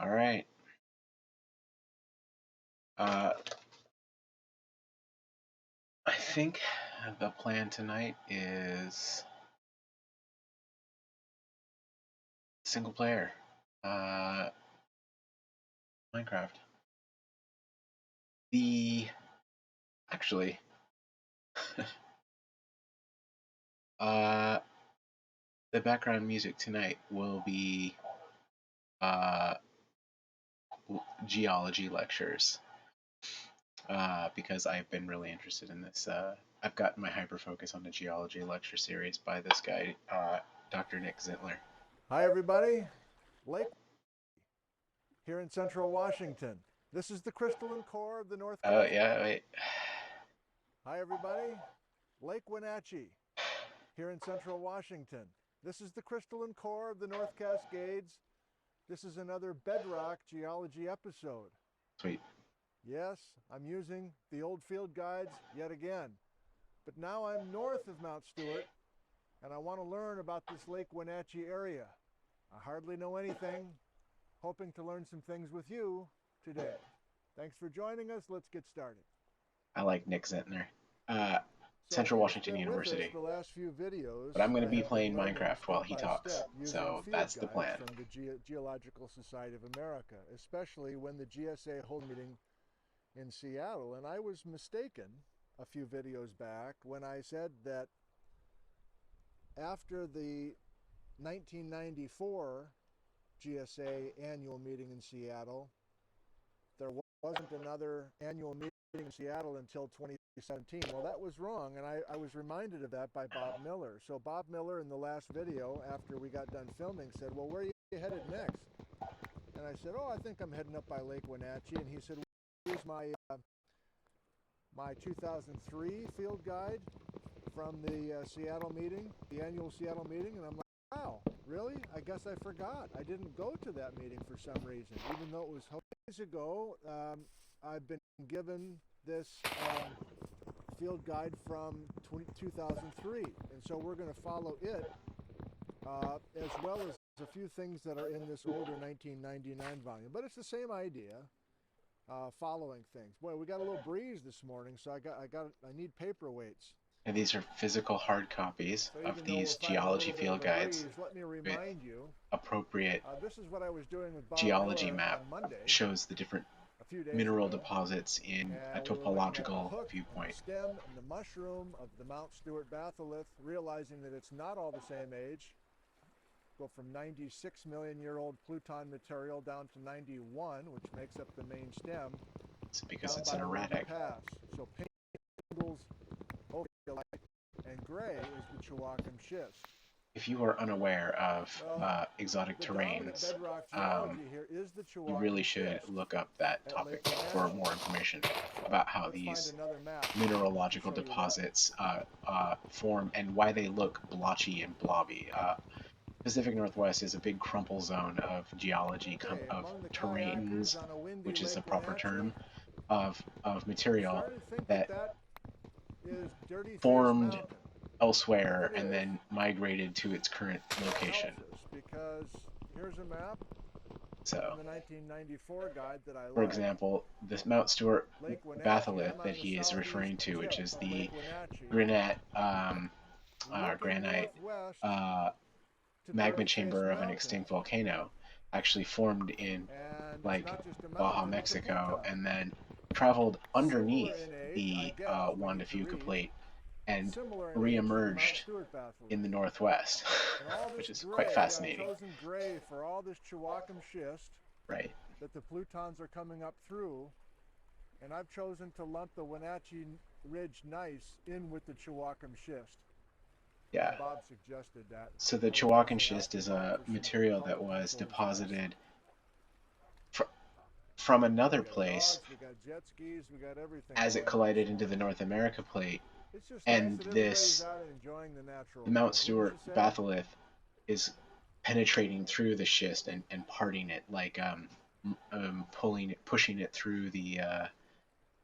All right. Uh, I think the plan tonight is single player, uh, Minecraft. The actually, uh, the background music tonight will be uh, geology lectures because I've been really interested in this. I've gotten my hyper focus on the geology lecture series by this guy, Dr. Nick Zintler. Hi, everybody. Lake here in central Washington. This is the crystalline core of the North Oh Cascades. yeah, wait. Hi, everybody. Lake Wenatchee here in central Washington. This is the crystalline core of the North Cascades. This is another bedrock geology episode. Sweet. Yes, I'm using the old field guides yet again. But now I'm north of Mount Stewart, and I want to learn about this Lake Wenatchee area. I hardly know anything. Hoping to learn some things with you today. Thanks for joining us. Let's get started. I like Nick Zentner. So if Central you've Washington been with us University. the last few videos, But I'm going to I be have been playing learning Minecraft while step he by talks. step using So field that's the guides plan. from the Geological Society of America, especially when the GSA holds a meeting in Seattle. And I was mistaken a few videos back when I said that after the 1994 GSA annual meeting in Seattle, there wasn't another annual meeting in Seattle until 2017. Well, that was wrong, and I was reminded of that by Bob Miller. So Bob Miller in the last video, after we got done filming, said, well, where are you headed next? And I said, oh, I think I'm heading up by Lake Wenatchee. And he said, well, here's my 2003 field guide from the Seattle meeting, the annual Seattle meeting. And I'm like, wow, really? I guess I forgot. I didn't go to that meeting for some reason, even though it was days ago. I've been given this field guide from 2003, and so we're going to follow it, as well as a few things that are in this older 1999 volume. But it's the same idea, following things. Boy, we got a little breeze this morning, so I need paperweights. And these are physical hard copies So of even though these we're fighting a geology little bit field of a guides breeze, let me with remind you, appropriate this is what I was doing with Bob geology Miller map. on Monday, Shows the different a few days mineral ago. deposits in a And we were looking at the topological hook and the viewpoint. stem and the mushroom of the Mount Stewart batholith, realizing that it's not all the same age. Go from 96 million year old Pluton material down to 91, which makes up the main stem. It's because down it's by an the Ruby erratic. Pass. So pink shingles, and gray is the Chewacam schist. If you are unaware of exotic The dominant terrains, bedrock geology here is the you Chewacam really should schist look up that at topic Lake for Wenatchee. more information about how Let's find these another map to mineralogical show you that. deposits form and why they look blotchy and blobby. Pacific Northwest is a big crumple zone of geology, Okay, of among the terrains, kayakers on a windy which is Lake a proper Wenatchee, term, of material starting to think that that is Dirty Face formed Mountain. elsewhere If it and is, then migrated to its current that location. helps us because here's a map So, from the 1994 guide that I for like. example, this Mount Stewart Lake Wenatchee, batholith I'm on that the he is referring southeast to, which tip is of the Lake Wenatchee, granite, looking granite northwest to magma Dirty Face chamber of an Mountain. extinct volcano, actually formed in And it's like not just a Baja, mountain, it's a Mexico, Pluton. and then traveled Similar underneath in age, I the guess, Juan we de get to Fuca read. plate and Similar in age to the Mount reemerged Stewart batholith. in the northwest, And all which this is gray, quite I've fascinating. chosen gray for all this Chewacam schist Right. that the Plutons are coming up through. And I've chosen to lump the Wenatchee Ridge gneiss in with the Chewacam schist. Yeah. Bob suggested that. So the Chewacam schist is a material that was deposited from another place Dogs, we got jet skis, we got everything as it collided into the North America plate, It's just and nice that this everybody's out enjoying the natural the Mount world. Stewart batholith is penetrating through the schist and parting it, like pushing it through the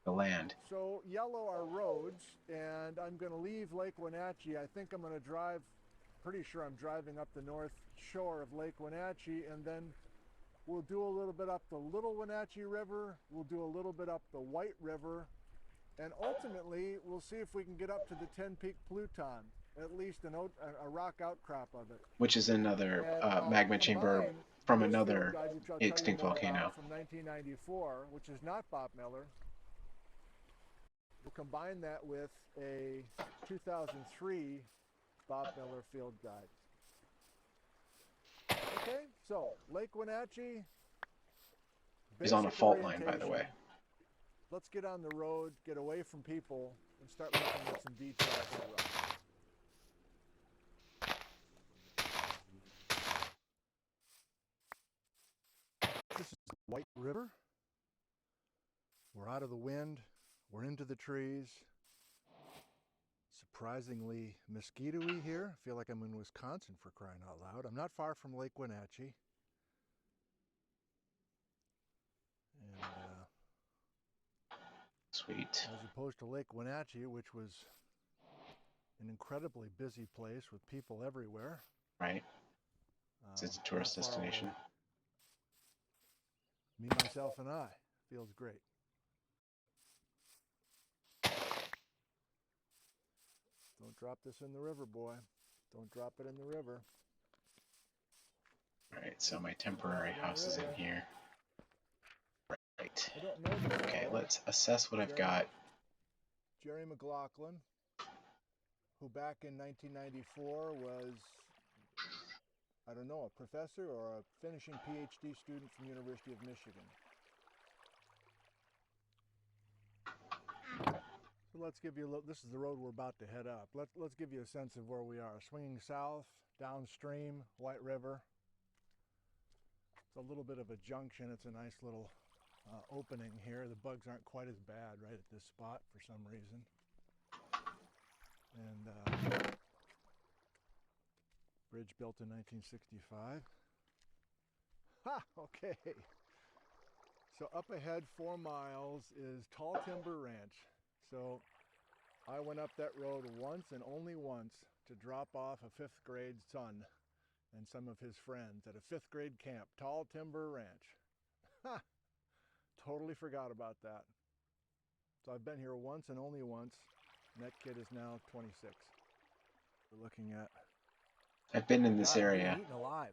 land. So yellow are roads, and I'm going to leave Lake Wenatchee. I think I'm going to drive, pretty sure I'm driving up the north shore of Lake Wenatchee, and then We'll do a little bit up the Little Wenatchee River. We'll do a little bit up the White River. And ultimately, we'll see if we can get up to the 10 Peak Pluton, at least a rock outcrop of it. Which is another And magma chamber from this field another guide, which I'll tell you extinct more volcano. about, from 1994, which is not Bob Miller. We'll combine that with a 2003 Bob Miller field guide. Okay, so Lake Wenatchee. He's on a fault line, by the way. Let's get on the road, get away from people, and start looking at some details of the rock. This is the White River. We're out of the wind. We're into the trees. Surprisingly mosquito-y here. I feel like I'm in Wisconsin, for crying out loud. I'm not far from Lake Wenatchee. And sweet. As opposed to Lake Wenatchee, which was an incredibly busy place with people everywhere. Right. It's a tourist destination. Me, myself, and I. Feels great. Don't drop this in the river, boy. Don't drop it in the river. All right, so my temporary house is in here. Right. Okay, let's assess what I've got. Jerry McLaughlin, who back in 1994 was, I don't know, a professor or a finishing PhD student from University of Michigan. So let's give you a little, this is the road we're about to head up. Let's give you a sense of where we are. Swinging south, downstream, White River. It's a little bit of a junction. It's a nice little opening here. The bugs aren't quite as bad right at this spot for some reason. And bridge built in 1965. Ha! Okay. So up ahead 4 miles is Tall Timber Ranch. So I went up that road once and only once to drop off a 5th grade son and some of his friends at a 5th grade camp, Tall Timber Ranch. Ha! Totally forgot about that. So I've been here once and only once, and that kid is now 26. We're looking at... I've been in this area.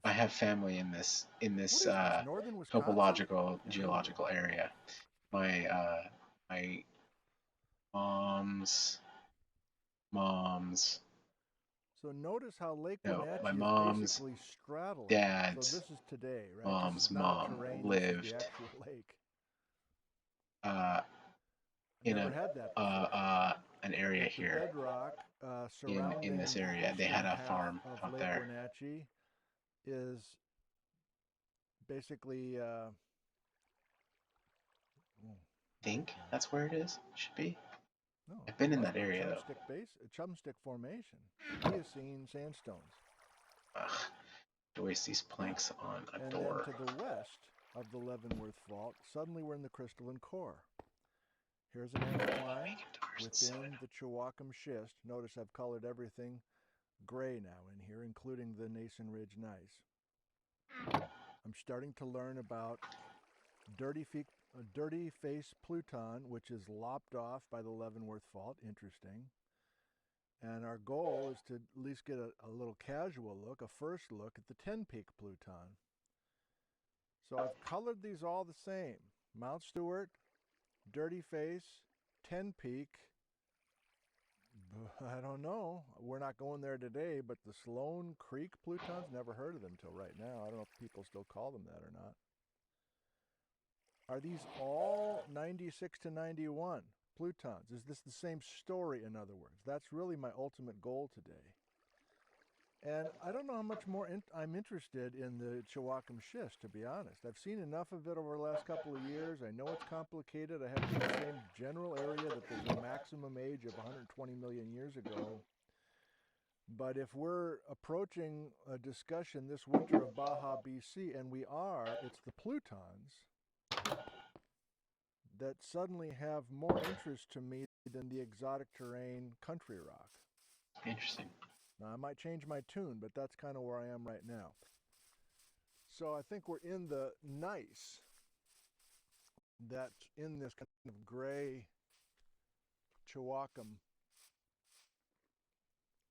I have family in this topological geological area. My mom's. So notice how Lake Wenatchee my is mom's basically straddling. dad's so this is today, right? mom's mom lived this is the actual lake. in an area here. Bedrock in this area, they had a farm out Lake there. Wenatchee is basically. I think that's where it is. Should be. No, I've been in that area though. Chumstick Formation, Eocene sandstones. Ugh, to waste these planks on a door. And then to the west of the Leavenworth Fault, suddenly we're in the crystalline core. Here's an anticline within the Chewacum Schist. Notice I've colored everything gray now in here, including the Nason Ridge gneiss. I'm starting to learn about dirty face pluton, which is lopped off by the Leavenworth Fault. Interesting. And our goal is to at least get a little casual look, a first look at the 10 Peak pluton. So I've colored these all the same. Mount Stewart, Dirty Face, 10 Peak. I don't know. We're not going there today, but the Sloan Creek plutons, never heard of them till right now. I don't know if people still call them that or not. Are these all 96 to 91 plutons? Is this the same story, in other words? That's really my ultimate goal today. And I don't know how much more I'm interested in the Chewacum Schist, to be honest. I've seen enough of it over the last couple of years. I know it's complicated. I have the same general area that there's a maximum age of 120 million years ago. But if we're approaching a discussion this winter of Baja, BC, and we are, it's the plutons that suddenly have more interest to me than the exotic terrain country rock. Interesting. Now, I might change my tune, but that's kind of where I am right now. So I think we're in the gneiss that's in this kind of gray Chewacum.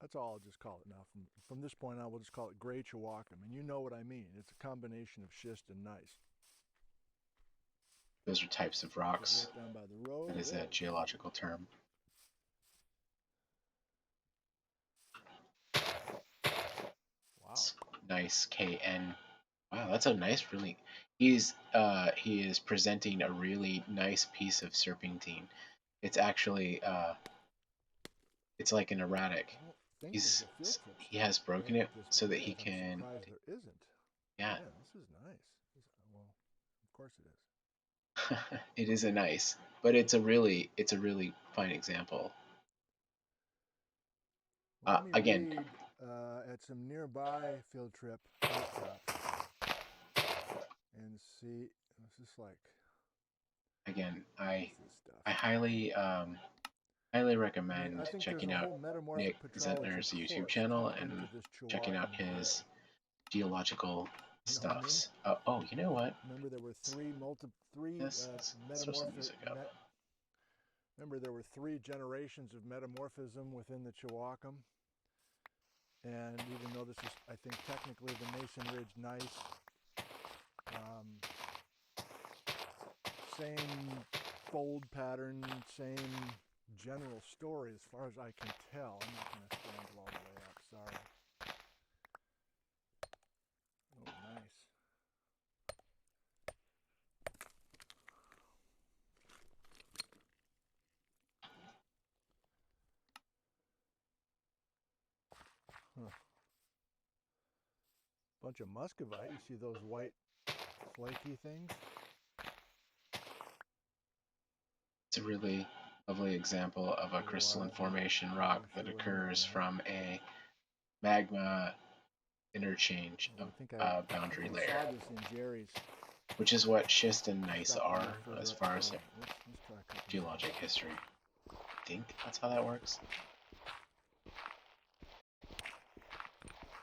That's all I'll just call it now. From this point on, we'll just call it gray Chewacum. And you know what I mean. It's a combination of schist and gneiss. Those are types of rocks. Right down by the road. That is a geological term. Wow. Nice KN. Wow, that's a nice, really. He is presenting a really nice piece of serpentine. It's actually it's like an erratic. He has broken it so that he can. I'm surprised there isn't. Yeah. Man, this is nice. Well, of course it is. It is a nice, but it's a really fine example. Let me Again, read at some nearby field trip and see. This is like. Again, I highly recommend checking out Nick Zentner's YouTube channel and checking out his geological stuffs. Oh, you know what? Remember, there were three metamorphic. Remember, there were 3 generations of metamorphism within the Chewacum. And even though this is, I think, technically the Mason Ridge gneiss, same fold pattern, same general story as far as I can tell. I'm not going to scramble all the way up, sorry. Oh, nice. Huh. Bunch of muscovite. You see those white flaky things? It's a really lovely example of a crystalline formation rock that occurs from a magma interchange of boundary layer, which is what schist and gneiss are as far as geologic history. I think that's how that works.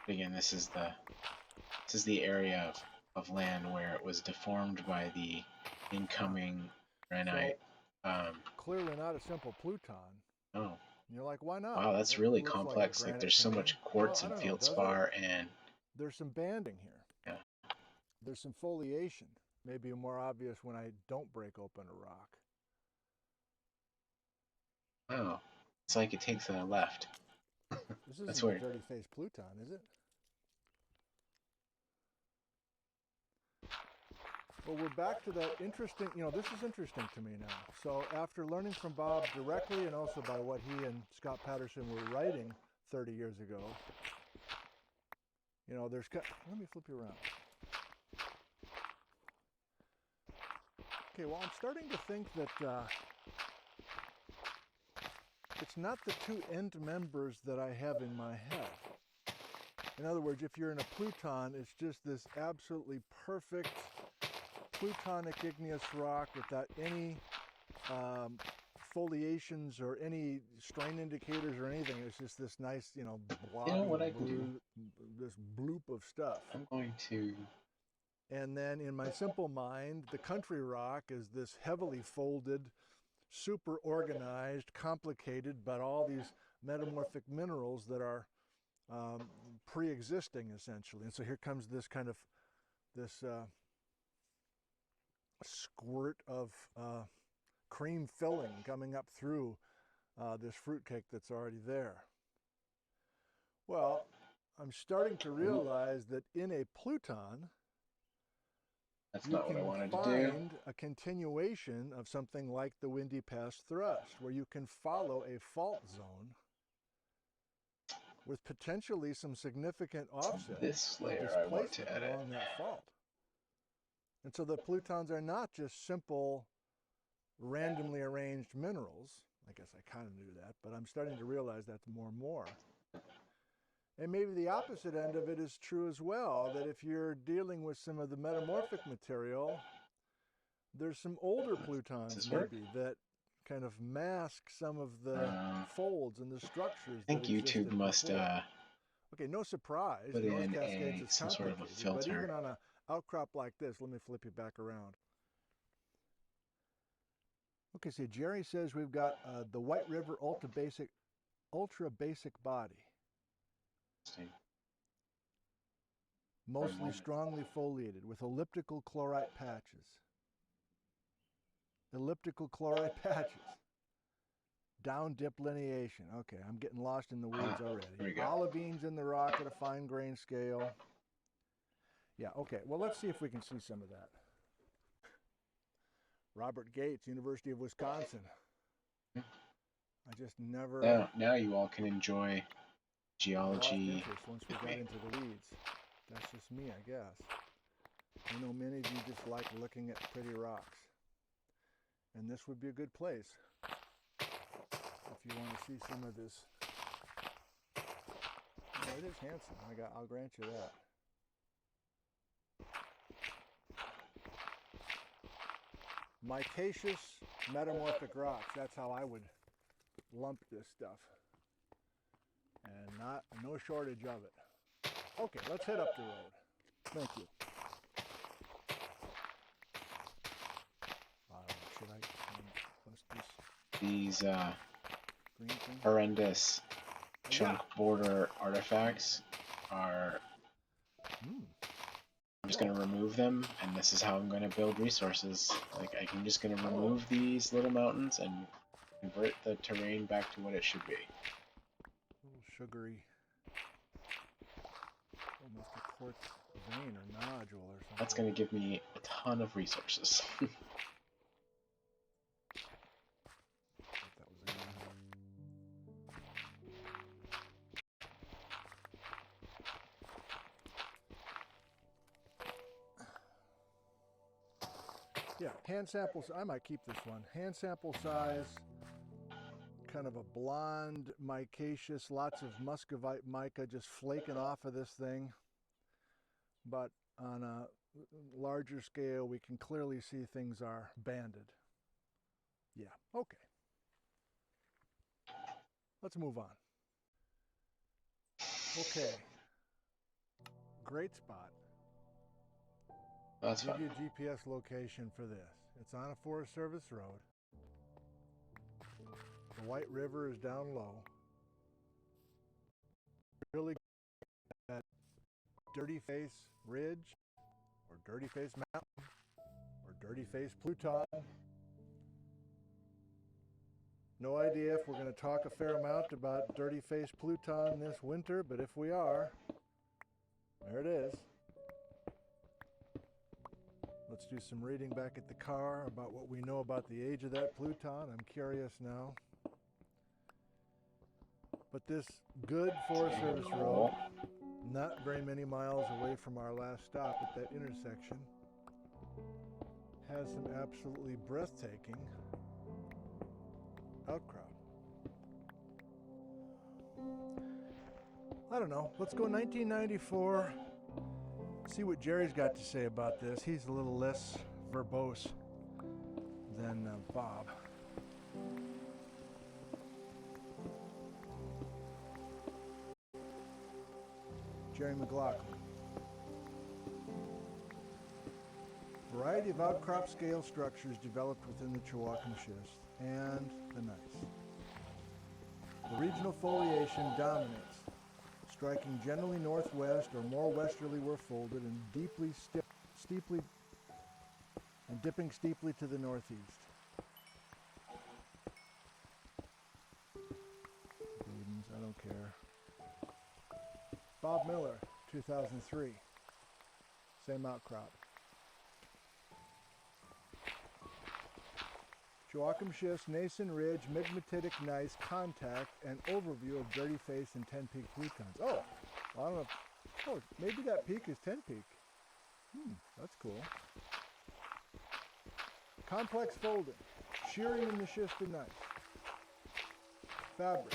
But again, this is the area of land where it was deformed by the incoming granite. Clearly not a simple pluton. Oh. And you're like, why not? Wow, that's really complex. Like there's so much quartz and feldspar and there's some banding here. Yeah. There's some foliation. Maybe more obvious when I don't break open a rock. Oh, it's like it takes a left. This isn't a dirty face pluton, is it? Well, we're back to that interesting, this is interesting to me now. So after learning from Bob directly and also by what he and Scott Patterson were writing 30 years ago, let me flip you around. Okay, well, I'm starting to think that it's not the 2 end members that I have in my head. In other words, if you're in a pluton, it's just this absolutely perfect plutonic igneous rock without any foliations or any strain indicators or anything. It's just this nice, blobby, this bloop of stuff. I'm going to. And then in my simple mind, the country rock is this heavily folded, super organized, complicated, but all these metamorphic minerals that are pre-existing essentially. And so here comes this kind of squirt of cream filling coming up through this fruitcake that's already there. Well, I'm starting to realize that in a pluton, that's not what I wanted to do. Find a continuation of something like the Windy Pass thrust, where you can follow a fault zone with potentially some significant offset. This layer I want to edit along that fault. And so the plutons are not just simple, randomly arranged minerals. I guess I kind of knew that, but I'm starting to realize that more and more. And maybe the opposite end of it is true as well, that if you're dealing with some of the metamorphic material, there's some older plutons maybe that kind of mask some of the folds and the structures. I think YouTube must okay, no surprise. put in some sort of a filter. But even on outcrop like this. Let me flip you back around. Okay, so Jerry says we've got the White River ultra basic body. Mostly strongly foliated with elliptical chlorite patches. Elliptical chlorite patches. Down dip lineation. Okay, I'm getting lost in the weeds already. Olivines in the rock at a fine grain scale. Yeah, okay. Well, let's see if we can see some of that. Robert Gates, University of Wisconsin. I just never... Now you all can enjoy geology once we got into the weeds. That's just me, I guess. I know many of you just like looking at pretty rocks. And this would be a good place if you want to see some of this. Oh, it is handsome. I'll grant you that. Micaceous metamorphic rocks. That's how I would lump this stuff. And no shortage of it. Okay, let's head up the road. Thank you. Should I post this? These horrendous chunk border artifacts are... I'm just going to remove them, and this is how I'm going to build resources. Like, I'm just going to remove these little mountains and convert the terrain back to what it should be. A little sugary, almost a quartz vein or nodule or something. That's going to give me a ton of resources. Yeah, hand samples. I might keep this one. Hand sample size, kind of a blonde, micaceous, lots of muscovite mica just flaking off of this thing. But on a larger scale, we can clearly see things are banded. Yeah, okay. Let's move on. Okay. Great spot. That's fine. I'll give you a GPS location for this. It's on a Forest Service road. The White River is down low. Really at Dirty Face Ridge, or Dirty Face Mountain, or Dirty Face Pluton. No idea if we're going to talk a fair amount about Dirty Face Pluton this winter, but if we are, there it is. Let's do some reading back at the car about what we know about the age of that Pluton. I'm curious now. But this good Forest Service road, not very many miles away from our last stop at that intersection, has some absolutely breathtaking outcrop. I don't know. Let's go 1994. See what Jerry's got to say about this. He's a little less verbose than Bob. Jerry McLaughlin. Variety of outcrop scale structures developed within the Chewaucan Schist and the gneiss. The regional foliation dominates, striking generally northwest or more westerly where folded and dipping steeply to the northeast. Gordon's, I don't care. Bob Miller, 2003. Same outcrop. Chewaucan Schist, Nason Ridge, Migmatitic Gneiss, Contact, and overview of Dirty Face and Ten Peak Plutons. Oh, I don't know. Oh, maybe that peak is Ten Peak. That's cool. Complex folding, shearing in the schist and gneiss. Fabric.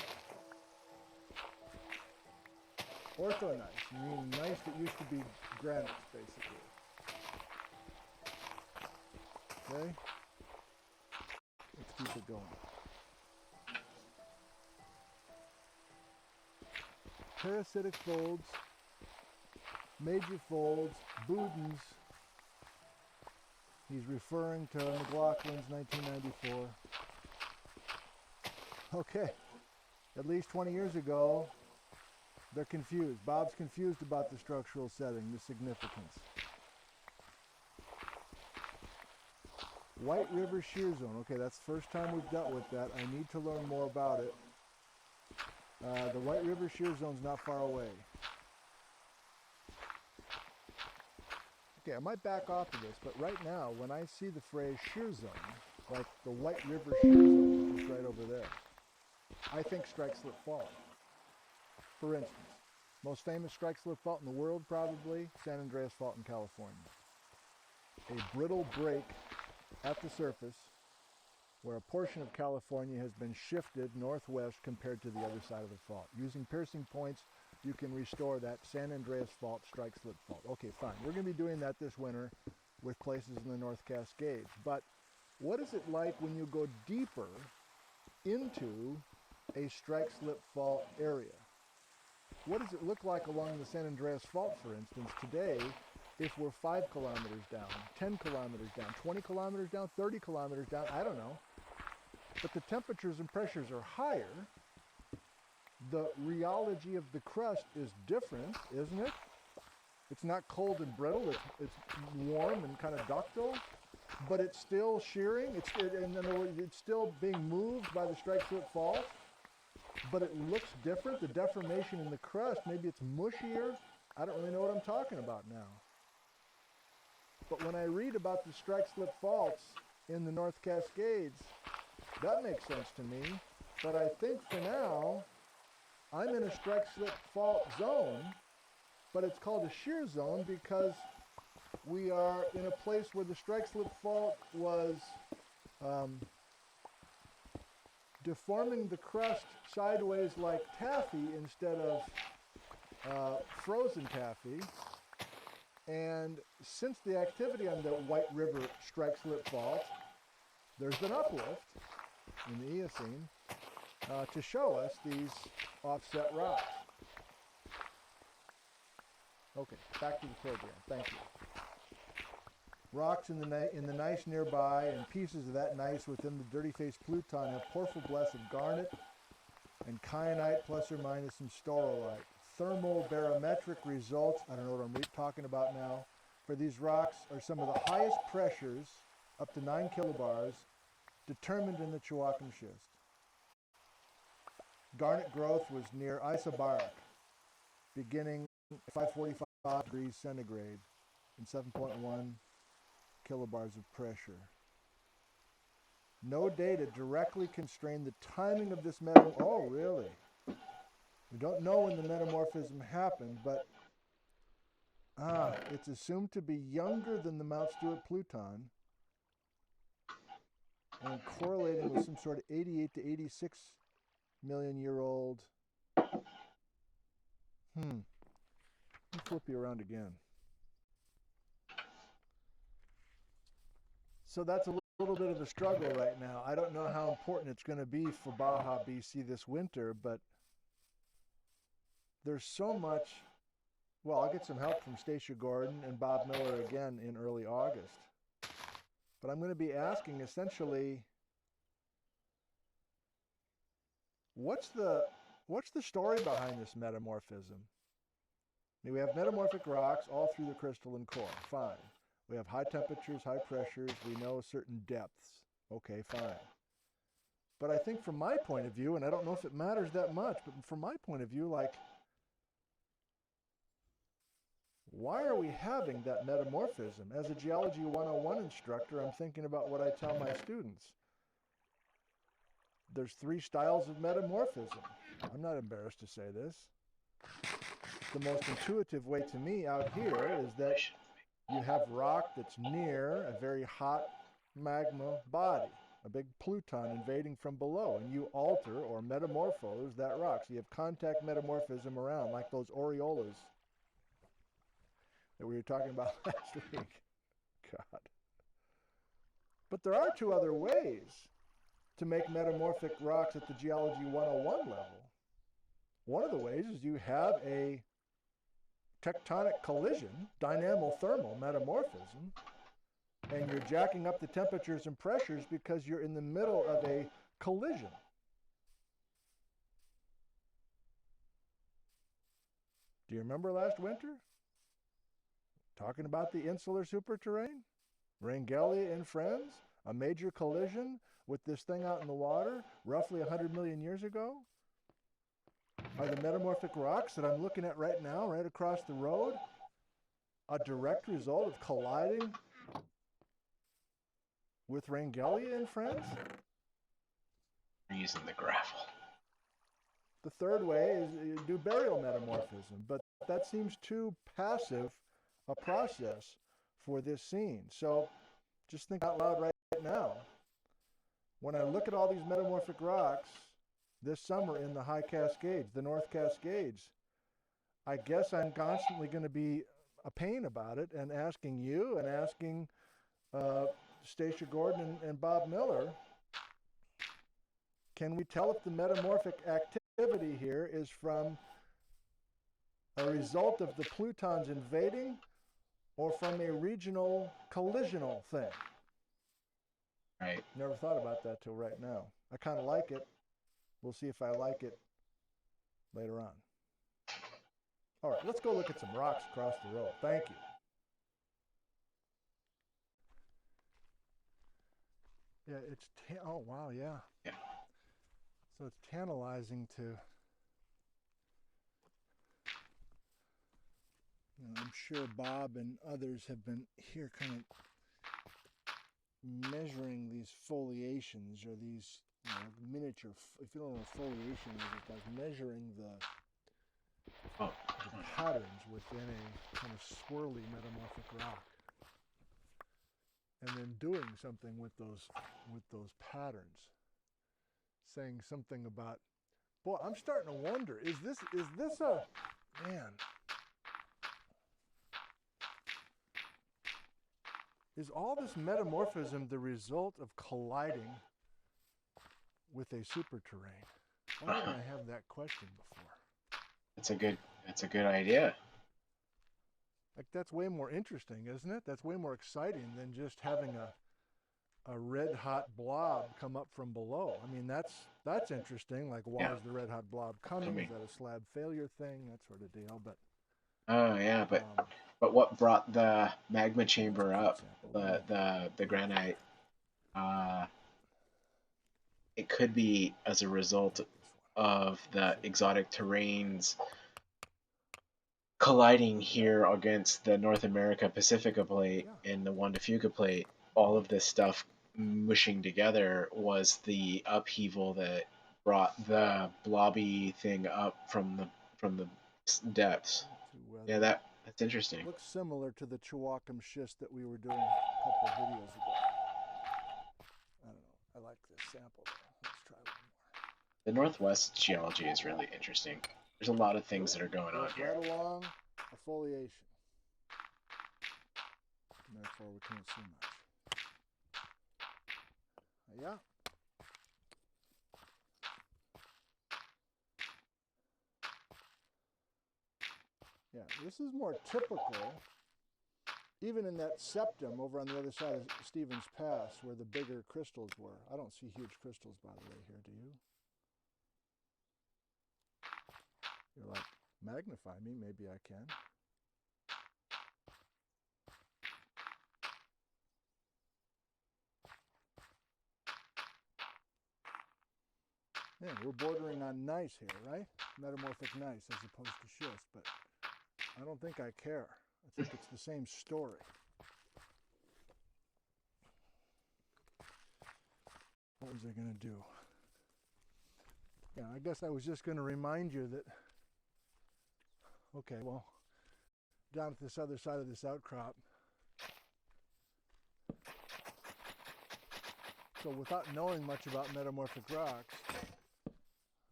Orthogneiss, meaning gneiss that used to be granites, basically. Okay? Let's keep it going. Parasitic folds, major folds, Boudins, He's referring to McLaughlin's 1994. Okay, at least 20 years ago, they're confused. Bob's confused about the structural setting, the significance. White River Shear Zone. Okay, that's the first time we've dealt with that. I need to learn more about it. The White River Shear Zone's not far away. Okay, I might back off of this, but right now, when I see the phrase shear zone, like the White River Shear Zone, which is right over there, I think strike slip fault. For instance, most famous strike slip fault in the world, probably San Andreas Fault in California. A brittle break at the surface where a portion of California has been shifted northwest compared to the other side of the fault. Using piercing points, you can restore that San Andreas Fault strike slip fault. Okay, fine. We're going to be doing that this winter with places in the North Cascades. But what is it like when you go deeper into a strike slip fault area? What does it look like along the San Andreas Fault, for instance, today if we're 5 kilometers down, 10 kilometers down, 20 kilometers down, 30 kilometers down? I don't know. But the temperatures and pressures are higher. The rheology of the crust is different, isn't it? It's not cold and brittle, it's warm and kind of ductile, but it's still shearing. In other words, it's still being moved by the strike slip fault, but it looks different. The deformation in the crust, maybe it's mushier. I don't really know what I'm talking about now. But when I read about the strike slip faults in the North Cascades, that makes sense to me. But I think for now, I'm in a strike slip fault zone, but it's called a shear zone because we are in a place where the strike slip fault was deforming the crust sideways like taffy instead of frozen taffy. And since the activity on the White River strike slip fault, there's been uplift in the Eocene to show us these offset rocks. Okay, back to the program. Thank you. Rocks in the gneiss nearby and pieces of that gneiss within the dirty-faced pluton have porphyroblessed garnet and kyanite plus or minus some staurolite. Thermobarometric results, I don't know what I'm talking about now, for these rocks are some of the highest pressures, up to 9 kilobars, determined in the Chewachem schist. Garnet growth was near isobaric, beginning at 545 degrees centigrade and 7.1 kilobars of pressure. No data directly constrain the timing of this metamorphism. Oh, really? We don't know when the metamorphism happened, but it's assumed to be younger than the Mount Stewart Pluton and correlating with some sort of 88 to 86 million year old. Let me flip you around again. So that's a little bit of a struggle right now. I don't know how important it's going to be for Baja, BC this winter, but there's so much. Well, I'll get some help from Stacia Gordon and Bob Miller again in early August. But I'm going to be asking essentially, what's the story behind this metamorphism? I mean, we have metamorphic rocks all through the crystalline core. Fine. We have high temperatures, high pressures. We know certain depths. Okay, fine. But I think from my point of view, and I don't know if it matters that much, but from my point of view, like, why are we having that metamorphism? As a Geology 101 instructor, I'm thinking about what I tell my students. There's 3 styles of metamorphism. I'm not embarrassed to say this. The most intuitive way to me out here is that you have rock that's near a very hot magma body, a big pluton invading from below, and you alter or metamorphose that rock. So you have contact metamorphism around, like those aureolas that we were talking about last week. God. But there are 2 other ways to make metamorphic rocks at the Geology 101 level. One of the ways is you have a tectonic collision, dynamothermal metamorphism, And you're jacking up the temperatures and pressures because you're in the middle of a collision. Do you remember last winter? Talking about the insular superterrane? Rangellia and friends? A major collision with this thing out in the water roughly 100 million years ago? Are the metamorphic rocks that I'm looking at right now, right across the road, a direct result of colliding with Rangellia and friends? We're using the gravel. The third way is you do burial metamorphism, but that seems too passive a process for this scene. So just think out loud right now. When I look at all these metamorphic rocks this summer in the high Cascades, the North Cascades, I guess I'm constantly going to be a pain about it and asking you and asking Stacia Gordon and Bob Miller, can we tell if the metamorphic activity here is from a result of the Plutons invading or from a regional collisional thing? Right. Never thought about that till right now. I kind of like it. We'll see if I like it later on. All right, let's go look at some rocks across the road. Thank you. Yeah, it's oh wow, yeah. Yeah. So it's tantalizing to, I'm sure Bob and others have been here kind of measuring these foliations or these miniature, if you don't know what foliation is, it's like measuring the patterns within a kind of swirly metamorphic rock. And then doing something with those patterns. Saying something about, boy, I'm starting to wonder, is this a, man, is all this metamorphism the result of colliding with a superterrane? Why didn't I have that question before? It's a good idea. Like, that's way more interesting, isn't it? That's way more exciting than just having a red hot blob come up from below. I mean, that's interesting. Like, why is the red hot blob coming? Is that a slab failure thing? That sort of deal. But oh yeah, but what brought the magma chamber up? The granite. It could be as a result of the exotic terrains colliding here against the North America Pacifica plate and the Juan de Fuca plate. All of this stuff mushing together was the upheaval that brought the blobby thing up from the depths. Yeah, that's interesting. Looks similar to the Chewacam schist that we were doing a couple of videos ago. I don't know. I like this sample though. Let's try one more. The Northwest geology is really interesting. There's a lot of things that are going on here. Right along a foliation. And therefore we can't see much. Yeah. Yeah, this is more typical, even in that septum over on the other side of Stevens Pass where the bigger crystals were. I don't see huge crystals, by the way, here, do you? You're like, magnify me, maybe I can. Yeah, we're bordering on gneiss here, right? Metamorphic gneiss as opposed to schist, but I don't think I care. I think it's the same story. What was I going to do? Yeah, I guess I was just going to remind you that, okay, well, down at this other side of this outcrop, so without knowing much about metamorphic rocks,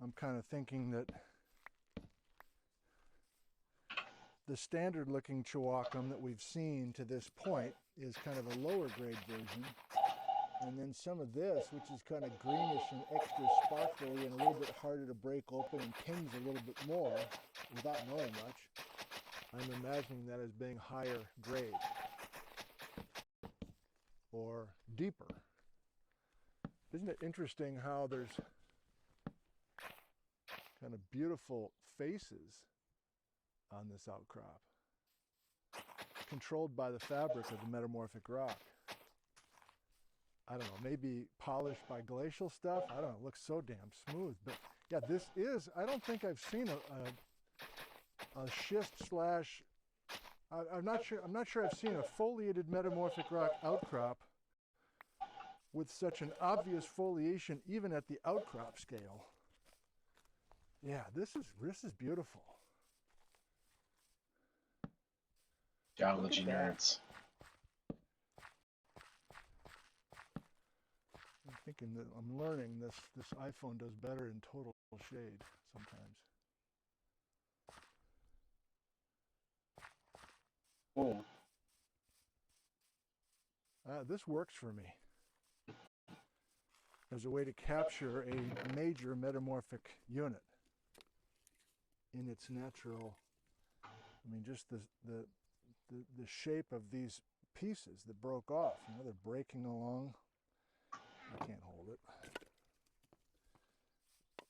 I'm kind of thinking that the standard looking Chewacam that we've seen to this point is kind of a lower grade version. And then some of this, which is kind of greenish and extra sparkly and a little bit harder to break open and pings a little bit more without knowing much, I'm imagining that as being higher grade. or deeper. Isn't it interesting how there's kind of beautiful faces on this outcrop, controlled by the fabric of the metamorphic rock? I don't know, maybe polished by glacial stuff. I don't know, it looks so damn smooth. But yeah, this is, I don't think I've seen a schist slash, I'm not sure I've seen a foliated metamorphic rock outcrop with such an obvious foliation even at the outcrop scale. Yeah, this is beautiful. Geology nerds. I'm thinking that I'm learning this iPhone does better in total shade sometimes. Cool. This works for me as a way to capture a major metamorphic unit in its natural, I mean, just the shape of these pieces that broke off. You know, they're breaking along. I can't hold it.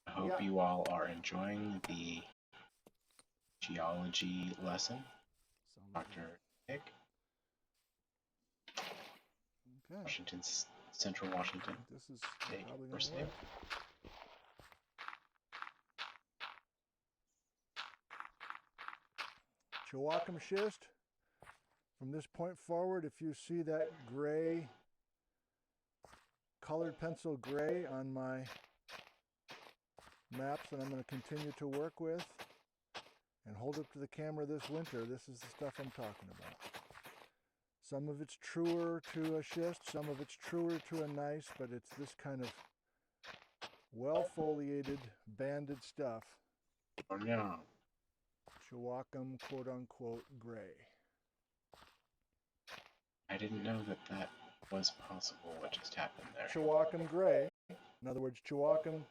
I hope you all are enjoying the geology lesson. Dr. Nick. Okay. Washington, Central Washington. This is Hey, probably first going to name. Chewacum schist. From this point forward, if you see that gray, colored pencil gray on my maps that I'm going to continue to work with and hold up to the camera this winter, this is the stuff I'm talking about. Some of it's truer to a schist, some of it's truer to a gneiss, but it's this kind of well-foliated, banded stuff. Oh no. Chewacum, quote-unquote, gray. I didn't know that was possible, what just happened there. Chewacum gray, in other words, Chewacum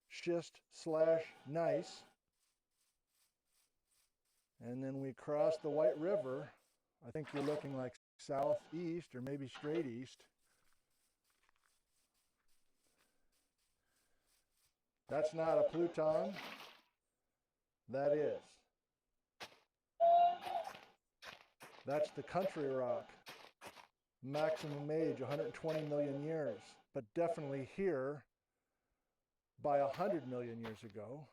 schist slash gneiss. And then we cross the White River. I think you're looking like southeast or maybe straight east. That's not a pluton. That is. That's the country rock. Maximum age, 120 million years. But definitely here by 100 million years ago.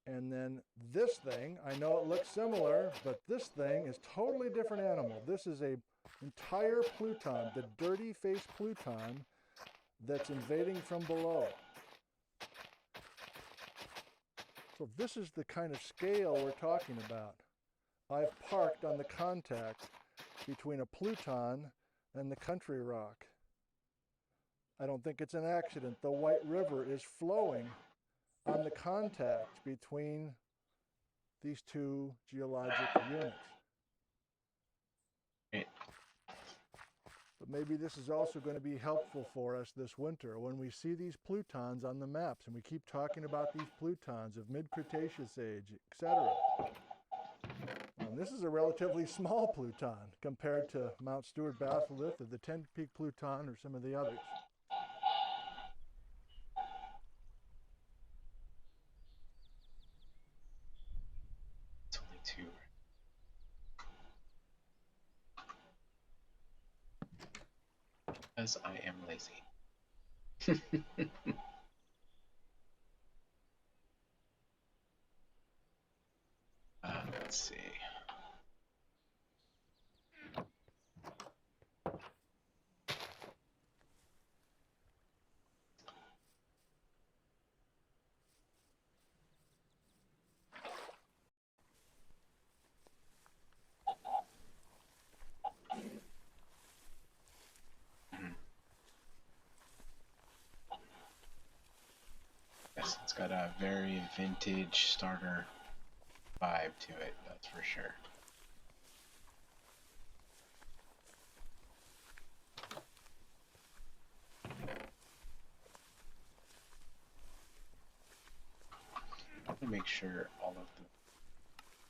And then this thing, I know it looks similar, but this thing is totally different animal. This is a entire pluton, the dirty face pluton that's invading from below. So this is the kind of scale we're talking about. I've parked on the contact between a pluton and the country rock. I don't think it's an accident. The White River is flowing on the contact between these two geologic units. But maybe this is also going to be helpful for us this winter when we see these plutons on the maps and we keep talking about these plutons of mid-Cretaceous age, etc. This is a relatively small pluton compared to Mount Stewart batholith or the Ten Peak pluton or some of the others. It's only two. Because I am lazy. Let's see. Yes, it's got a very vintage starter vibe to it, that's for sure. I want to make sure all of the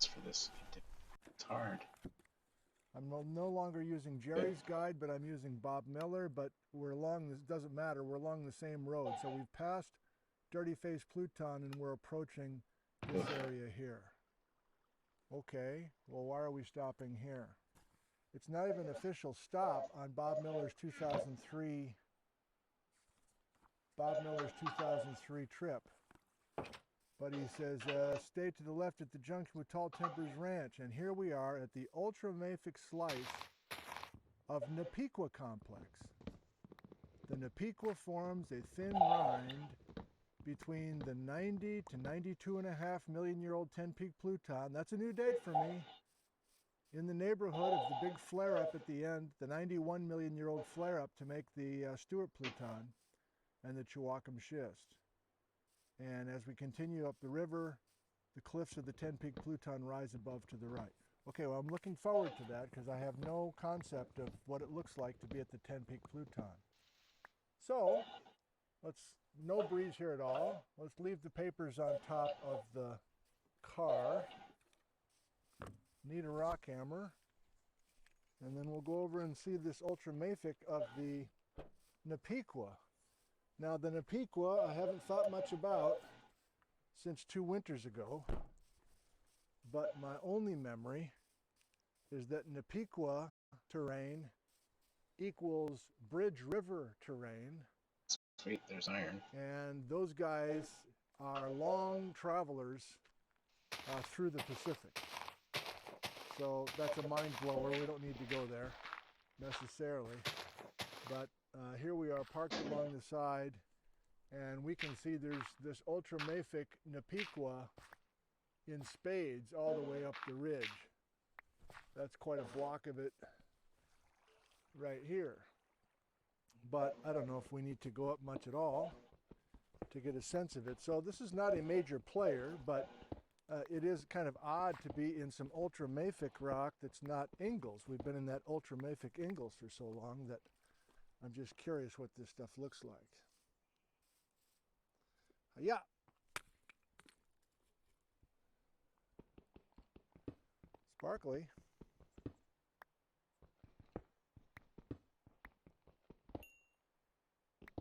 for this, it's hard. I'm no longer using Jerry's guide, but I'm using Bob Miller, but we're along this, doesn't matter, we're along the same road. So we've passed Dirty Face Pluton and we're approaching this area here. Okay, well, why are we stopping here? It's not even an official stop on Bob Miller's 2003 trip. But he says, stay to the left at the junction with Tall Timbers Ranch. And here we are at the ultramafic slice of Napiqua complex. The Napiqua forms a thin rind between the 90 to 92.5 million year old 10 peak Pluton. That's a new date for me. In the neighborhood of the big flare up at the end, the 91 million year old flare up to make the Stewart Pluton and the Chewacam schist. And as we continue up the river, the cliffs of the 10 peak Pluton rise above to the right. Okay, well, I'm looking forward to that because I have no concept of what it looks like to be at the 10 peak Pluton. So, no breeze here at all. Let's leave the papers on top of the car. Need a rock hammer. And then we'll go over and see this ultramafic of the Napiqua. Now, the Napiqua I haven't thought much about since 2 winters ago, but my only memory is that Napiqua terrain equals Bridge River terrain. Sweet, there's iron. And those guys are long travelers through the Pacific. So that's a mind blower. We don't need to go there necessarily. But here we are parked along the side, and we can see there's this ultramafic Napiqua in spades all the way up the ridge. That's quite a block of it right here. But I don't know if we need to go up much at all to get a sense of it. So this is not a major player, but it is kind of odd to be in some ultramafic rock that's not Ingalls. We've been in that ultramafic Ingalls for so long that I'm just curious what this stuff looks like. Yeah. Sparkly.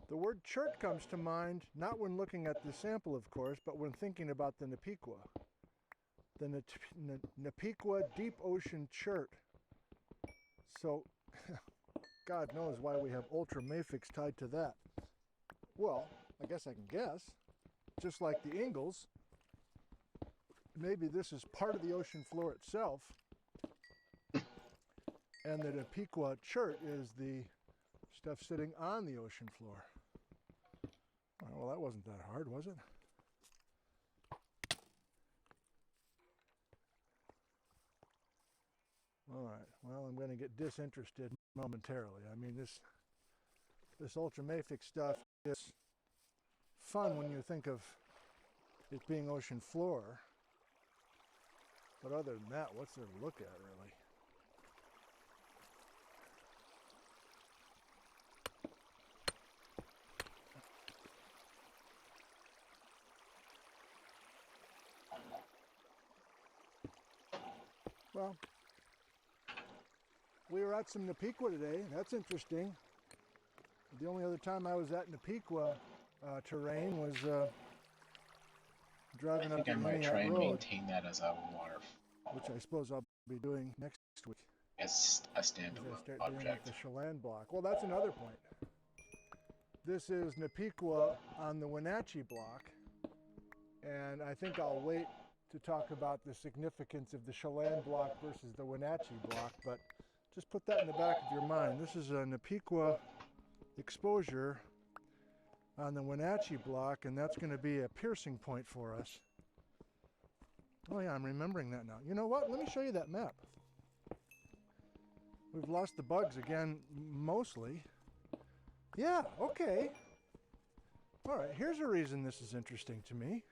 The word chert comes to mind, not when looking at the sample, of course, but when thinking about the Napiqua. The Napiqua deep ocean chert. So, God knows why we have ultramafics tied to that. Well, I guess I can guess. Just like the Ingalls, maybe this is part of the ocean floor itself, and the Napiqua chert is the stuff sitting on the ocean floor. Well, that wasn't that hard, was it? All right, well, I'm going to get disinterested momentarily. I mean, this ultramafic stuff is fun when you think of it being ocean floor. But other than that, what's there to look at, really? Well, we were at some Napiqua today. That's interesting. The only other time I was at Napiqua terrain was driving up the I might Aniak try and Road, maintain that as a waterfall, which I suppose I'll be doing next week as a as I standalone start dealing with object. the Chelan block. Well, that's another point. This is Napiqua on the Wenatchee block, and I think I'll wait to talk about the significance of the Chelan block versus the Wenatchee block, but just put that in the back of your mind. This is a Napiqua exposure on the Wenatchee block, and that's going to be a piercing point for us. Oh yeah, I'm remembering that now. You know what? Let me show you that map. We've lost the bugs again, mostly. Yeah, okay. All right, here's a reason this is interesting to me.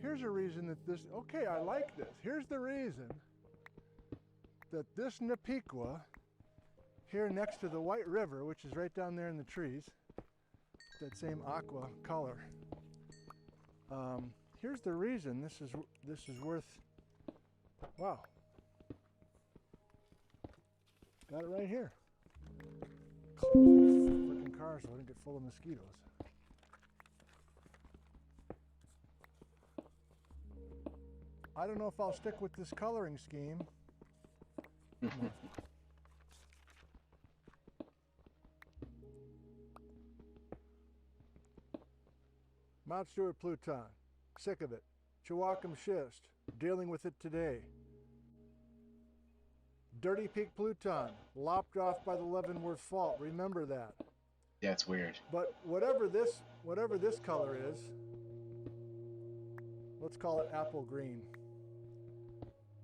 Here's a reason that this, okay, I like this. Here's the reason that this Napiqua here next to the White River, which is right down there in the trees, that same aqua color. Here's the reason this is worth, wow, Got it right here. Close the freaking car so I don't get full of mosquitoes. I don't know if I'll stick with this coloring scheme. No. Mount Stewart Pluton. Sick of it. Chihuahua schist. Dealing with it today. Dirty Peak Pluton. Lopped off by the Leavenworth Fault. Remember that. Yeah, it's weird. But whatever this color is, let's call it apple green.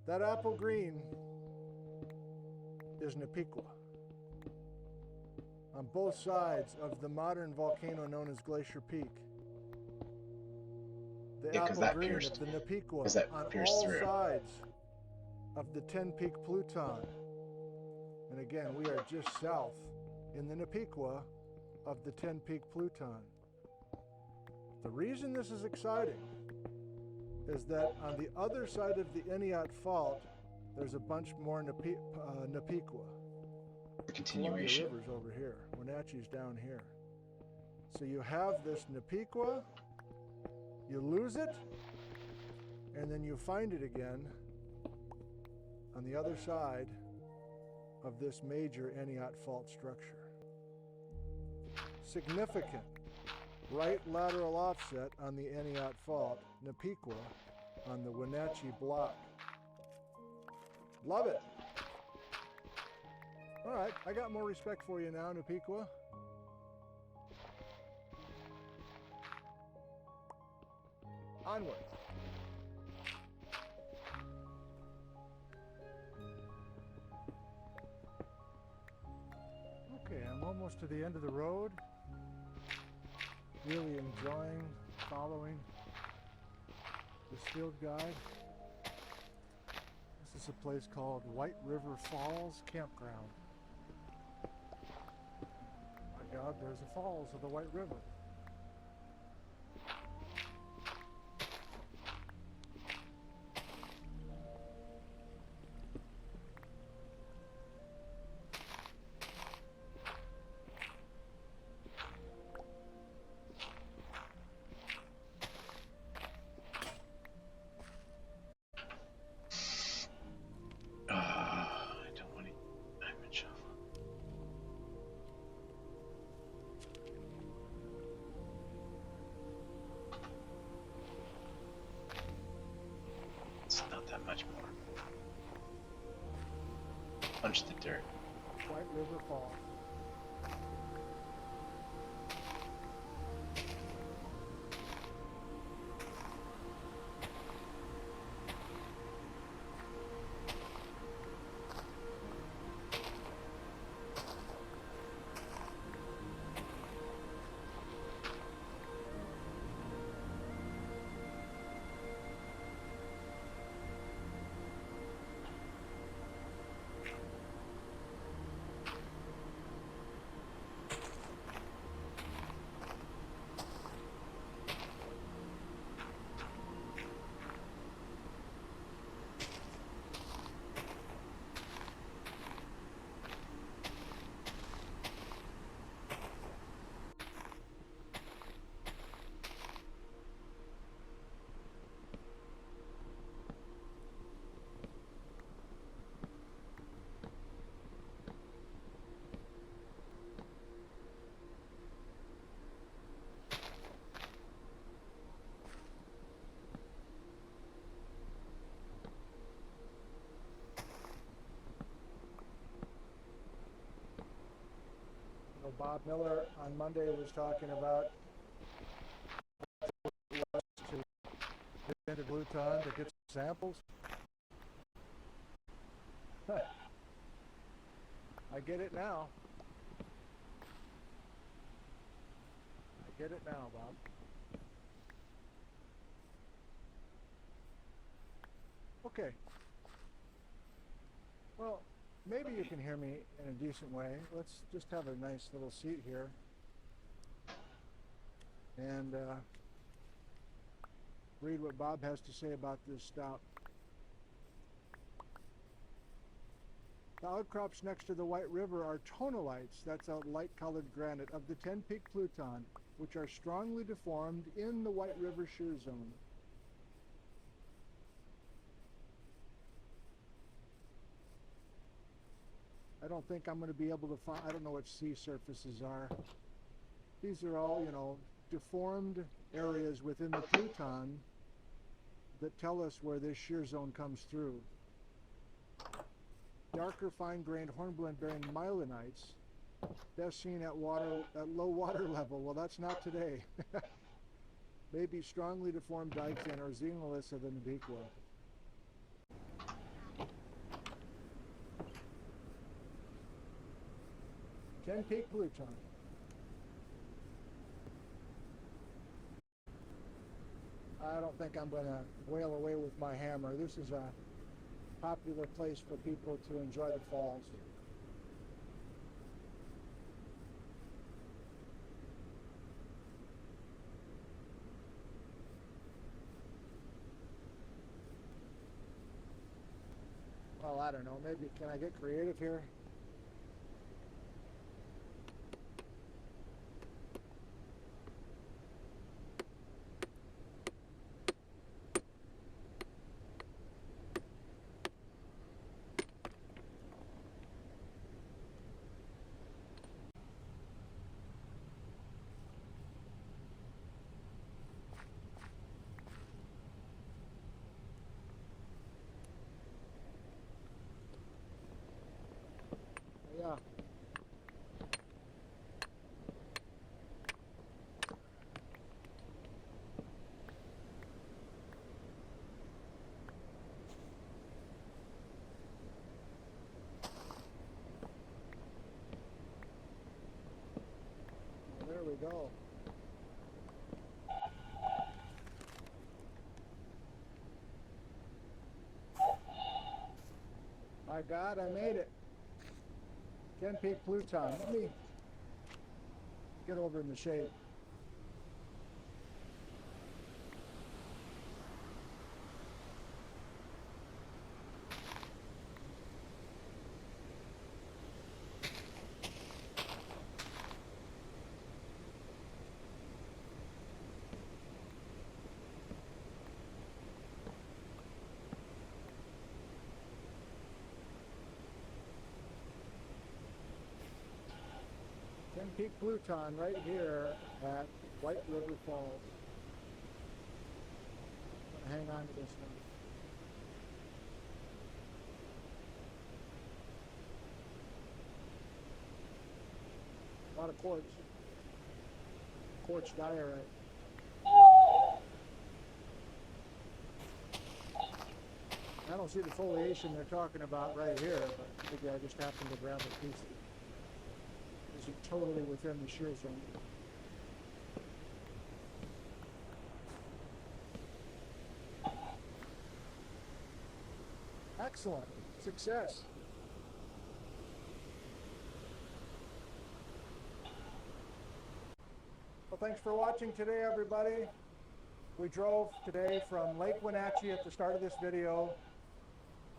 That apple green is Napiqua. On both sides of the modern volcano known as Glacier Peak. The apple green of the Napiqua on all sides of the 10 Peak Pluton. And again, we are just south in the Napiqua of the 10 Peak Pluton. The reason this is exciting is that on the other side of the Eniat Fault, there's a bunch more Napiqua. The continuation. Columbia River's over here. Wenatchee's down here. So you have this Napiqua, you lose it, and then you find it again on the other side of this major Eniat Fault structure. Significant right lateral offset on the Eniat Fault, Napiqua on the Wenatchee Block. Love it. All right, I got more respect for you now, Napiqua. Onward. Okay, I'm almost to the end of the road. Really enjoying following this field guide. This is a place called White River Falls Campground. My God, there's the falls of the White River. Much more. Punch the dirt. White River Falls. Bob Miller on Monday was talking about to get into Pluton to get samples. I get it now. I get it now, Bob. Okay. Well, maybe you can hear me in a decent way. Let's just have a nice little seat here and read what Bob has to say about this stop. The outcrops next to the White River are tonalites, that's a light-colored granite, of the Ten-Peak Pluton, which are strongly deformed in the White River shear zone. I don't think I'm going to be able to find, I don't know what sea surfaces are. These are all, deformed areas within the Pluton that tell us where this shear zone comes through. Darker fine-grained hornblende-bearing myelinites, best seen at low water level. Well, that's not today. Maybe strongly deformed dikes and or xenoliths of the Nabiqua. Ten-Peak Pluton. I don't think I'm going to whale away with my hammer. This is a popular place for people to enjoy the falls. Well, I don't know. Maybe can I get creative here? Yeah. Well, there we go. My God, I made it. Ten-Peak Pluton. Let me get over in the shade. Ten-Peak Pluton right here at White River Falls. I'm gonna hang on to this one. A lot of quartz diorite. I don't see the foliation they're talking about right here, but maybe I just happened to grab a piece. Is it totally within the shear zone? Excellent. Success. Well, thanks for watching today, everybody. We drove today from Lake Wenatchee at the start of this video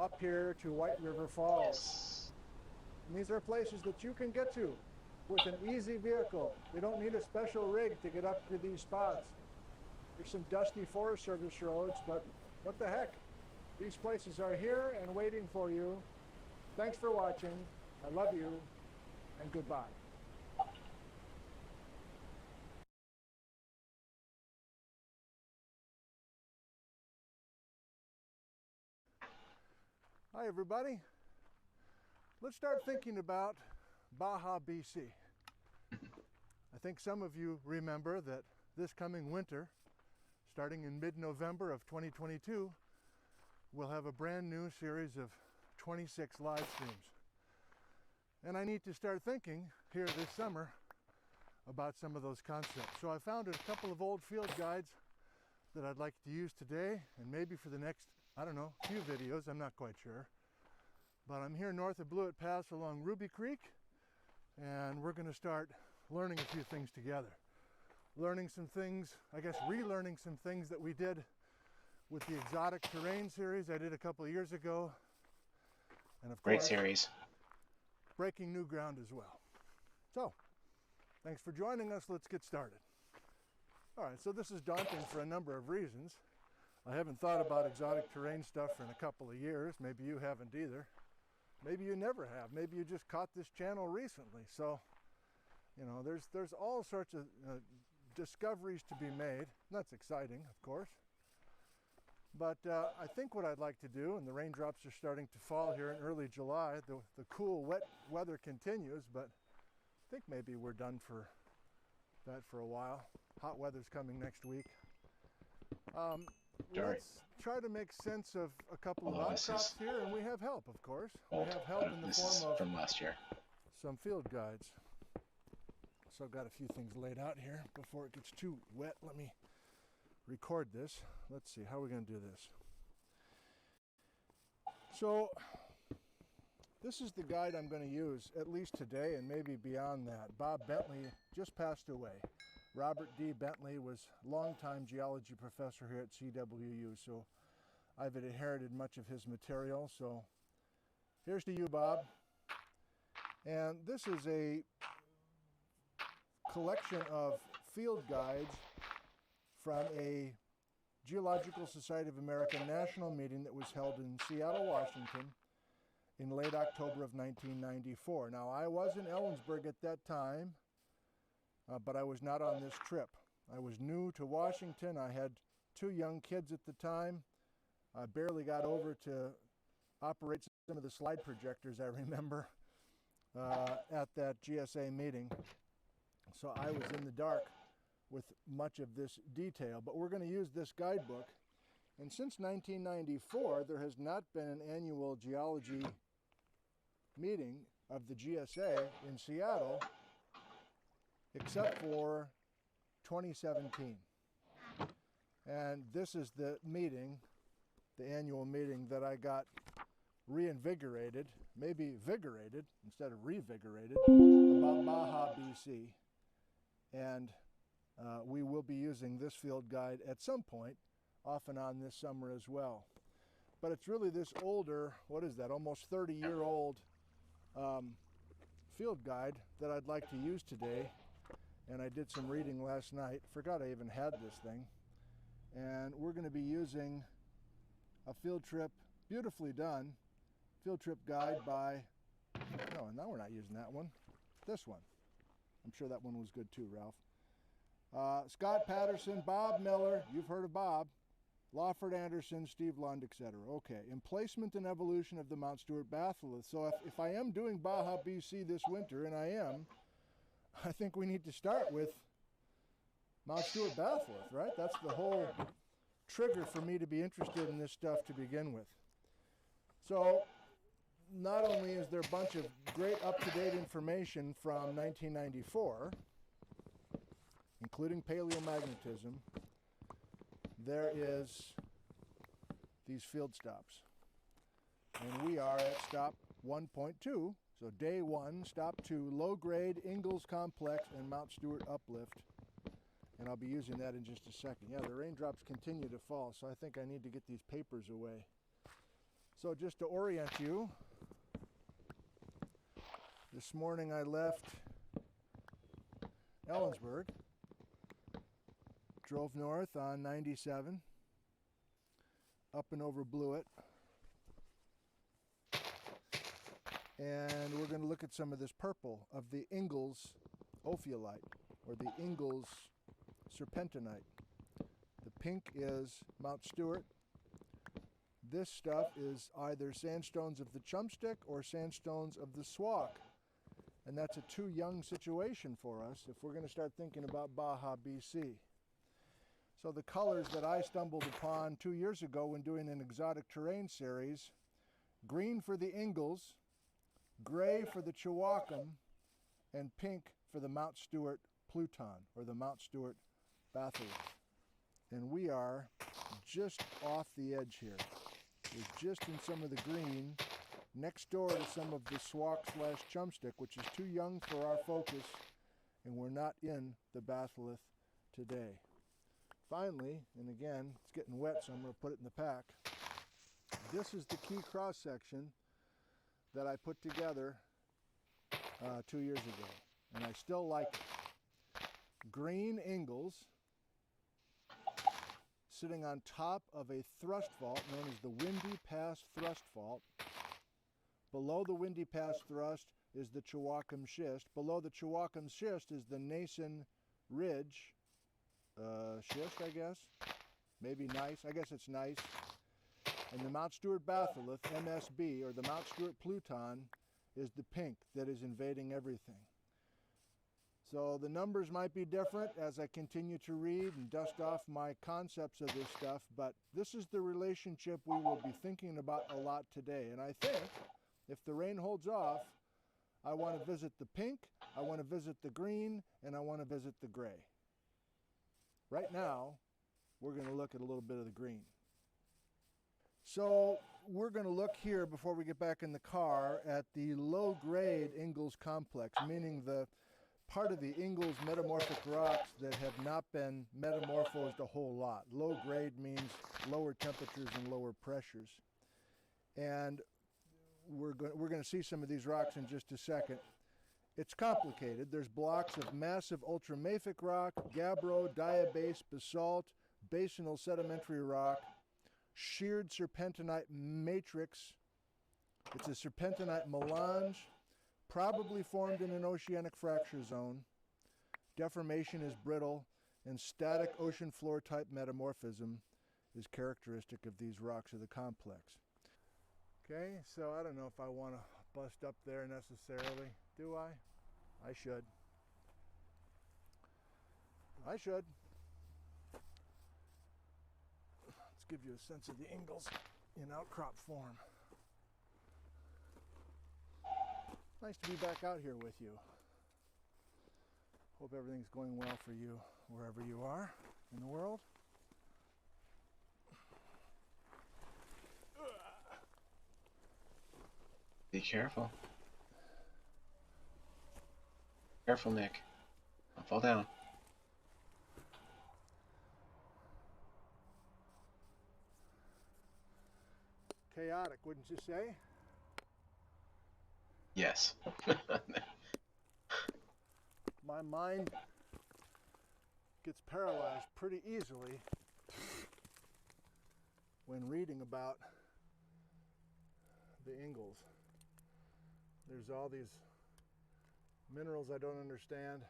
up here to White River Falls. Yes. And these are places that you can get to with an easy vehicle. You don't need a special rig to get up to these spots. There's some dusty Forest Service roads, but what the heck? These places are here and waiting for you. Thanks for watching. I love you, and goodbye. Hi, everybody. Let's start thinking about Baja, BC. I think some of you remember that this coming winter, starting in mid-November of 2022, we'll have a brand new series of 26 live streams. And I need to start thinking here this summer about some of those concepts. So I found a couple of old field guides that I'd like to use today and maybe for the next, I don't know, few videos, I'm not quite sure. But I'm here north of Blewett Pass along Ruby Creek, and we're going to start learning a few things together. Learning some things, I guess relearning some things that we did with the exotic terrain series I did a couple of years ago. And of Great course, series. breaking new ground as well. So, thanks for joining us. Let's get started. All right, so this is daunting for a number of reasons. I haven't thought about exotic terrain stuff for a couple of years. Maybe you haven't either. Maybe you never have. Maybe you just caught this channel recently. So, you know, there's all sorts of discoveries to be made. That's exciting, of course. But I think what I'd like to do, and the raindrops are starting to fall here in early July, the cool, wet weather continues, but I think maybe we're done for that for a while. Hot weather's coming next week. Let's try to make sense of a couple of outcrops here, and we have help, of course. We have help in the form of from last year. Some field guides. So I've got a few things laid out here before it gets too wet. Let me record this. Let's see, how are we going to do this? So this is the guide I'm going to use, at least today and maybe beyond that. Bob Bentley just passed away. Robert D. Bentley was longtime geology professor here at CWU, so I've inherited much of his material. So here's to you, Bob. And this is a collection of field guides from a Geological Society of America national meeting that was held in Seattle, Washington in late October of 1994. Now, I was in Ellensburg at that time, but I was not on this trip. I was new to Washington. I had 2 young kids at the time. I barely got over to operate some of the slide projectors, I remember, at that GSA meeting. So I was in the dark with much of this detail, but we're going to use this guidebook. And since 1994, there has not been an annual geology meeting of the GSA in Seattle, except for 2017. And this is the meeting, the annual meeting that I got reinvigorated, maybe vigorated instead of revigorated, about Baja, BC. And we will be using this field guide at some point, off and on this summer as well. But it's really this older, what is that, almost 30-year-old field guide that I'd like to use today. And I did some reading last night. Forgot I even had this thing. And we're going to be using a field trip, beautifully done, field trip guide by, no, now we're not using that one, this one. I'm sure that one was good too, Ralph. Scott Patterson, Bob Miller, you've heard of Bob, Lawford Anderson, Steve Lund, etc. Okay, emplacement and evolution of the Mount Stewart batholith. So if I am doing Baja, BC this winter, and I am, I think we need to start with Mount Stewart batholith, right? That's the whole trigger for me to be interested in this stuff to begin with. So not only is there a bunch of great up-to-date information from 1994, including paleomagnetism, there is these field stops. And we are at stop 1.2, so day 1, stop 2, low-grade Ingalls Complex and Mount Stewart uplift. And I'll be using that in just a second. Yeah, the raindrops continue to fall, so I think I need to get these papers away. So just to orient you, this morning I left Ellensburg, drove north on 97, up and over Blewett, and we're going to look at some of this purple of the Ingalls ophiolite, or the Ingalls serpentinite. The pink is Mount Stewart. This stuff is either sandstones of the Chumstick or sandstones of the Swak. And that's a too young situation for us if we're going to start thinking about Baja, BC. So the colors that I stumbled upon 2 years ago when doing an exotic terrain series, green for the Ingalls, gray for the Chewaucan, and pink for the Mount Stewart Pluton, or the Mount Stewart batholith. And we are just off the edge here. We're just in some of the green, next door to some of the Swak/Chumstick, which is too young for our focus, and we're not in the batholith today. Finally, and again, it's getting wet, so I'm going to put it in the pack. This is the key cross-section that I put together 2 years ago, and I still like it. Green Ingalls sitting on top of a thrust fault known as the Windy Pass Thrust Fault. Below the Windy Pass Thrust is the Chewaucom Schist. Below the Chewaucom Schist is the Nason Ridge schist, I guess. Maybe gneiss. I guess it's gneiss. And the Mount Stuart batholith, MSB, or the Mount Stuart Pluton, is the pink that is invading everything. So the numbers might be different as I continue to read and dust off my concepts of this stuff, but this is the relationship we will be thinking about a lot today. And I think if the rain holds off, I want to visit the pink, I want to visit the green, and I want to visit the gray. Right now, we're going to look at a little bit of the green. So we're going to look here before we get back in the car at the low-grade Ingalls complex, meaning the part of the Ingalls metamorphic rocks that have not been metamorphosed a whole lot. Low grade means lower temperatures and lower pressures. And we're going to see some of these rocks in just a second. It's complicated. There's blocks of massive ultramafic rock, gabbro, diabase, basalt, basinal sedimentary rock, sheared serpentinite matrix. It's a serpentinite melange, probably formed in an oceanic fracture zone. Deformation is brittle, and static ocean floor type metamorphism is characteristic of these rocks of the complex. Okay, so I don't know if I want to bust up there necessarily. Do I? I should. I should. Let's give you a sense of the Ingalls in outcrop form. Nice to be back out here with you. Hope everything's going well for you wherever you are in the world. Be careful. Careful, Nick. Don't fall down. Chaotic, wouldn't you say? Yes. My mind gets paralyzed pretty easily when reading about the Ingalls. There's all these minerals I don't understand,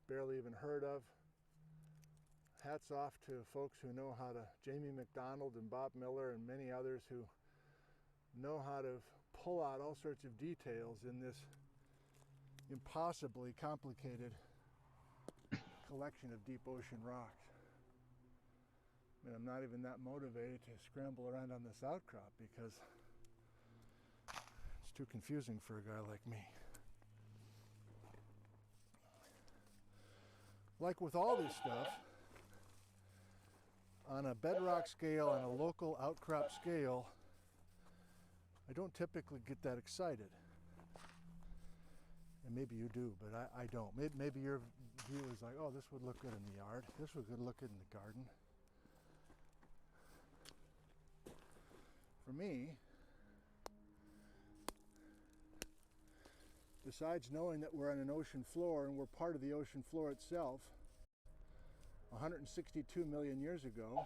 barely even heard of. Hats off to folks who know how to, Jamie McDonald and Bob Miller and many others who know how to pull out all sorts of details in this impossibly complicated collection of deep ocean rocks. I mean, I'm not even that motivated to scramble around on this outcrop because it's too confusing for a guy like me. Like with all this stuff, on a bedrock scale and a local outcrop scale, I don't typically get that excited. And maybe you do, but I don't. Maybe your view is like, oh, this would look good in the yard. This would look good in the garden. For me, besides knowing that we're on an ocean floor and we're part of the ocean floor itself, 162 million years ago,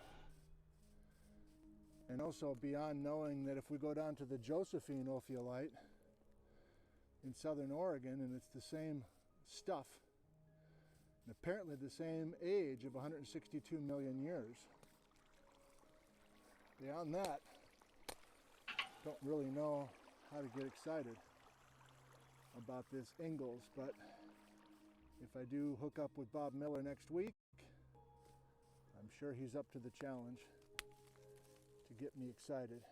and also beyond knowing that if we go down to the Josephine ophiolite in southern Oregon, and it's the same stuff, and apparently the same age of 162 million years. Beyond that, don't really know how to get excited about this Ingalls, but if I do hook up with Bob Miller next week, I'm sure he's up to the challenge to get me excited.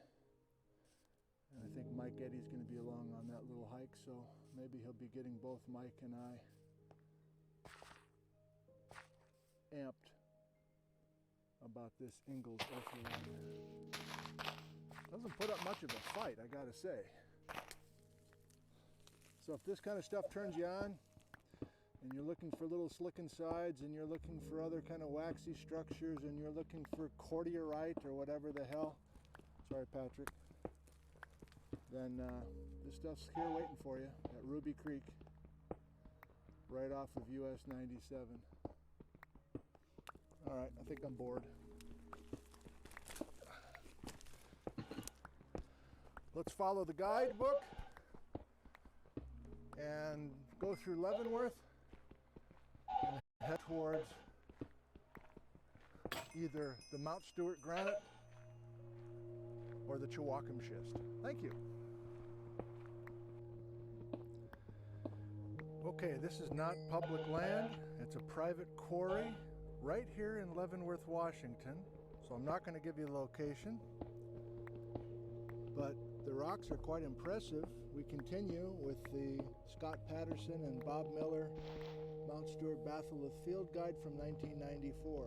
And I think Mike Eddy's going to be along on that little hike, so maybe he'll be getting both Mike and I amped about this Ingalls ophiolite. Doesn't put up much of a fight, I gotta say. So if this kind of stuff turns you on, and you're looking for little slicking sides, and you're looking for other kind of waxy structures, and you're looking for cordiorite or whatever the hell, sorry Patrick, then this stuff's here waiting for you at Ruby Creek. right off of US 97. All right, I think I'm bored. Let's follow the guidebook and go through Leavenworth and head towards either the Mount Stewart granite or the Chewaucam schist. Thank you. Okay, this is not public land. It's a private quarry right here in Leavenworth, Washington. So I'm not going to give you the location, but the rocks are quite impressive. We continue with the Scott Patterson and Bob Miller Mount Stewart Batholith Field Guide from 1994.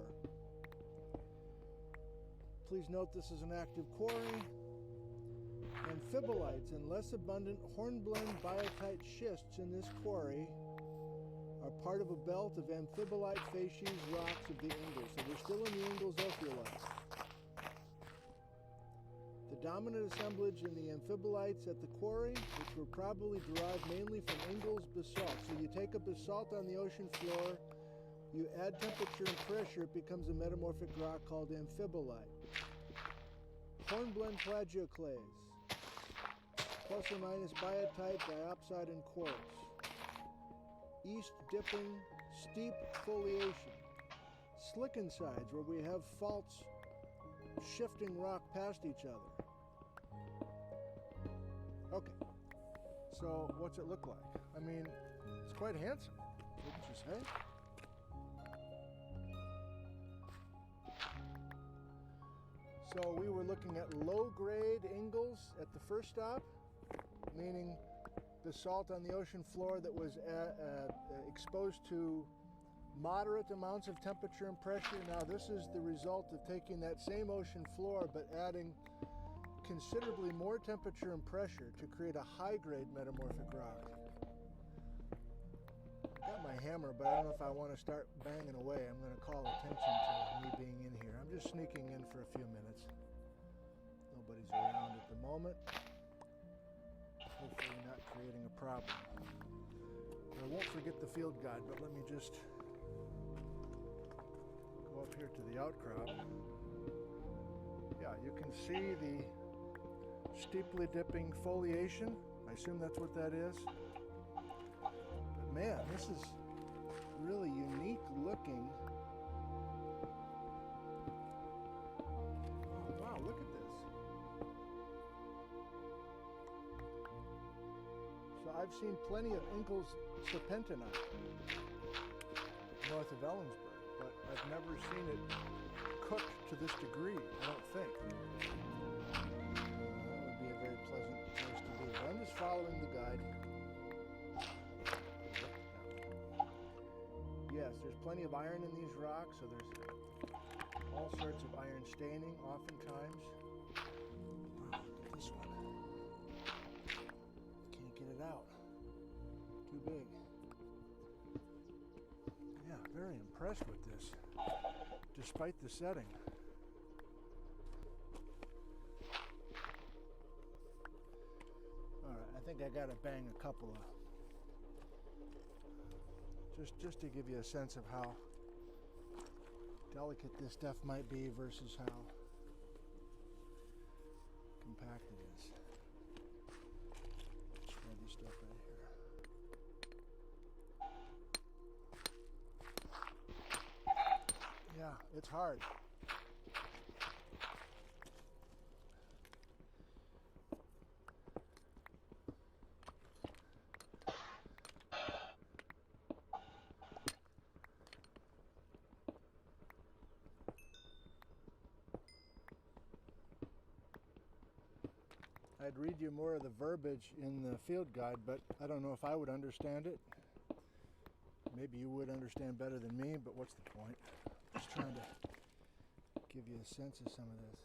Please note this is an active quarry. Amphibolites and less abundant hornblende biotite schists in this quarry are part of a belt of amphibolite facies rocks of the Ingalls. So we're still in the Ingalls ophiolites. The dominant assemblage in the amphibolites at the quarry, which were probably derived mainly from Ingalls basalt. So you take a basalt on the ocean floor, you add temperature and pressure, it becomes a metamorphic rock called amphibolite. Hornblende plagioclase, plus or minus biotite, diopside, and quartz. East dipping, steep foliation. Slickensides, where we have faults shifting rock past each other. Okay, so what's it look like? I mean, it's quite handsome, wouldn't you say? So we were looking at low-grade Ingalls at the first stop, meaning basalt on the ocean floor that was exposed to moderate amounts of temperature and pressure. Now this is the result of taking that same ocean floor but adding considerably more temperature and pressure to create a high-grade metamorphic rock. I got my hammer, but I don't know if I want to start banging away. I'm going to call attention to me being in here. I'm just sneaking in for a few minutes. Nobody's around at the moment. Hopefully not creating a problem. I won't forget the field guide, but let me just go up here to the outcrop. Yeah, you can see the steeply dipping foliation. I assume that's what that is. But man, this is really unique looking. Oh, wow, look at this. So I've seen plenty of Ingalls serpentinite north of Ellensburg, but I've never seen it cooked to this degree, I don't think. That would be a very pleasant place to be. But I'm just following the guide. Yes, there's plenty of iron in these rocks, so there's all sorts of iron staining oftentimes. Wow, look at this one. Can't get it out. Too big. Yeah, very impressed with this, despite the setting. All right, I think I gotta bang a couple of, just to give you a sense of how delicate this stuff might be versus how compact it is. Try this stuff right here. Yeah, it's hard. I'd read you more of the verbiage in the field guide, but I don't know if I would understand it. Maybe you would understand better than me, but what's the point? Just trying to give you a sense of some of this.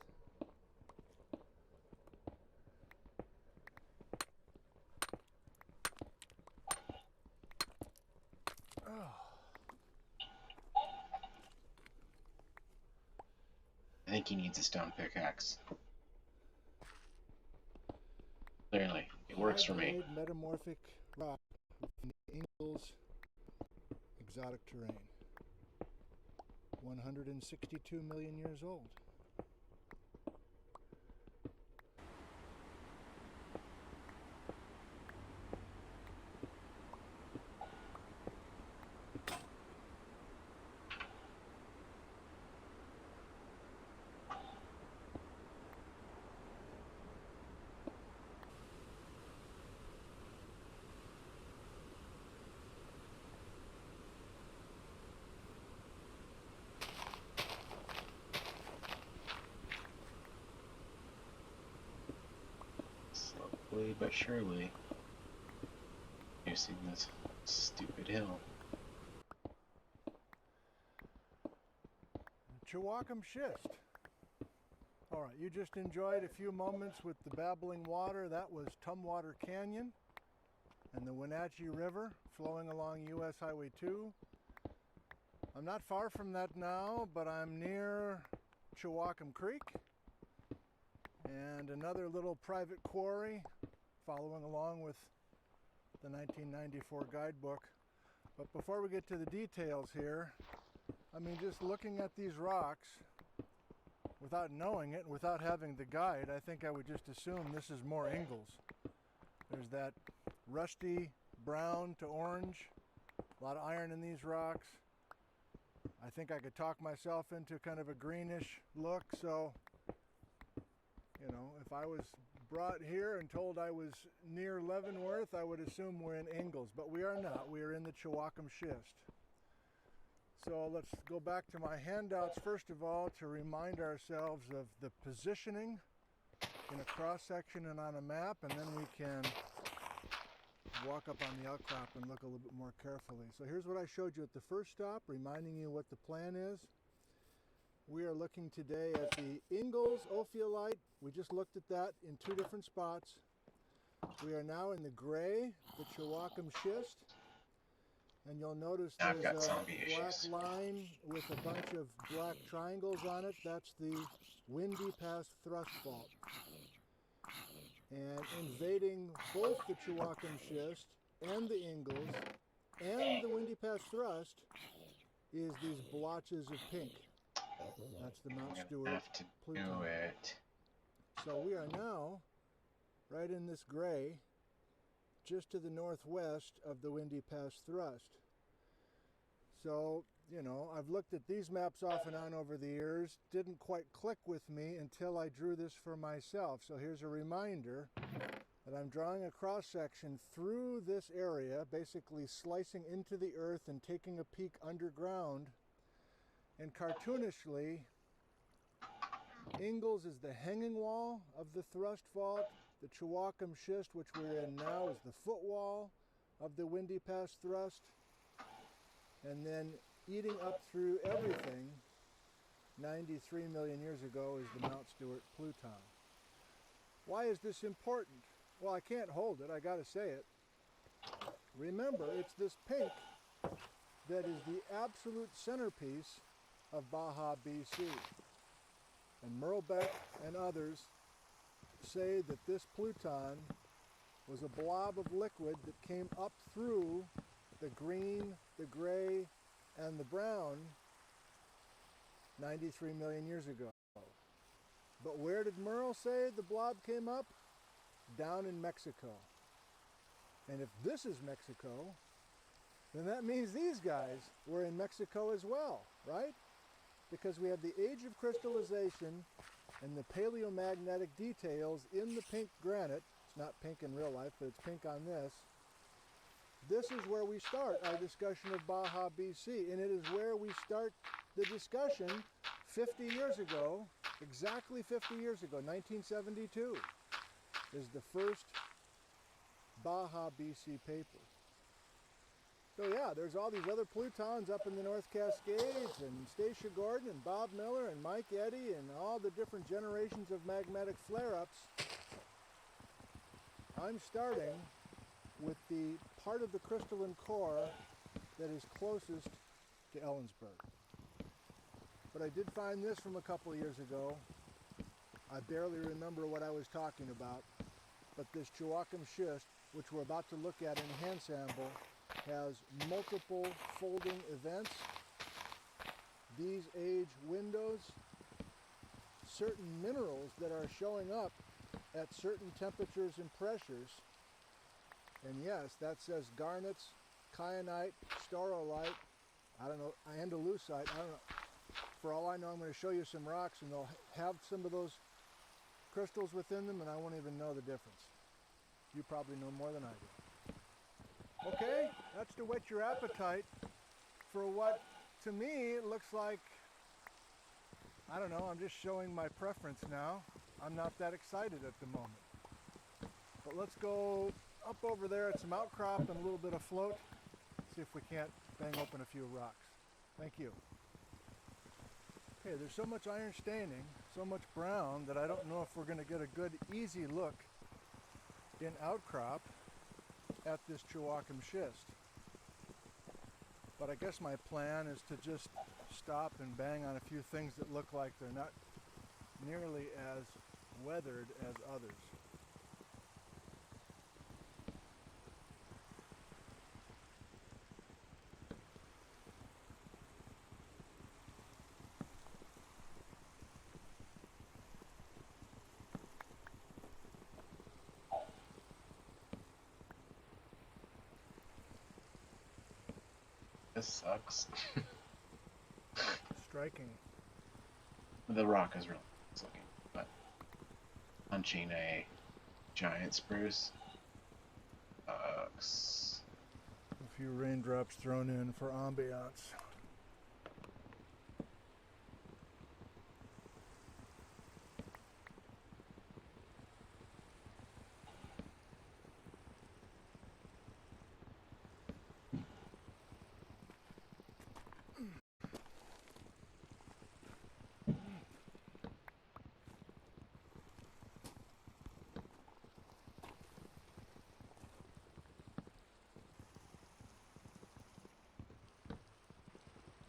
I think he needs a stone pickaxe. Clearly, it works for me. Metamorphic rock in the Ingalls exotic terrain. 162 million years old. Slowly but surely, using this stupid hill. Chewacum schist. All right, you just enjoyed a few moments with the babbling water. That was Tumwater Canyon and the Wenatchee River flowing along US Highway 2. I'm not far from that now, but I'm near Chewacum Creek and another little private quarry following along with the 1994 guidebook. But before we get to the details here, I mean, just looking at these rocks, without knowing it, without having the guide, I think I would just assume this is more Ingalls. There's that rusty brown to orange, a lot of iron in these rocks. I think I could talk myself into kind of a greenish look, so, you know, if I was brought here and told I was near Leavenworth, I would assume we're in Ingalls, but we are not. We are in the Chewacum schist. So let's go back to my handouts first of all to remind ourselves of the positioning in a cross-section and on a map, and then we can walk up on the outcrop and look a little bit more carefully. So here's what I showed you at the first stop, reminding you what the plan is. We are looking today at the Ingalls ophiolite. We just looked at that in two different spots. We are now in the gray, the Chewacum schist. And you'll notice I've got there's a zombie black issues. line with a bunch of black triangles on it. That's the Windy Pass thrust fault. And invading both the Chewacum schist and the Ingalls and the Windy Pass thrust is these blotches of pink. That's the Mount Stewart Have to Pluton. do it. So we are now right in this gray, just to the northwest of the Windy Pass thrust. So, you know, I've looked at these maps off and on over the years, didn't quite click with me until I drew this for myself. So here's a reminder that I'm drawing a cross section through this area, basically slicing into the earth and taking a peek underground. And cartoonishly, Ingalls is the hanging wall of the thrust fault. The Chewacum schist, which we're in now, is the footwall of the Windy Pass thrust. And then eating up through everything, 93 million years ago, is the Mount Stewart Pluton. Why is this important? Well, I can't hold it, I gotta say it. Remember, it's this pink that is the absolute centerpiece of Baja, BC. And Merlebeck and others say that this Pluton was a blob of liquid that came up through the green, the gray, and the brown 93 million years ago. But where did Merle say the blob came up? Down in Mexico. And if this is Mexico, then that means these guys were in Mexico as well, right? Because we have the age of crystallization and the paleomagnetic details in the pink granite. It's not pink in real life, but it's pink on this. This is where we start our discussion of Baja, BC, and it is where we start the discussion 50 years ago, exactly 50 years ago, 1972, is the first Baja, BC paper. So yeah, there's all these other Plutons up in the North Cascades, and Stacia Gordon and Bob Miller and Mike Eddy and all the different generations of magnetic flare-ups. I'm starting with the part of the crystalline core that is closest to Ellensburg. But I did find this from a couple of years ago. I barely remember what I was talking about, but this Chewacum schist, which we're about to look at in hand sample, has multiple folding events. These age windows, certain minerals that are showing up at certain temperatures and pressures. And yes, that says garnets, kyanite, staurolite, I don't know, andalusite, I don't know. For all I know, I'm going to show you some rocks and they'll have some of those crystals within them and I won't even know the difference. You probably know more than I do. Okay, that's to whet your appetite for what, to me, it looks like, I don't know, I'm just showing my preference now. I'm not that excited at the moment. But let's go up over there at some outcrop and a little bit of float, see if we can't bang open a few rocks. Thank you. Okay, there's so much iron staining, so much brown, that I don't know if we're going to get a good, easy look in outcrop at this Chewacam schist. But I guess my plan is to just stop and bang on a few things that look like they're not nearly as weathered as others. This sucks. Striking. The rock is really nice looking, but punching a giant spruce sucks. A few raindrops thrown in for ambiance.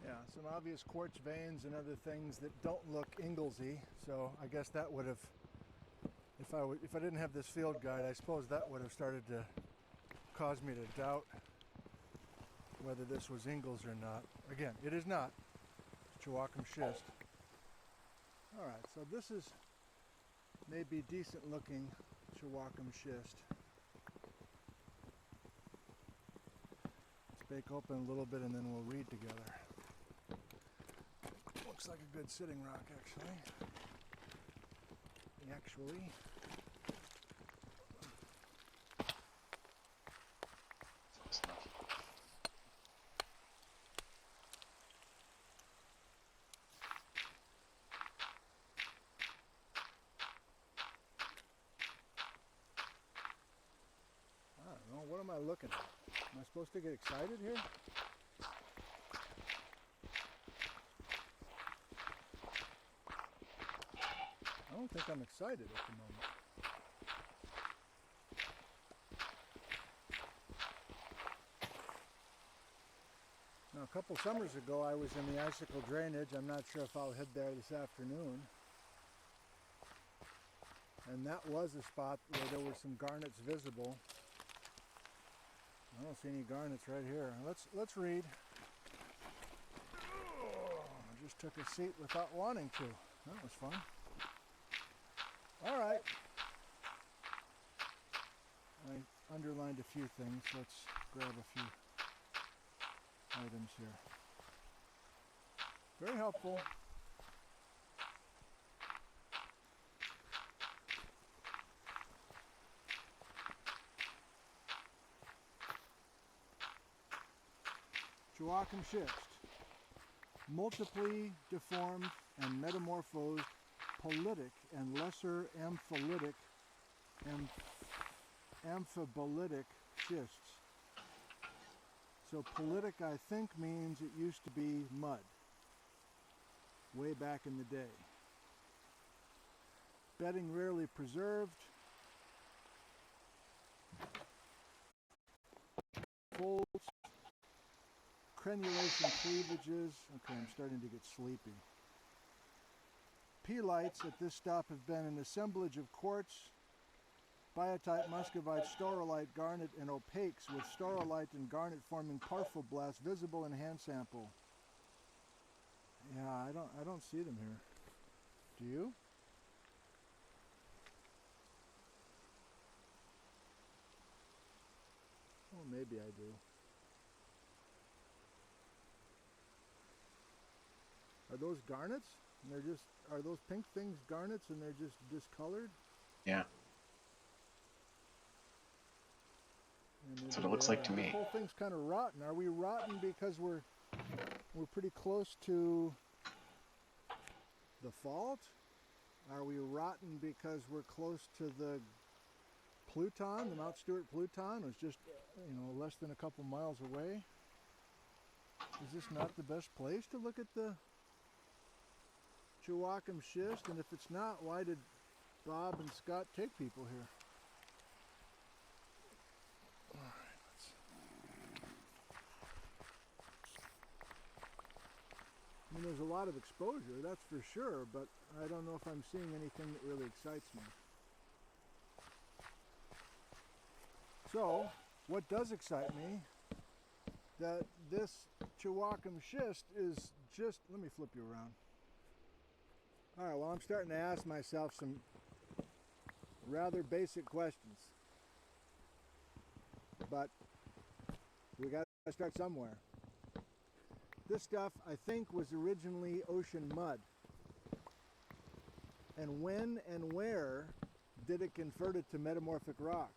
Yeah, some obvious quartz veins and other things that don't look Inglesy, so I guess that would have, if I didn't have this field guide, I suppose that would have started to cause me to doubt whether this was Ingalls or not. Again, it is not. It's Chewacam schist. Alright, so this is maybe decent looking Chewacam schist. Let's bake open a little bit and then we'll read together. Looks like a good sitting rock, actually. I don't know, what am I looking at? Am I supposed to get excited here? I don't think I'm excited at the moment. Now, a couple summers ago, I was in the icicle drainage. I'm not sure if I'll head there this afternoon. And that was a spot where there were some garnets visible. I don't see any garnets right here. Let's read. Oh, I just took a seat without wanting to. That was fun. All right. I underlined a few things. Let's grab a few items here. Very helpful. Chewacam schist. Multiply deformed and metamorphosed politic and lesser amphibolitic schists. So politic, I think, means it used to be mud way back in the day. Bedding rarely preserved. Folds. Crenulation cleavages. Okay, I'm starting to get sleepy. Peelites at this stop have been an assemblage of quartz, biotite, muscovite, staurolite, garnet, and opaques with staurolite and garnet forming parfoblasts visible in hand sample. Yeah, I don't see them here. Do you? Oh, maybe I do. Are those garnets? And they're just, are those pink things garnets and they're just discolored? Yeah. And That's what it looks like to this me. whole thing's kind of rotten. Are we rotten because we're pretty close to the fault? Are we rotten because we're close to the Pluton, the Mount Stewart Pluton? It's just, less than a couple miles away. Is this not the best place to look at the Chewacam schist? And if it's not, why did Bob and Scott take people here? All right, I mean, there's a lot of exposure, that's for sure, but I don't know if I'm seeing anything that really excites me. So, what does excite me, that this Chewacam schist is just, let me flip you around. All right, well, I'm starting to ask myself some rather basic questions, but we got to start somewhere. This stuff, I think, was originally ocean mud. And when and where did it convert it to metamorphic rock?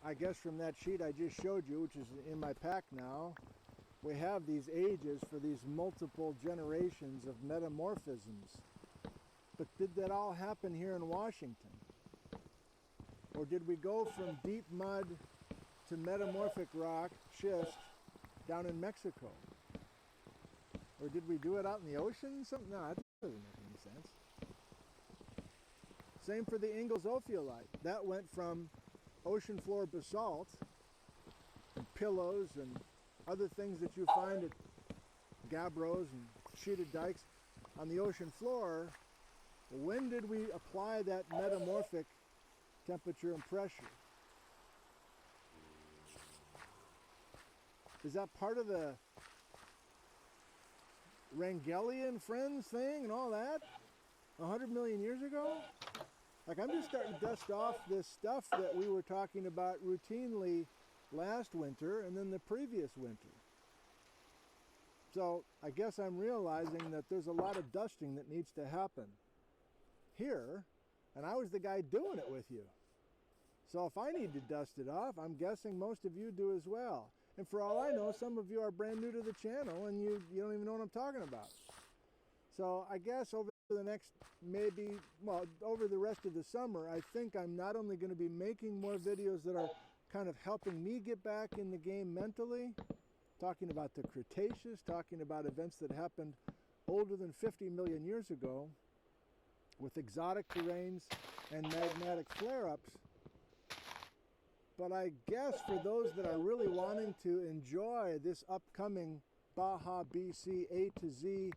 I guess from that sheet I just showed you, which is in my pack now, we have these ages for these multiple generations of metamorphisms. But did that all happen here in Washington? Or did we go from deep mud to metamorphic rock, schist, down in Mexico? Or did we do it out in the ocean? No, that doesn't make any sense. Same for the Ingalls ophiolite. That went from ocean floor basalt and pillows and other things that you find at gabbros and sheeted dikes on the ocean floor. When did we apply that metamorphic temperature and pressure? Is that part of the Wrangelian friends thing and all that 100 million years ago? Like, I'm just starting to dust off this stuff that we were talking about routinely last winter and then the previous winter. So I guess I'm realizing that there's a lot of dusting that needs to happen here, and I was the guy doing it with you. So if I need to dust it off, I'm guessing most of you do as well. And for all I know, some of you are brand new to the channel and you don't even know what I'm talking about. So I guess over the next over the rest of the summer, I think I'm not only going to be making more videos that are kind of helping me get back in the game mentally, talking about the Cretaceous, talking about events that happened older than 50 million years ago with exotic terrains and magmatic flare-ups. But I guess for those that are really wanting to enjoy this upcoming Baja BC A to Z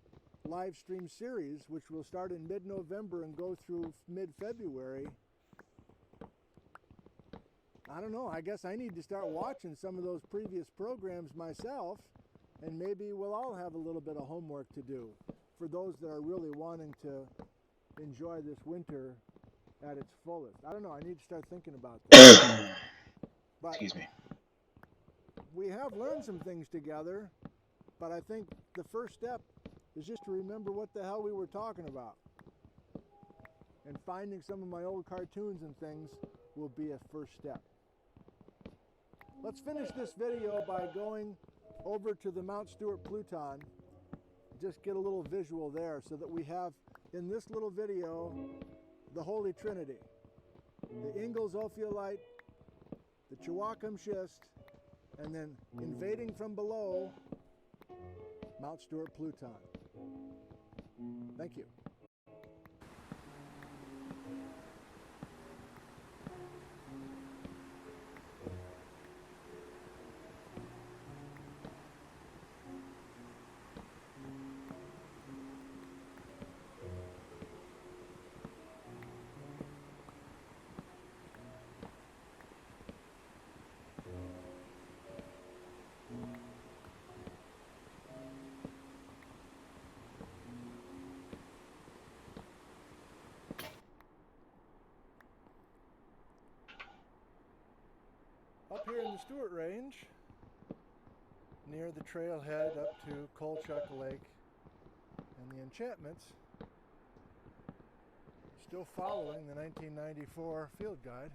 live stream series, which will start in mid-November and go through mid-February, I don't know, I guess I need to start watching some of those previous programs myself, and maybe we'll all have a little bit of homework to do for those that are really wanting to enjoy this winter at its fullest. I don't know, I need to start thinking about that. But excuse me. We have learned some things together, but I think the first step is just to remember what the hell we were talking about. And finding some of my old cartoons and things will be a first step. Let's finish this video by going over to the Mount Stewart Pluton. Just get a little visual there so that we have in this little video the Holy Trinity. The Ingalls ophiolite, the Chewacam schist, and then invading from below, Mount Stewart Pluton. Thank you. here in the Stewart Range, near the trailhead up to Kolchak Lake and the enchantments, still following the 1994 field guide.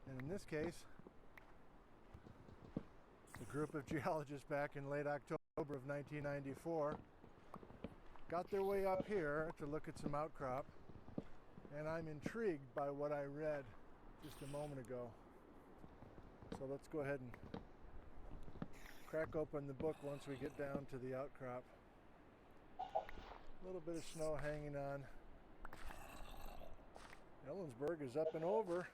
And in this case, the group of geologists back in late October of 1994 got their way up here to look at some outcrop, and I'm intrigued by what I read just a moment ago. So let's go ahead and crack open the book once we get down to the outcrop. A little bit of snow hanging on. Ellensburg is up and over.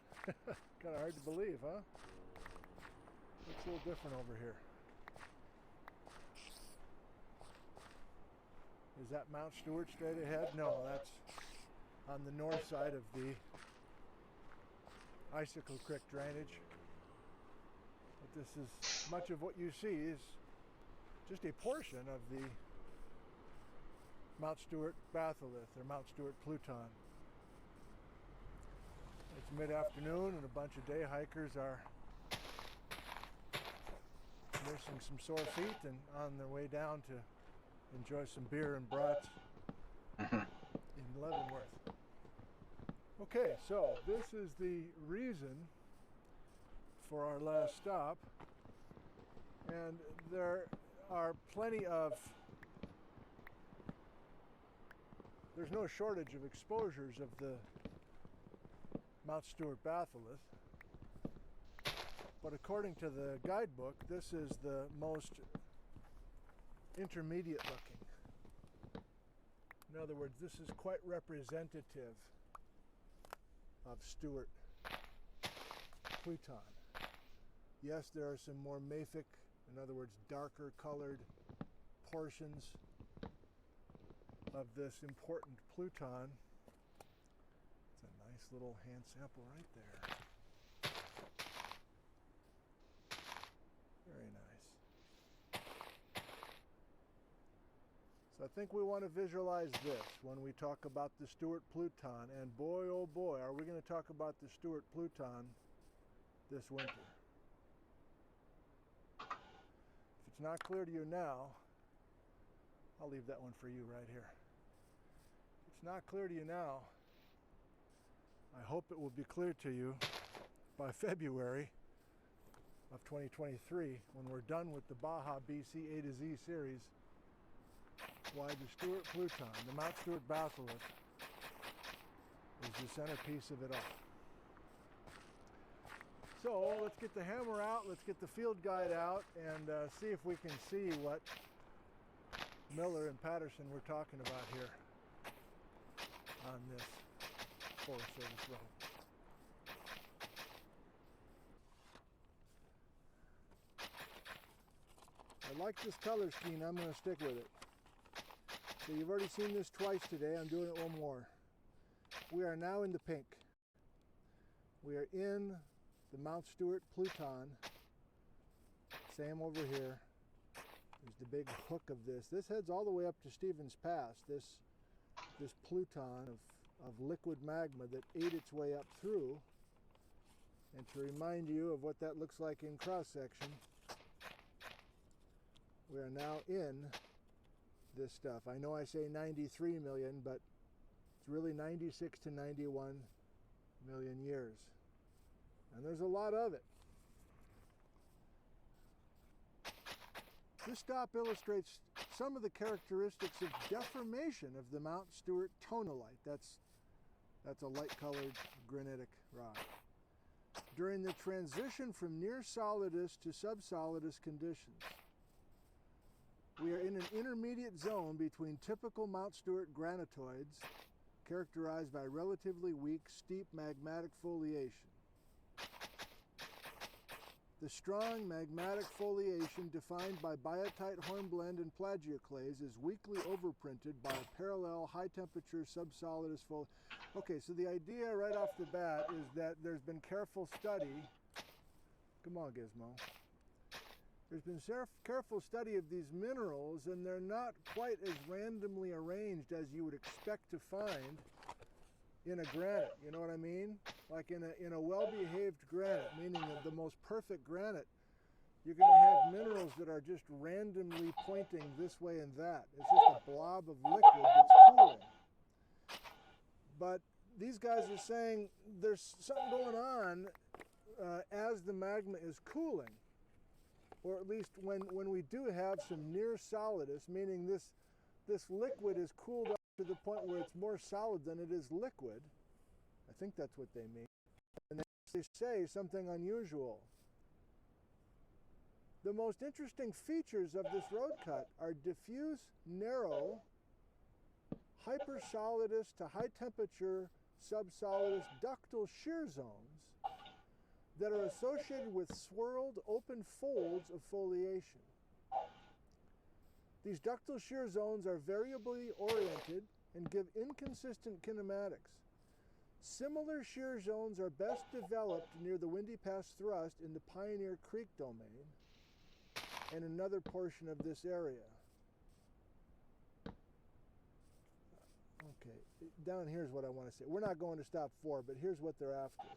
Kind of hard to believe, huh? Looks a little different over here. Is that Mount Stewart straight ahead? No, that's on the north side of the Icicle Creek drainage. But this is, much of what you see is just a portion of the Mount Stewart batholith, or Mount Stewart pluton. It's mid-afternoon and a bunch of day hikers are nursing some sore feet and on their way down to enjoy some beer and brats in Leavenworth. Okay, so this is the reason for our last stop, and there are plenty of, there's no shortage of exposures of the Mount Stewart batholith, but according to the guidebook, this is the most intermediate looking. In other words, this is quite representative of Stewart pluton. Yes, there are some more mafic, in other words, darker colored portions of this important pluton. It's a nice little hand sample right there. Very nice. So I think we want to visualize this when we talk about the Stewart pluton, and boy oh boy are we going to talk about the Stewart pluton this winter. If it's not clear to you now, I'll leave that one for you right here. If it's not clear to you now, I hope it will be clear to you by February of 2023, when we're done with the Baja BC A to Z series, why the Stewart pluton, the Mount Stewart batholith, is the centerpiece of it all. So let's get the hammer out, let's get the field guide out, and see if we can see what Miller and Patterson were talking about here on this Forest Service road. I like this color scheme, I'm going to stick with it. So you've already seen this twice today, I'm doing it one more. We are now in the pink. We are in the Mount Stewart pluton. Same over here. There's the big hook of this. This heads all the way up to Stevens Pass, this pluton of liquid magma that ate its way up through. And to remind you of what that looks like in cross-section, we are now in this stuff. I know I say 93 million, but it's really 96 to 91 million years. And there's a lot of it. This stop illustrates some of the characteristics of deformation of the Mount Stewart tonalite. That's a light-colored granitic rock. During the transition from near solidus to subsolidus conditions, we are in an intermediate zone between typical Mount Stewart granitoids, characterized by relatively weak, steep magmatic foliation. The strong magmatic foliation, defined by biotite hornblende and plagioclase, is weakly overprinted by a parallel high-temperature subsolidus foliation. Okay, so the idea right off the bat is that there's been careful study. Come on, Gizmo. There's been careful study of these minerals, and they're not quite as randomly arranged as you would expect to find in a granite. You know what I mean? Like in a well-behaved granite, meaning the most perfect granite, you're going to have minerals that are just randomly pointing this way and that. It's just a blob of liquid that's cooling. But these guys are saying there's something going on as the magma is cooling, or at least when we do have some near solidus, meaning this liquid is cooled up to the point where it's more solid than it is liquid. I think that's what they mean. And they say something unusual. The most interesting features of this road cut are diffuse, narrow, hypersolidus to high temperature subsolidus ductile shear zones that are associated with swirled open folds of foliation. These ductile shear zones are variably oriented and give inconsistent kinematics. Similar shear zones are best developed near the Windy Pass thrust in the Pioneer Creek domain and another portion of this area. Okay, down here's what I want to say. We're not going to stop 4, but here's what they're after.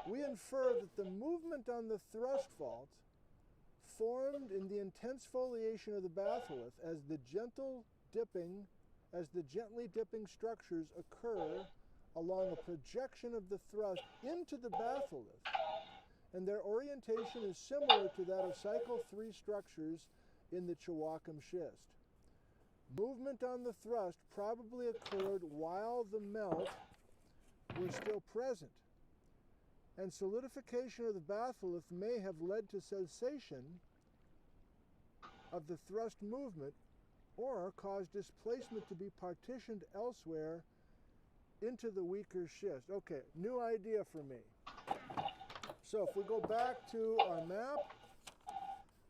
We infer that the movement on the thrust fault formed in the intense foliation of the batholith as the gently dipping structures occur along a projection of the thrust into the batholith, and their orientation is similar to that of cycle 3 structures in the Chewacam schist. Movement on the thrust probably occurred while the melt was still present, and solidification of the batholith may have led to cessation of the thrust movement or caused displacement to be partitioned elsewhere into the weaker schist. Okay, new idea for me. So if we go back to our map,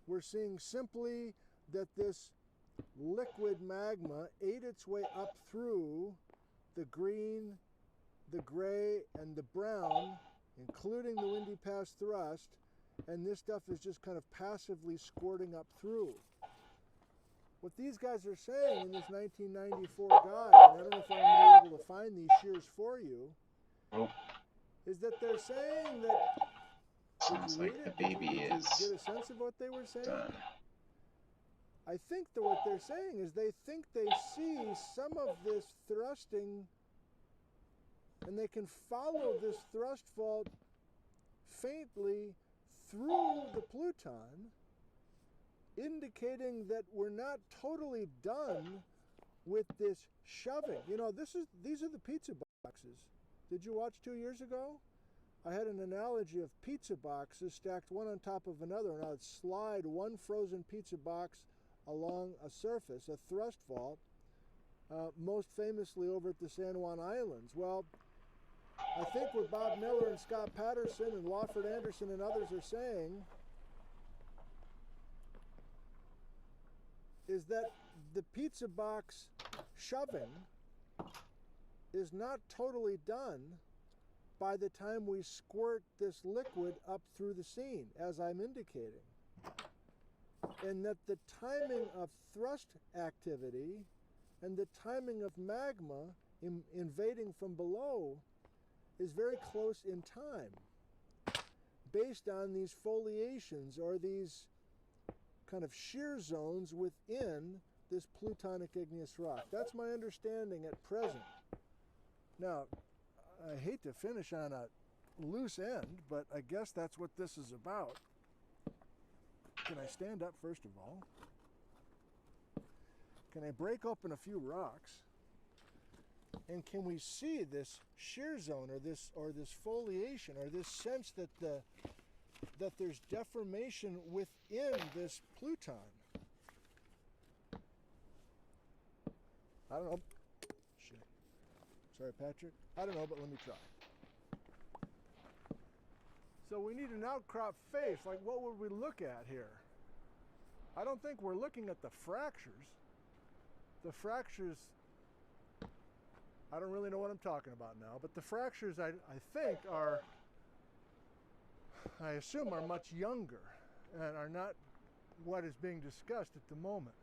we're seeing simply that this liquid magma ate its way up through the green, the gray, and the brown, including the Windy Pass thrust, and this stuff is just kind of passively squirting up through. What these guys are saying in this 1994 guide, and I don't know if I'm going to be able to find these shears for you, is that they're saying that... Sounds like the baby is get a sense of what they were saying? done. I think that what they're saying is they think they see some of this thrusting, and they can follow this thrust fault faintly through the pluton, indicating that we're not totally done with this shoving. You know, these are the pizza boxes. Did you watch 2 years ago? I had an analogy of pizza boxes stacked one on top of another, and I would slide one frozen pizza box along a surface, a thrust fault, most famously over at the San Juan Islands. Well, I think what Bob Miller and Scott Patterson and Lawford Anderson and others are saying is that the pizza box shoving is not totally done by the time we squirt this liquid up through the seam, as I'm indicating. And that the timing of thrust activity and the timing of magma invading from below is very close in time, based on these foliations or these kind of shear zones within this plutonic igneous rock. That's my understanding at present. Now, I hate to finish on a loose end, but I guess that's what this is about. Can I stand up first of all? Can I break open a few rocks? And can we see this shear zone or this foliation or this sense that there's deformation within this pluton? I don't know. Shit. Sorry, Patrick. I don't know, but let me try. So we need an outcrop face. Like, what would we look at here? I don't think we're looking at the fractures. The fractures, I don't really know what I'm talking about now, but the fractures I think are, I assume, are much younger and are not what is being discussed at the moment.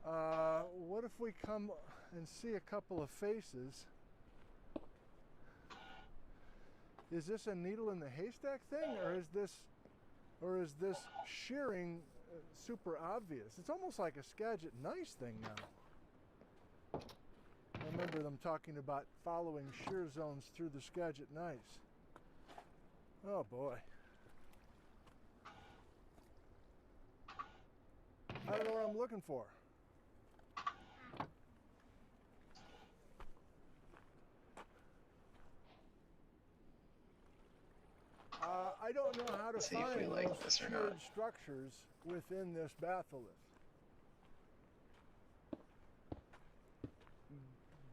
What if we come and see a couple of faces. Is this a needle in the haystack thing, or is this shearing super obvious? It's almost like a Skagit gneiss thing now. I remember them talking about following shear zones through the Skagit gneiss. Oh boy. I don't know what I'm looking for. I don't know how to See if find we like those this or sheared not. structures within this batholith.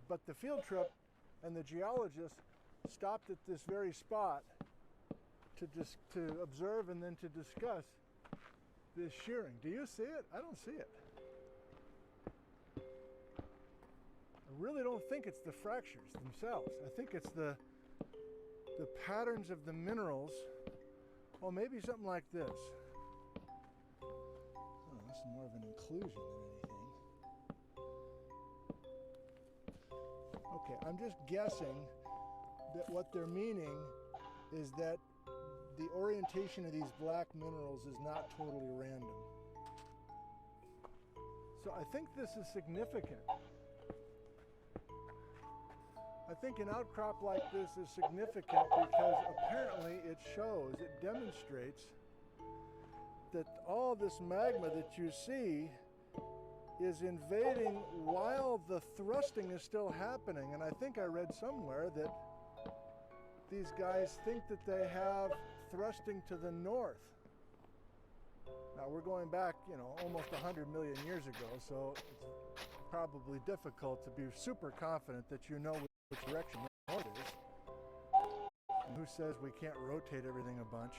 But the field trip and the geologist stopped at this very spot to observe and then to discuss this shearing. Do you see it? I don't see it. I really don't think it's the fractures themselves. I think it's the patterns of the minerals. Oh, maybe something like this. Oh, this is more of an inclusion than anything. Okay, I'm just guessing that what they're meaning is that the orientation of these black minerals is not totally random. So I think this is significant. I think an outcrop like this is significant because apparently it shows, it demonstrates that all this magma that you see is invading while the thrusting is still happening. And I think I read somewhere that these guys think that they have thrusting to the north. Now we're going back, almost 100 million years ago, so it's probably difficult to be super confident that you know which direction north is. And who says we can't rotate everything a bunch?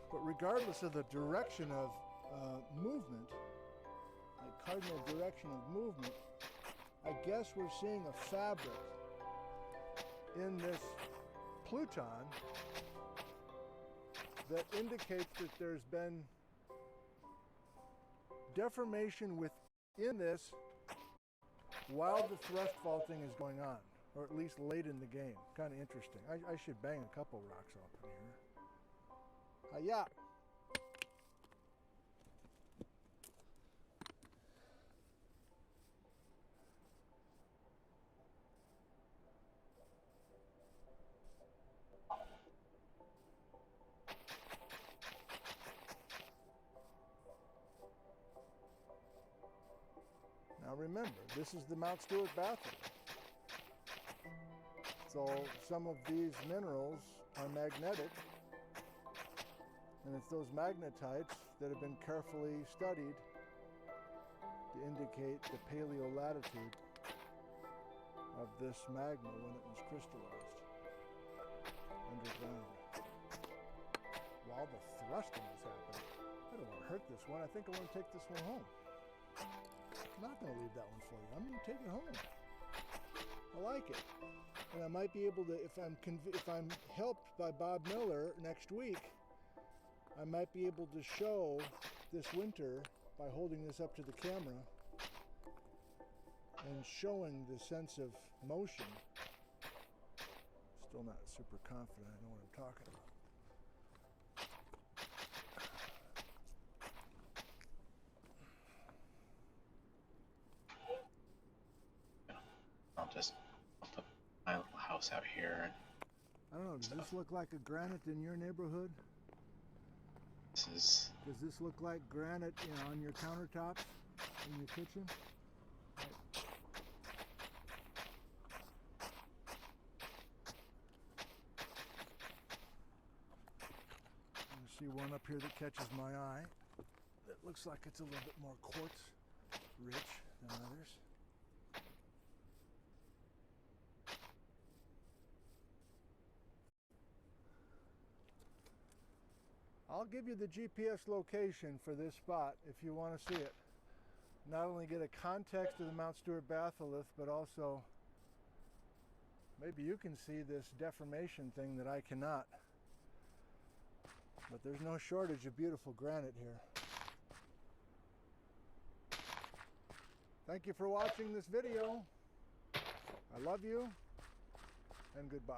But regardless of the direction of movement, like cardinal direction of movement, I guess we're seeing a fabric in this pluton that indicates that there's been deformation within this while the thrust faulting is going on, or at least late in the game. Kind of interesting. I should bang a couple rocks open here. Yeah. Now remember, this is the Mount Stewart batholith. So some of these minerals are magnetic, and it's those magnetites that have been carefully studied to indicate the paleolatitude of this magma when it was crystallized underground. While the thrusting is happening, I don't want to hurt this one. I think I want to take this one home. I'm not going to leave that one for you. I'm going to take it home. I like it. And I might be able to, if I'm helped by Bob Miller next week, I might be able to show this winter by holding this up to the camera and showing the sense of motion. Still not super confident I know what I'm talking about. I'll put my house out here. I don't know, does this look like a granite in your neighborhood? Does this look like granite, on your countertops in your kitchen? I see one up here that catches my eye. That looks like it's a little bit more quartz rich than others. I'll give you the GPS location for this spot if you want to see it. Not only get a context of the Mount Stewart batholith, but also maybe you can see this deformation thing that I cannot. But there's no shortage of beautiful granite here. Thank you for watching this video. I love you, and goodbye.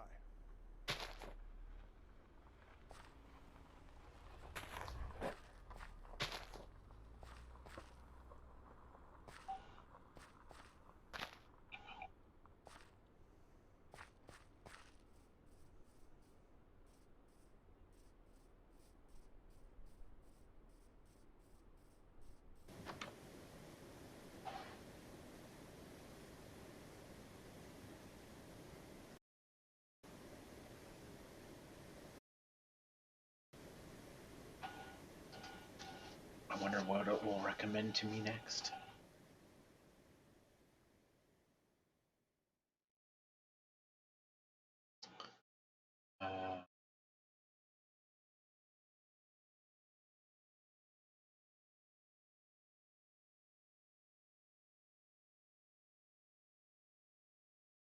I wonder what it will recommend to me next.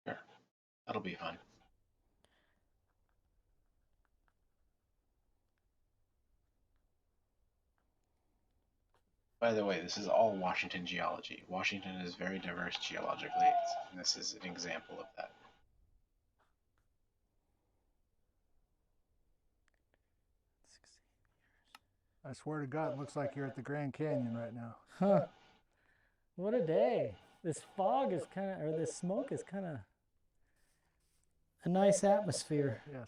Sure. That'll be fun. By the way, this is all Washington geology. Washington is very diverse geologically, and this is an example of that. I swear to God, it looks like you're at the Grand Canyon right now. Huh. What a day. This fog is kind of, or this smoke is kind of a nice atmosphere. Yes.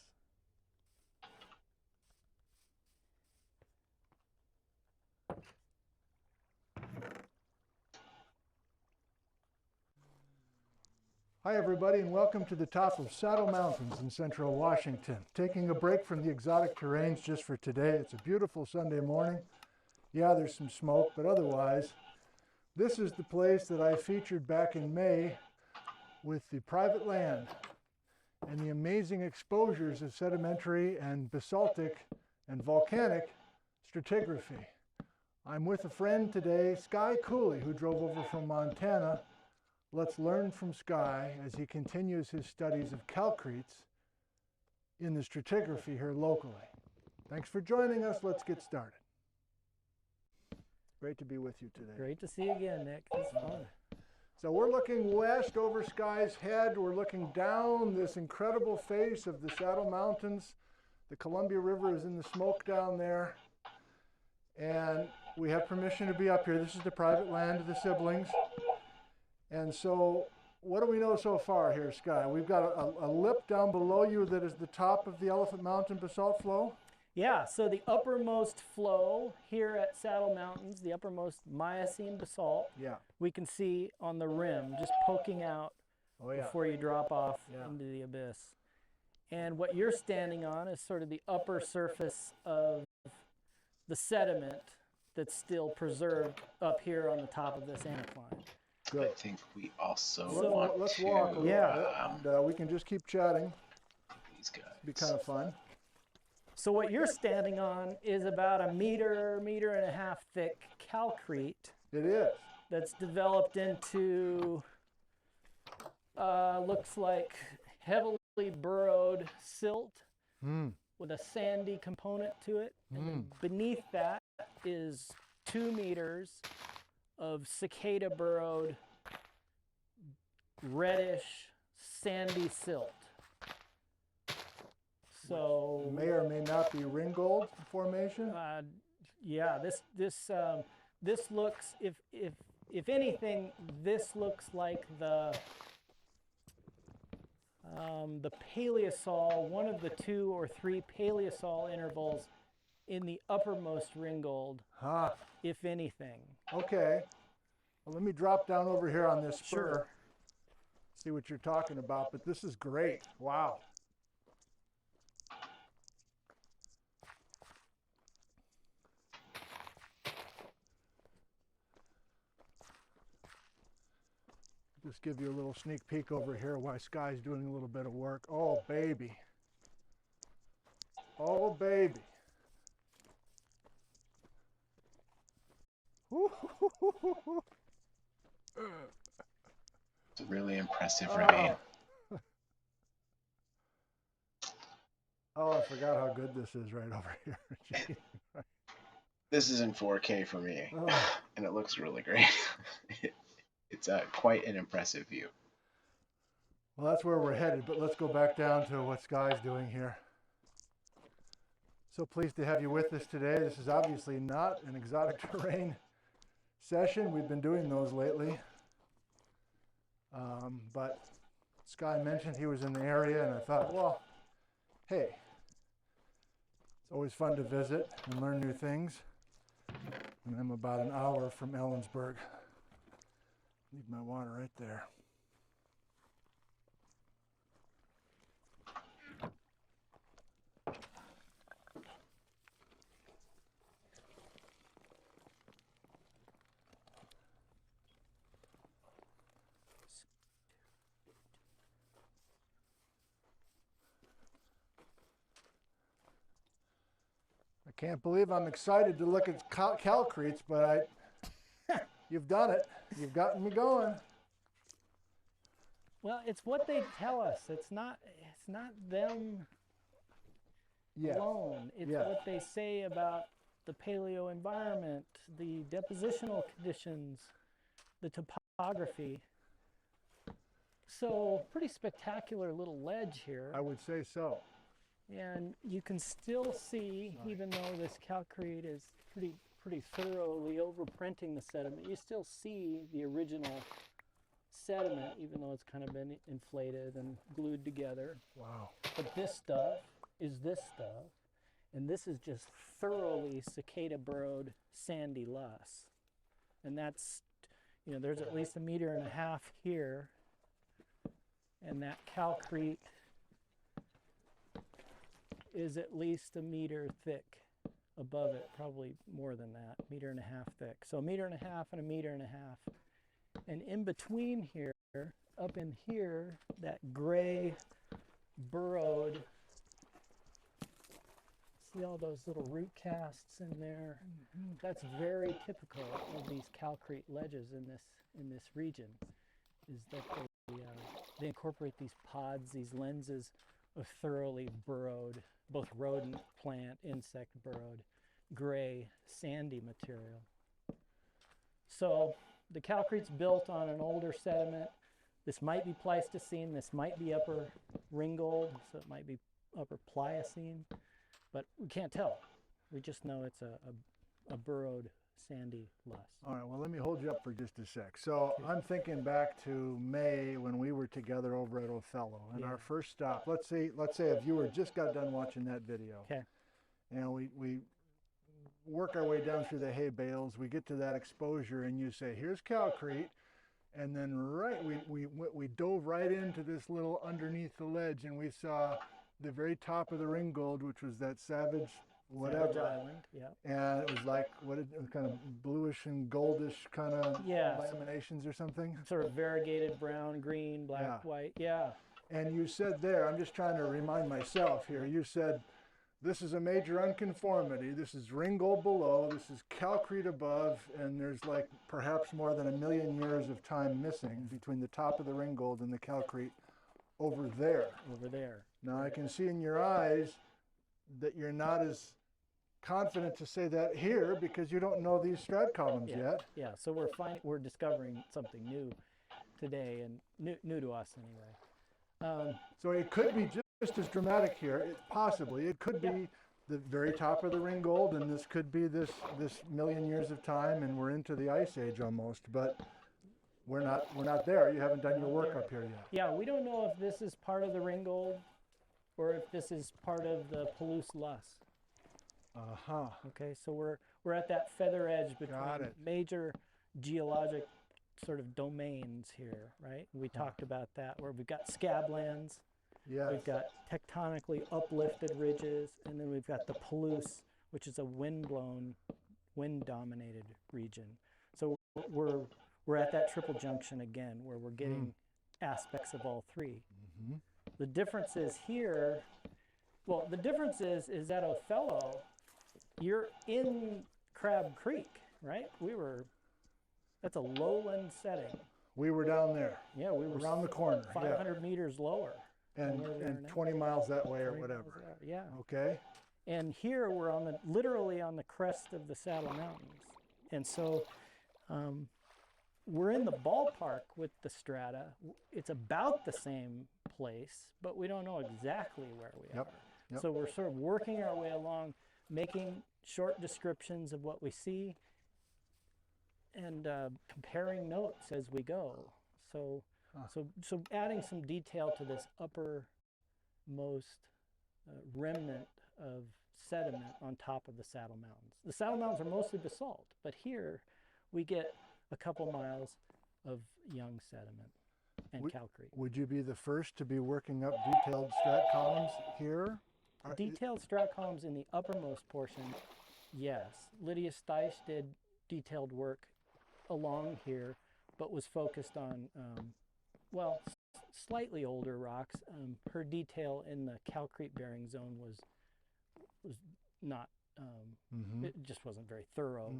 Hi everybody, and welcome to the top of Saddle Mountains in central Washington. Taking a break from the exotic terrains just for today. It's a beautiful Sunday morning. Yeah, there's some smoke, but otherwise, this is the place that I featured back in May with the private land and the amazing exposures of sedimentary and basaltic and volcanic stratigraphy. I'm with a friend today, Sky Cooley, who drove over from Montana. Let's learn from Sky as he continues his studies of calcretes in the stratigraphy here locally. Thanks for joining us. Let's get started. Great to be with you today. Great to see you again, Nick. It's fun. So we're looking west over Sky's head. We're looking down this incredible face of the Saddle Mountains. The Columbia River is in the smoke down there. And we have permission to be up here. This is the private land of the siblings. And so what do we know so far here, Sky? We've got a lip down below you that is the top of the Elephant Mountain basalt flow. Yeah, so the uppermost flow here at Saddle Mountains, the uppermost Miocene basalt, we can see on the rim, just poking out before you drop off into the abyss. And what you're standing on is sort of the upper surface of the sediment that's still preserved up here on the top of this anticline. Good. I think we also let's to, walk a little bit, and we can just keep chatting. These guys. It'd be kind of fun. So what you're standing on is about a meter and a half thick calcrete. It is. That's developed into, looks like heavily burrowed silt with a sandy component to it. And then beneath that is 2 meters of cicada burrowed reddish sandy silt. So may or may not be ringgold formation. Yeah, this looks, if anything, this looks like the Paleosol, one of the 2 or 3 Paleosol intervals in the uppermost ringgold, if anything. Okay. Well, let me drop down over here on this spur. Sure. See what you're talking about, but this is great. Wow. Just give you a little sneak peek over here while Sky's doing a little bit of work. Oh, baby. Oh, baby. It's a really impressive ravine. Oh, I forgot how good this is right over here. This is in 4K for me, and it looks really great. It's quite an impressive view. Well, that's where we're headed, but let's go back down to what Sky's doing here. So pleased to have you with us today. This is obviously not an exotic terrain session. We've been doing those lately. But Sky mentioned he was in the area, and I thought, well, hey, it's always fun to visit and learn new things. And I'm about an hour from Ellensburg. Need my water right there. I can't believe I'm excited to look at calcretes, but you've done it. You've gotten me going. Well, it's what they tell us. It's not them alone. It's what they say about the paleo environment, the depositional conditions, the topography. So, pretty spectacular little ledge here. I would say so. And you can still see, even though this calcrete is pretty thoroughly overprinting the sediment, you still see the original sediment, even though it's kind of been inflated and glued together. Wow. But this stuff is this stuff, and this is just thoroughly cicada-burrowed sandy loess. And that's, there's at least 1.5 meters here, and that calcrete is at least 1 meter thick above it, probably more than that, 1.5 meters thick. So 1.5 meters and 1.5 meters. And in between here, up in here, that gray burrowed, see all those little root casts in there? Mm-hmm. That's very typical of these calcrete ledges in this region, is that they incorporate these pods, these lenses of thoroughly burrowed, both rodent, plant, insect burrowed, gray, sandy material. So the calcrete's built on an older sediment. This might be Pleistocene, this might be upper Ringgold, so it might be upper Pliocene, but we can't tell. We just know it's a burrowed sandy loess. All right, well, let me hold you up for just a sec. So I'm thinking back to May when we were together over at Othello, and our first stop, let's say a viewer just got done watching that video. Okay. And we work our way down through the hay bales, we get to that exposure, and you say, here's calcrete, and then we dove right into this little underneath the ledge, and we saw the very top of the Ringgold, which was that Savage Savage Island, yeah. And it was like, it was kind of bluish and goldish kind of laminations or something? Sort of variegated brown, green, black, white, And you said there, I'm just trying to remind myself here, you said, this is a major unconformity, this is Ringgold below, this is calcrete above, and there's like perhaps more than 1 million years of time missing between the top of the Ringgold and the calcrete over there. Over there. Now I can see in your eyes that you're not as confident to say that here because you don't know these strat columns yet. Yeah, so we're discovering something new today, and new to us anyway. So it could be just as dramatic here. It could be the very top of the Ringgold, and this could be this million years of time, and we're into the Ice Age almost. But we're not there. You haven't done your work up here yet. Yeah, we don't know if this is part of the Ringgold or if this is part of the Palouse loess. Okay, so we're at that feather edge between major geologic sort of domains here, right? We talked about that, where we've got scablands, we've got tectonically uplifted ridges, and then we've got the Palouse, which is a wind-blown, wind-dominated region. So we're at that triple junction again, where we're getting aspects of all three. Mm-hmm. The difference is here, the difference is at Othello, you're in Crab Creek, right? That's a lowland setting. We were down there. Yeah, we were around the corner. 500 meters lower. And 20 miles that way or whatever. Yeah. Okay. And here we're literally on the crest of the Saddle Mountains. And so we're in the ballpark with the strata. It's about the same place, but we don't know exactly where we are. Yep. So we're sort of working our way along, making short descriptions of what we see, and comparing notes as we go. So adding some detail to this uppermost remnant of sediment on top of the Saddle Mountains. The Saddle Mountains are mostly basalt, but here we get a couple miles of young sediment and calcrete. Would you be the first to be working up detailed strat columns here? Detailed strat columns in the uppermost portion, yes. Lydia Steisch did detailed work along here, but was focused on, slightly older rocks. Her detail in the calcrete bearing zone was not, it just wasn't very thorough.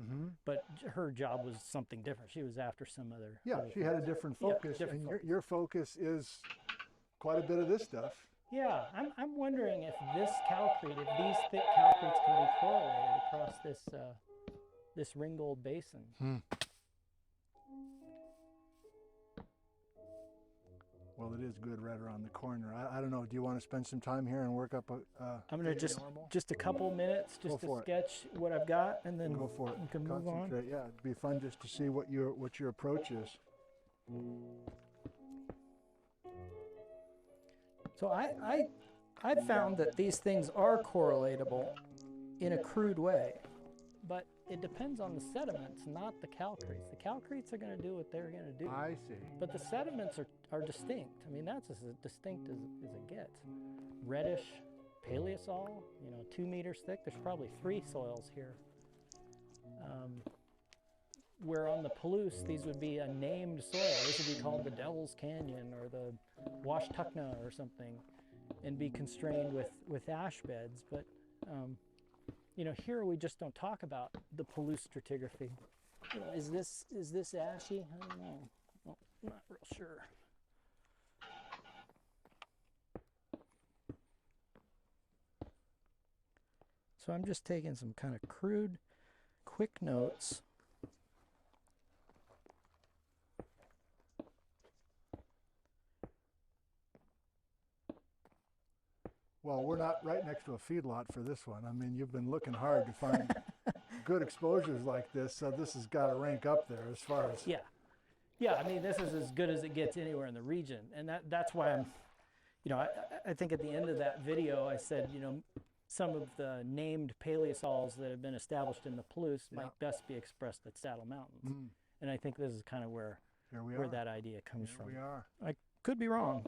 But her job was something different. She was after some other. Yeah, she had a different focus, and your focus is quite a bit of this stuff. Yeah, I'm wondering if this calcrete, if these thick calcretes can be correlated across this Ringgold Basin. Well, it is good right around the corner. I don't know. Do you want to spend some time here and work up I'm going to just a couple minutes just to sketch what I've got, and then go for it. We can move on. Yeah, it'd be fun just to see what your approach is. So I found that these things are correlatable in a crude way, but it depends on the sediments, not the calcretes. The calcretes are going to do what they're going to do. I see. But the sediments are distinct. I mean, that's as distinct as it gets. Reddish paleosol, 2 meters thick. There's probably 3 soils here. Where on the Palouse, these would be a named soil. This would be called the Devil's Canyon or the Washtuckna or something, and be constrained with ash beds. But here we just don't talk about the Palouse stratigraphy. Is this ashy? I don't know. Well, I'm not real sure. So I'm just taking some kind of crude, quick notes. Well, we're not right next to a feedlot for this one. I mean, you've been looking hard to find good exposures like this, so this has got to rank up there as far as... Yeah, I mean, this is as good as it gets anywhere in the region, and that's why I'm, I think at the end of that video I said, some of the named paleosols that have been established in the Palouse might best be expressed at Saddle Mountains. And I think this is kind of where that idea comes from. We are. I could be wrong.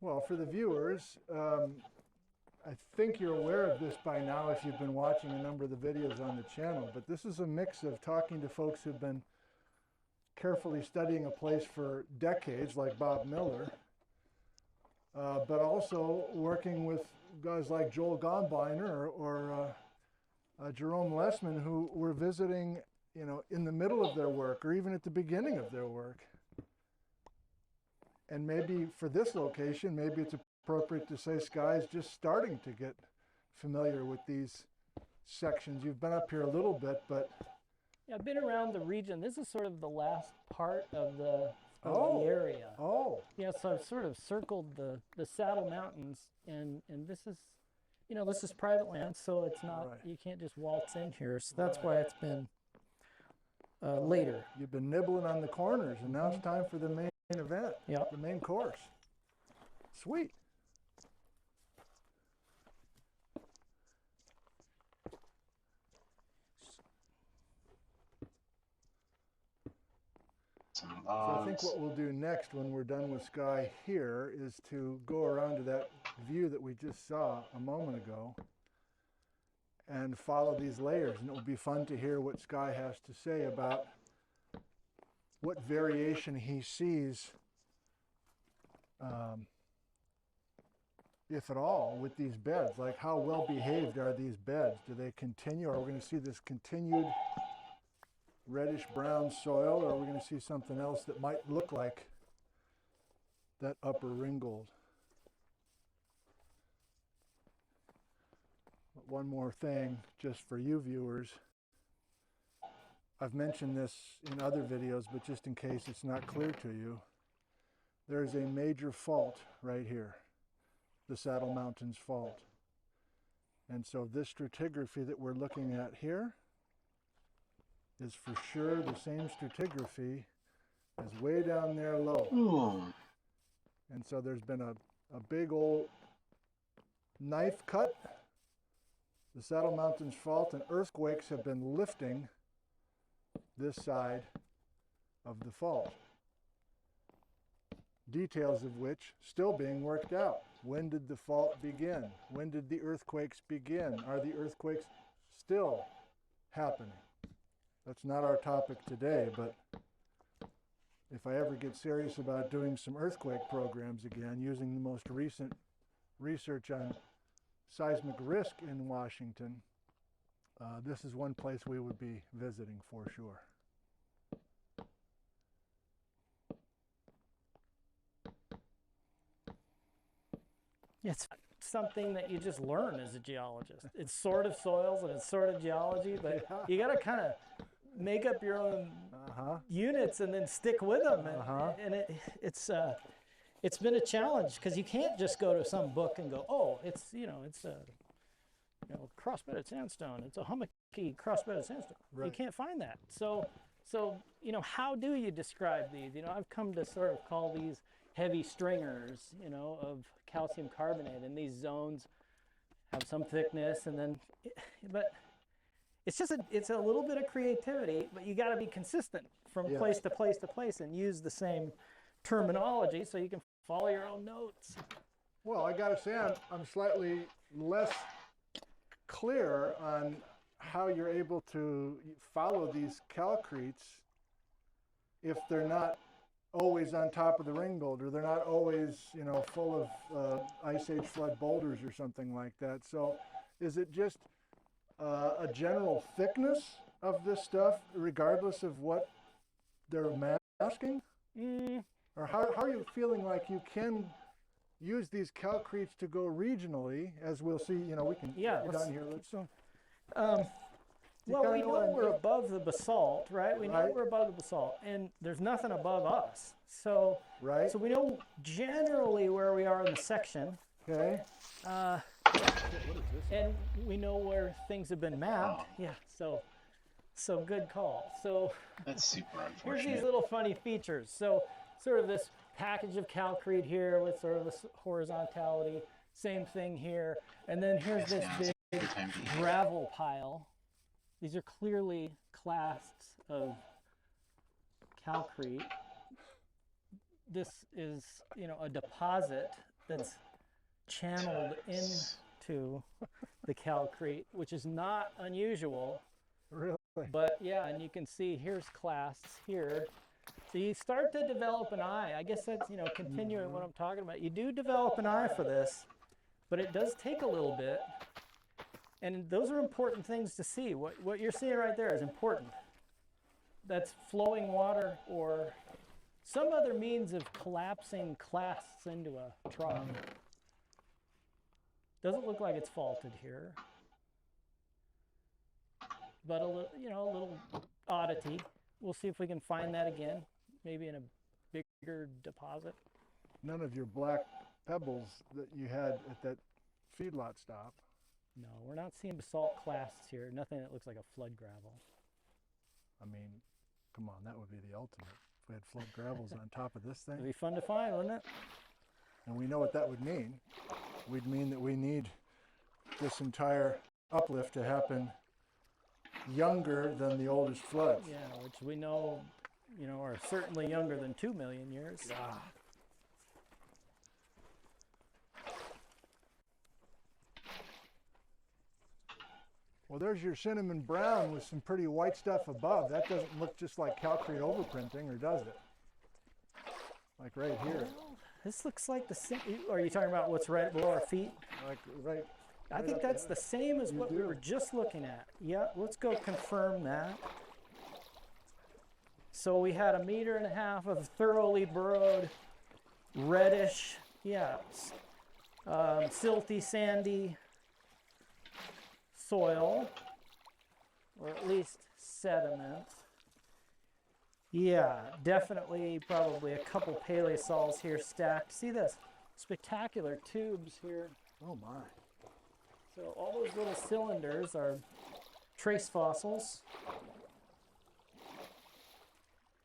Well, for the viewers, I think you're aware of this by now if you've been watching a number of the videos on the channel, but this is a mix of talking to folks who've been carefully studying a place for decades, like Bob Miller, but also working with guys like Joel Gombiner or Jerome Lessman, who were visiting, in the middle of their work or even at the beginning of their work. And maybe for this location, maybe it's appropriate to say Sky's just starting to get familiar with these sections. You've been up here a little bit, but... Yeah, I've been around the region. This is sort of the last part of the area. Oh. Yeah, so I've sort of circled the Saddle Mountains, and this is, this is private land, so it's not, you can't just waltz in here. So that's why it's been later. You've been nibbling on the corners, and now it's time for the main event, the main course. Sweet. So I think what we'll do next when we're done with Sky here is to go around to that view that we just saw a moment ago and follow these layers, and it will be fun to hear what Sky has to say about what variation he sees, if at all, with these beds. Like, how well behaved are these beds? Do they continue? Are we going to see this continued reddish brown soil, or are we going to see something else that might look like that upper Ringgold? But one more thing, just for you viewers. I've mentioned this in other videos, but just in case it's not clear to you, there's a major fault right here, the Saddle Mountains Fault. And so this stratigraphy that we're looking at here is for sure the same stratigraphy as way down there low. Ooh. And so there's been a big old knife cut. The Saddle Mountains Fault and earthquakes have been lifting this side of the fault. Details of which still being worked out. When did the fault begin? When did the earthquakes begin? Are the earthquakes still happening? That's not our topic today, but if I ever get serious about doing some earthquake programs again, using the most recent research on seismic risk in Washington, this is one place we would be visiting for sure. It's something that you just learn as a geologist. It's sort of soils and it's sort of geology, but you got to kind of make up your own units and then stick with them. And it's been a challenge because you can't just go to some book and go, oh, it's a cross-bedded sandstone. It's a hummocky cross-bedded sandstone. Right. You can't find that. So how do you describe these? I've come to sort of call these heavy stringers, of calcium carbonate, and these zones have some thickness, but it's a little bit of creativity, but you got to be consistent from place to place to place and use the same terminology so you can follow your own notes. Well, I got to say I'm slightly less clear on how you're able to follow these calcretes if they're not always on top of the ring boulder. They're not always, full of ice age flood boulders or something like that. So is it just a general thickness of this stuff regardless of what they're masking? Or how are you feeling like you can use these calcretes to go regionally, as we'll see, we can get down here. Well, we know we're above the basalt, right? We know we're above the basalt, and there's nothing above us. So we know generally where we are in the section. Okay. And we know where things have been mapped. Yeah, so good call. So that's super unfortunate. Here's these little funny features. So sort of this package of calcrete here with sort of this horizontality. Same thing here. And then here's this big gravel pile. These are clearly clasts of calcrete. This is, a deposit that's channeled into the calcrete, which is not unusual. Really? But yeah, and you can see here's clasts here. So you start to develop an eye. I guess that's, continuing what I'm talking about. You do develop an eye for this, but it does take a little bit. And those are important things to see. What you're seeing right there is important. That's flowing water or some other means of collapsing clasts into a trough. Doesn't look like it's faulted here. But a little oddity. We'll see if we can find that again, maybe in a bigger deposit. None of your black pebbles that you had at that feedlot stop. No, we're not seeing basalt clasts here. Nothing that looks like a flood gravel. I mean, come on, that would be the ultimate. If we had flood gravels on top of this thing. It'd be fun to find, wouldn't it? And we know what that would mean. We'd mean that we need this entire uplift to happen younger than the oldest floods. Yeah, which we know, are certainly younger than 2 million years. Yeah. Well, there's your cinnamon brown with some pretty white stuff above. That doesn't look just like calcrete overprinting, or does it? Like right here. Well, this looks like the same. Are you talking about what's right below our feet? Like right. I think that's the same as what we were just looking at. Yeah, let's go confirm that. So we had 1.5 meters of thoroughly burrowed, reddish, silty, sandy soil, or at least sediment. Yeah, definitely, probably a couple paleosols here stacked. See this spectacular tubes here. Oh my. So all those little cylinders are trace fossils.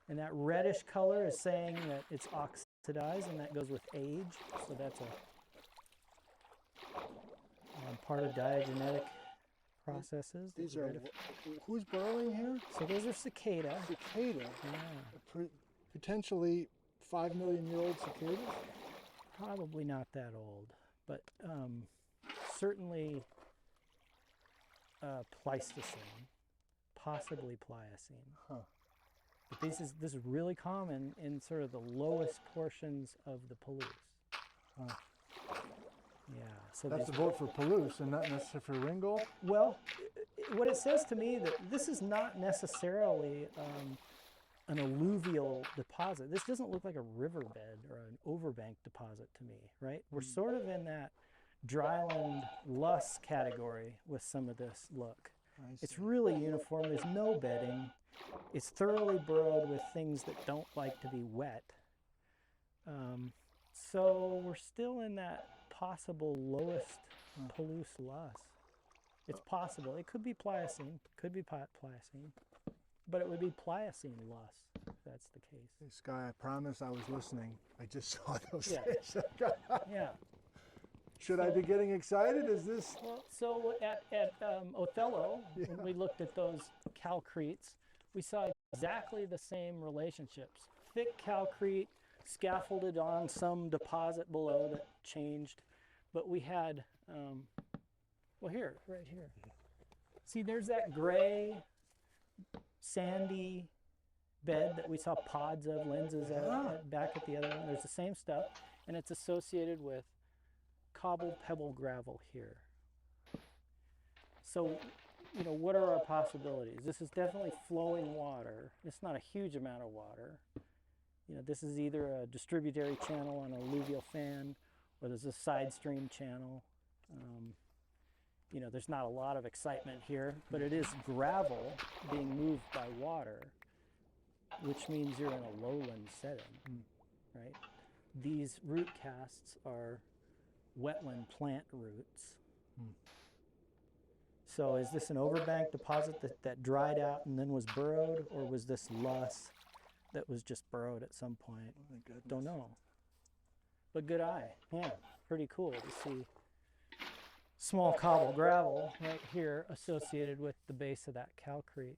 And that reddish color is saying that it's oxidized, and that goes with age. So that's a part of diagenetic processes. These are, who's burrowing here? So those are cicada. Cicada? Yeah. Potentially 5 million year old cicadas? Probably not that old, but certainly Pleistocene, possibly Pliocene. Huh. But this is really common in sort of the lowest portions of the Palouse. Huh. Yeah. So that's a vote for Palouse and not necessarily for Ringgold? Well, what it says to me that this is not necessarily an alluvial deposit. This doesn't look like a riverbed or an overbank deposit to me, right? We're sort of in that dryland loess category with some of this look. It's really uniform. There's no bedding. It's thoroughly burrowed with things that don't like to be wet. So we're still in that possible lowest Palouse loess. It's possible. It could be Pliocene, could be Pliocene, but it would be Pliocene loess if that's the case. Hey, Sky, I promise I was listening. I just saw those things. Yeah. Should I be getting excited? Is this? Well, so at Othello, when we looked at those calcretes, we saw exactly the same relationships. Thick calcrete scaffolded on some deposit below that changed, but we had, well here, right here. See, there's that gray, sandy bed that we saw pods of, lenses back at the other one. There's the same stuff, and it's associated with cobble pebble gravel here. So, you know, what are our possibilities? This is definitely flowing water. It's not a huge amount of water. You know, this is either a distributary channel on an alluvial fan, or there's a side stream channel. You know, there's not a lot of excitement here, but it is gravel being moved by water, which means you're in a lowland setting, right? These root casts are wetland plant roots. So is this an overbank deposit that dried out and then was burrowed, or was this loess that was just burrowed at some point? Oh my goodness. Don't know. But good eye. Yeah, pretty cool to see small cobble gravel right here associated with the base of that calcrete.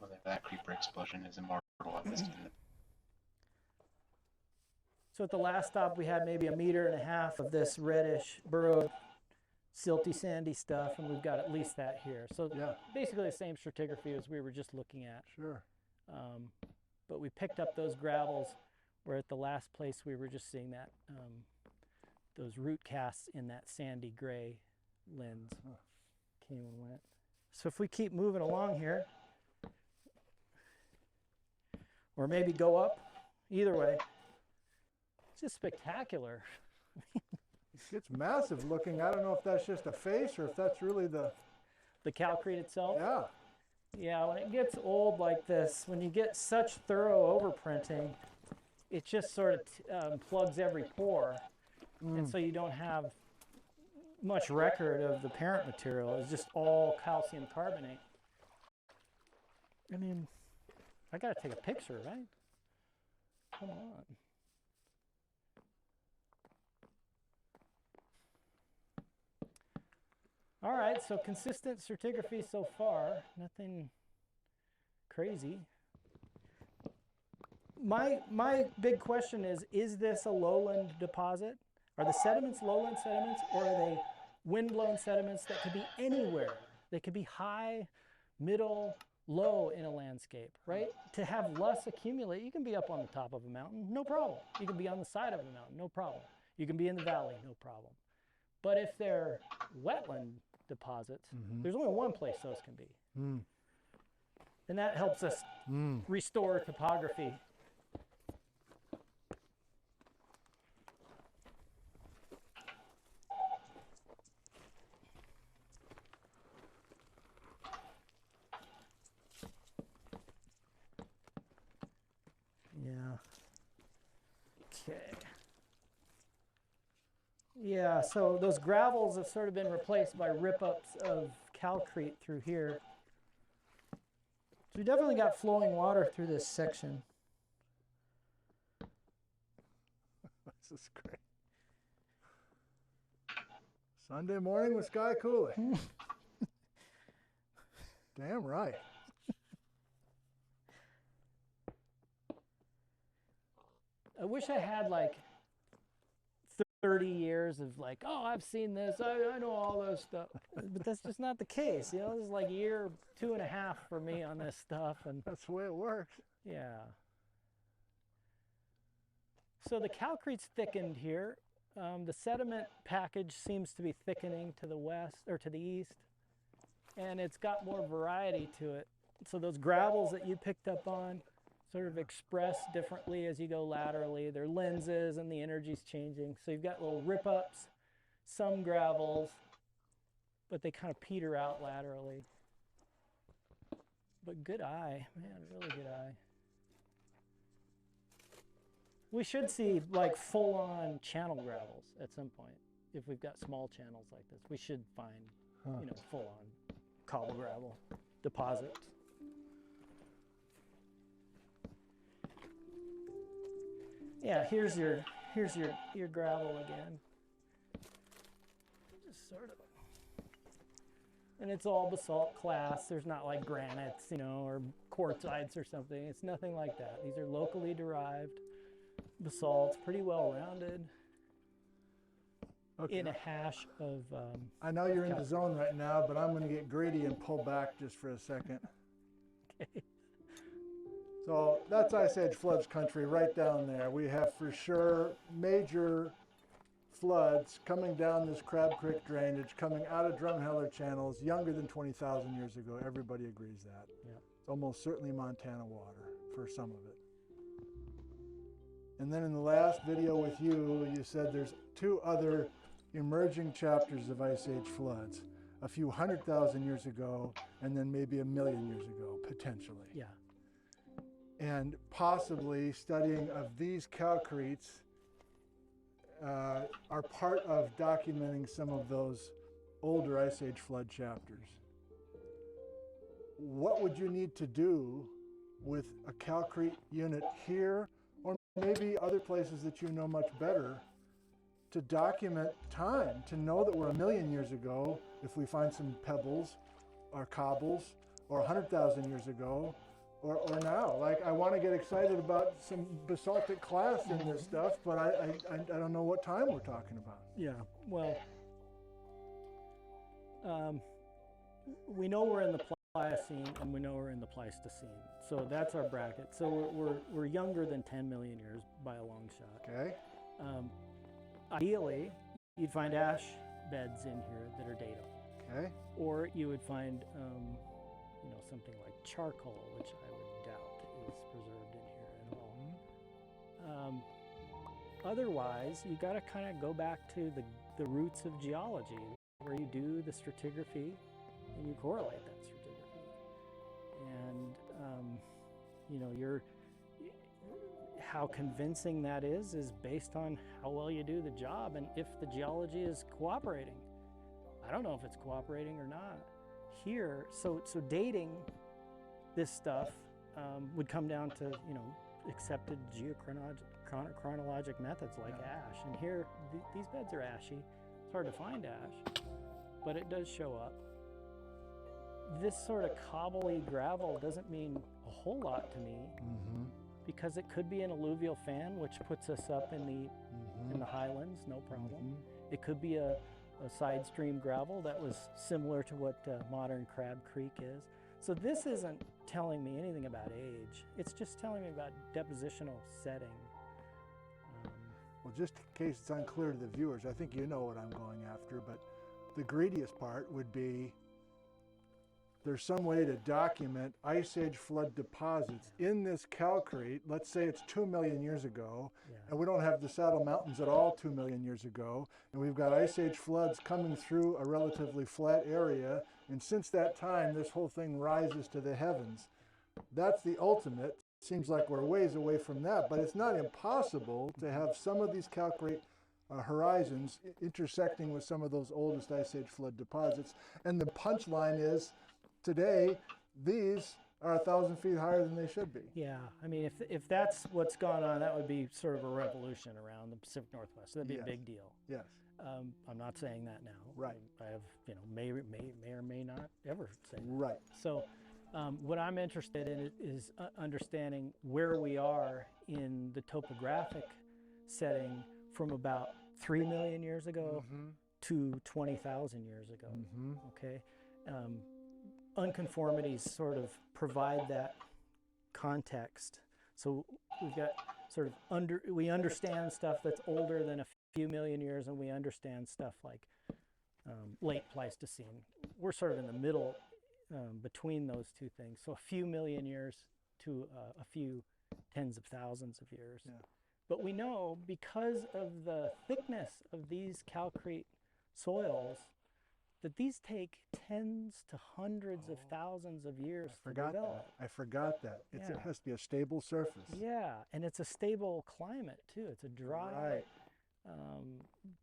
Well, that creeper explosion is immortal at this time. So at the last stop, we had maybe 1.5 meters of this reddish, burrowed, silty, sandy stuff, and we've got at least that here. So basically the same stratigraphy as we were just looking at. Sure. But we picked up those gravels, where at the last place we were just seeing that, those root casts in that sandy gray lens came and went. So if we keep moving along here, or maybe go up, either way, it's just spectacular. It's massive looking. I don't know if that's just a face or if that's really the calcrete itself. Yeah. Yeah, when it gets old like this, when you get such thorough overprinting, it just sort of plugs every pore. And so you don't have much record of the parent material. It's just all calcium carbonate. I mean, I gotta take a picture, right? Come on. All right, so consistent stratigraphy so far, nothing crazy. My big question is this a lowland deposit? Are the sediments lowland sediments, or are they wind-blown sediments that could be anywhere? They could be high, middle, low in a landscape, right? To have loess accumulate, you can be up on the top of a mountain, no problem. You can be on the side of a mountain, no problem. You can be in the valley, no problem. But if they're wetland deposits, there's only one place those can be. And that helps us restore topography. Yeah. Okay. Yeah, so those gravels have sort of been replaced by rip-ups of calcrete through here. So we definitely got flowing water through this section. This is great. Sunday morning with Sky Cooley. Damn right. I wish I had like 30 years of like, oh, I've seen this, I know all this stuff. But that's just not the case. You know, this is like year 2.5 for me on this stuff. And that's the way it works. Yeah. So the calcrete's thickened here. The sediment package seems to be thickening to the west or to the east, and it's got more variety to it. So those gravels that you picked up on sort of express differently as you go laterally. Their lenses and the energy's changing. So you've got little rip-ups, some gravels, but they kind of peter out laterally. But good eye, man, really good eye. We should see like full-on channel gravels at some point. If we've got small channels like this, we should find, you know, full-on cobble gravel deposits. Yeah, here's your gravel again. Just sort of. And it's all basalt class. There's not like granites, you know, or quartzites or something. It's nothing like that. These are locally derived basalts, pretty well rounded. Okay. In a hash of I know you're in the zone right now, but I'm going to get greedy and pull back just for a second. Okay. So that's Ice Age floods country right down there. We have for sure major floods coming down this Crab Creek drainage, coming out of Drumheller channels younger than 20,000 years ago. Everybody agrees that. Yeah. It's almost certainly Montana water for some of it. And then in the last video with you, you said there's 2 other emerging chapters of Ice Age floods, a few 100,000 years ago, and then maybe 1 million years ago, potentially. Yeah. And possibly studying of these calcretes are part of documenting some of those older Ice Age flood chapters. What would you need to do with a calcrete unit here, or maybe other places that you know much better, to document time, to know that we're 1 million years ago if we find some pebbles or cobbles, or 100,000 years ago, or now? Like, I want to get excited about some basaltic class in this stuff, but I don't know what time we're talking about. Yeah, well, we know we're in the Pliocene and we know we're in the Pleistocene. So that's our bracket. So we're younger than 10 million years by a long shot. Okay. Ideally, you'd find ash beds in here that are datable. Okay. Or you would find, you know, something like charcoal, which I would doubt is preserved in here at all. Otherwise, you got to kind of go back to the roots of geology, where you do the stratigraphy and you correlate that stratigraphy. And, you know, how convincing that is based on how well you do the job and if the geology is cooperating. I don't know if it's cooperating or not. Here, so dating this stuff would come down to, you know, accepted geochronologic methods like ash. And here, these beds are ashy. It's hard to find ash, but it does show up. This sort of cobbly gravel doesn't mean a whole lot to me, because it could be an alluvial fan, which puts us up in the highlands, no problem. It could be a side stream gravel that was similar to what modern Crab Creek is. So this isn't telling me anything about age. It's just telling me about depositional setting. Well, just in case it's unclear to the viewers, I think you know what I'm going after, but the greediest part would be there's some way to document Ice Age flood deposits in this calcrete. Let's say it's 2 million years ago, and we don't have the Saddle Mountains at all 2 million years ago, and we've got Ice Age floods coming through a relatively flat area, and since that time, this whole thing rises to the heavens. That's the ultimate. seems like we're ways away from that, but it's not impossible to have some of these calcrete horizons intersecting with some of those oldest Ice Age flood deposits. And the punchline is, today, these are 1,000 feet higher than they should be. Yeah, I mean, if that's what's gone on, that would be sort of a revolution around the Pacific Northwest. That'd be a big deal. Yes. I'm not saying that now. Right. I have, may or may not ever say that. Right. So what I'm interested in is understanding where we are in the topographic setting from about 3 million years ago to 20,000 years ago. Okay. Unconformities sort of provide that context. So we've got sort of we understand stuff that's older than a few million years, and we understand stuff like late Pleistocene. We're sort of in the middle between those two things. So a few million years to a few tens of thousands of years. Yeah. But we know, because of the thickness of these calcrete soils, that these take tens to hundreds of thousands of years to develop. I forgot that. It has to be a stable surface. Yeah, and it's a stable climate too. It's a dry,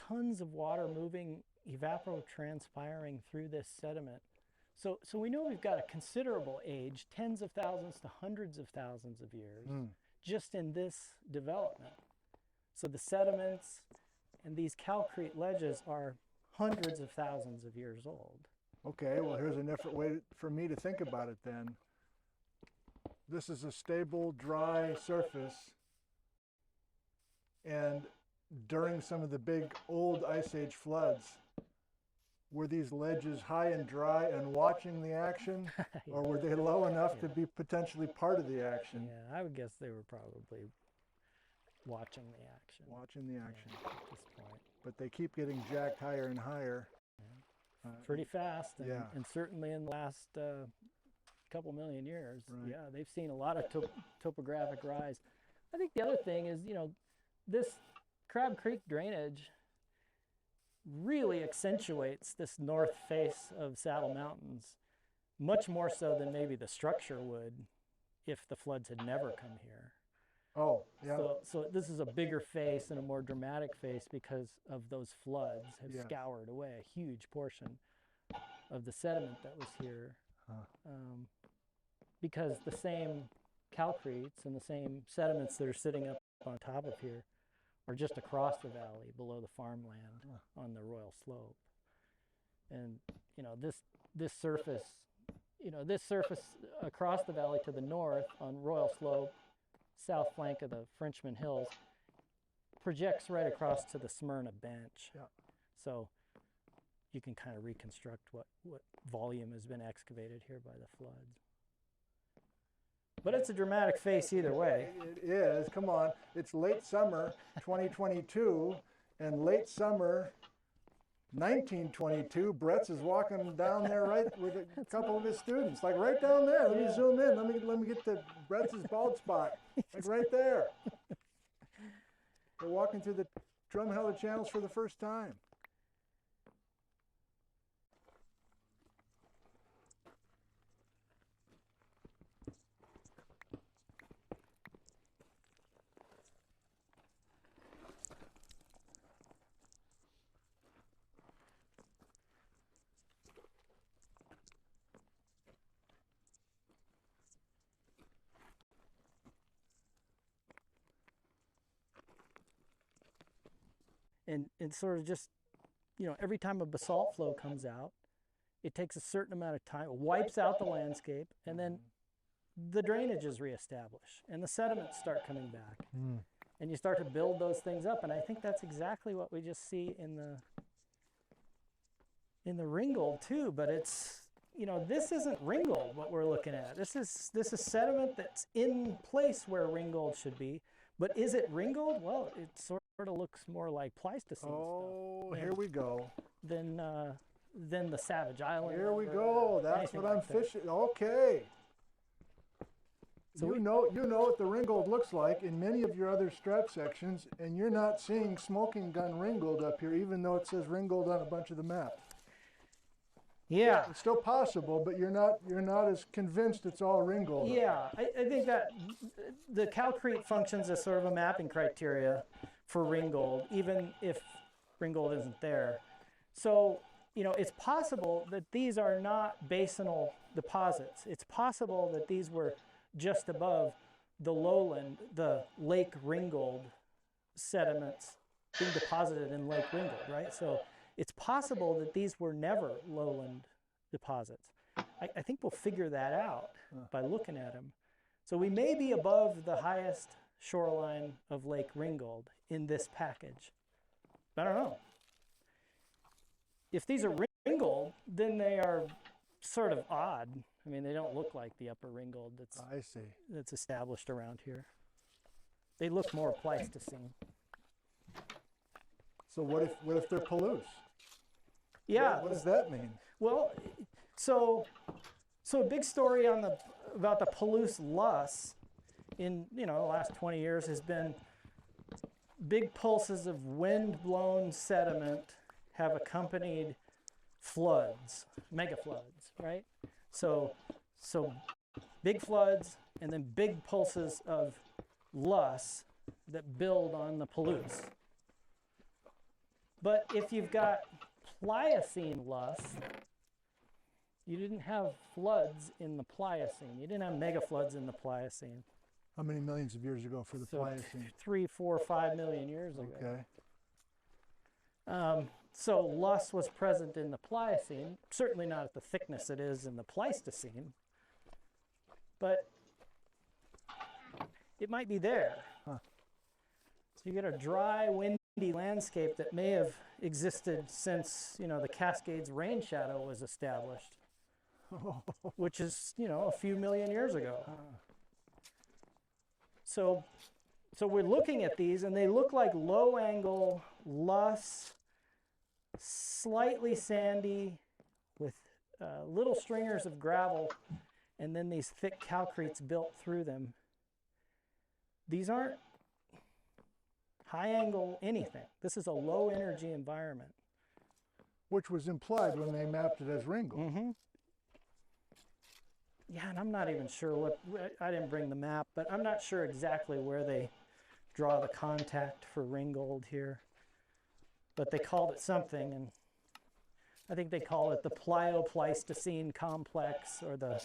tons of water moving, evapotranspiring through this sediment. So we know we've got a considerable age, tens of thousands to hundreds of thousands of years, just in this development. So the sediments and these calcrete ledges are hundreds of thousands of years old. Okay, well, here's a different way for me to think about it then. This is a stable, dry surface, and during some of the big old Ice Age floods, were these ledges high and dry and watching the action, or were they low enough to be potentially part of the action? Yeah, I would guess they were probably watching the action. Watching the action. At this point. But they keep getting jacked higher and higher. Pretty fast, and certainly in the last couple million years. Right. Yeah, they've seen a lot of topographic rise. I think the other thing is, this Crab Creek drainage really accentuates this north face of Saddle Mountains, much more so than maybe the structure would if the floods had never come here. Oh, yeah. So this is a bigger face and a more dramatic face because of those floods have scoured away a huge portion of the sediment that was here. Because the same calcretes and the same sediments that are sitting up on top of here are just across the valley below the farmland on the Royal Slope. And this surface across the valley to the north on Royal Slope, south flank of the Frenchman Hills, projects right across to the Smyrna Bench. Yeah. So you can kind of reconstruct what volume has been excavated here by the floods. But it's a dramatic face either way. It is. Come on. It's late summer 2022 and late summer 1922. Brett's is walking down there right with a couple of his students, like right down there. Let me zoom in. Let me get the Brett's bald spot, like right there. They're walking through the Drumheller channels for the first time. And sort of just, every time a basalt flow comes out, it takes a certain amount of time, it wipes out the landscape, and then the drainage is reestablished, and the sediments start coming back. And you start to build those things up, and I think that's exactly what we just see in the Ringgold too, but it's, this isn't Ringgold what we're looking at. This is sediment that's in place where Ringgold should be, but is it Ringgold? Well, it sort of looks more like Pleistocene stuff. Oh, here we go. Than the Savage Island. Here we go. That's what I'm fishing. Okay. So you know what the Ringgold looks like in many of your other strap sections, and you're not seeing smoking gun Ringgold up here, even though it says Ringgold on a bunch of the maps. Yeah. It's still possible, but you're not as convinced it's all Ringgold. Yeah, I think that the calcrete functions as sort of a mapping criteria for Ringgold, even if Ringgold isn't there. So, it's possible that these are not basinal deposits. It's possible that these were just above the lowland, the Lake Ringgold sediments being deposited in Lake Ringgold, right? So it's possible that these were never lowland deposits. I think we'll figure that out by looking at them. So we may be above the highest shoreline of Lake Ringgold in this package. I don't know. If these are Ringgold, then they are sort of odd. I mean, they don't look like the upper Ringgold that's established around here. They look more Pleistocene. So what if they're Palouse? Yeah. What does that mean? Well, so a big story about the Palouse loess in the last 20 years has been big pulses of wind-blown sediment have accompanied floods, mega floods, right? So big floods and then big pulses of loess that build on the Palouse. But if you've got Pliocene loess, you didn't have floods in the Pliocene. You didn't have mega floods in the Pliocene. How many millions of years ago for the Pliocene? 3, 4, 5 million years ago. Okay. So loess was present in the Pliocene, certainly not at the thickness it is in the Pleistocene, but it might be there. Huh. So you get a dry, windy landscape that may have existed since the Cascades rain shadow was established, which is a few million years ago. So we're looking at these, and they look like low-angle loess, slightly sandy, with little stringers of gravel, and then these thick calcretes built through them. These aren't high-angle anything. This is a low-energy environment. Which was implied when they mapped it as Ringgold. Mm-hmm. Yeah, and I'm not even sure I didn't bring the map, but I'm not sure exactly where they draw the contact for Ringgold here. But they called it something, and I think they call it the Plio-Pleistocene complex, or the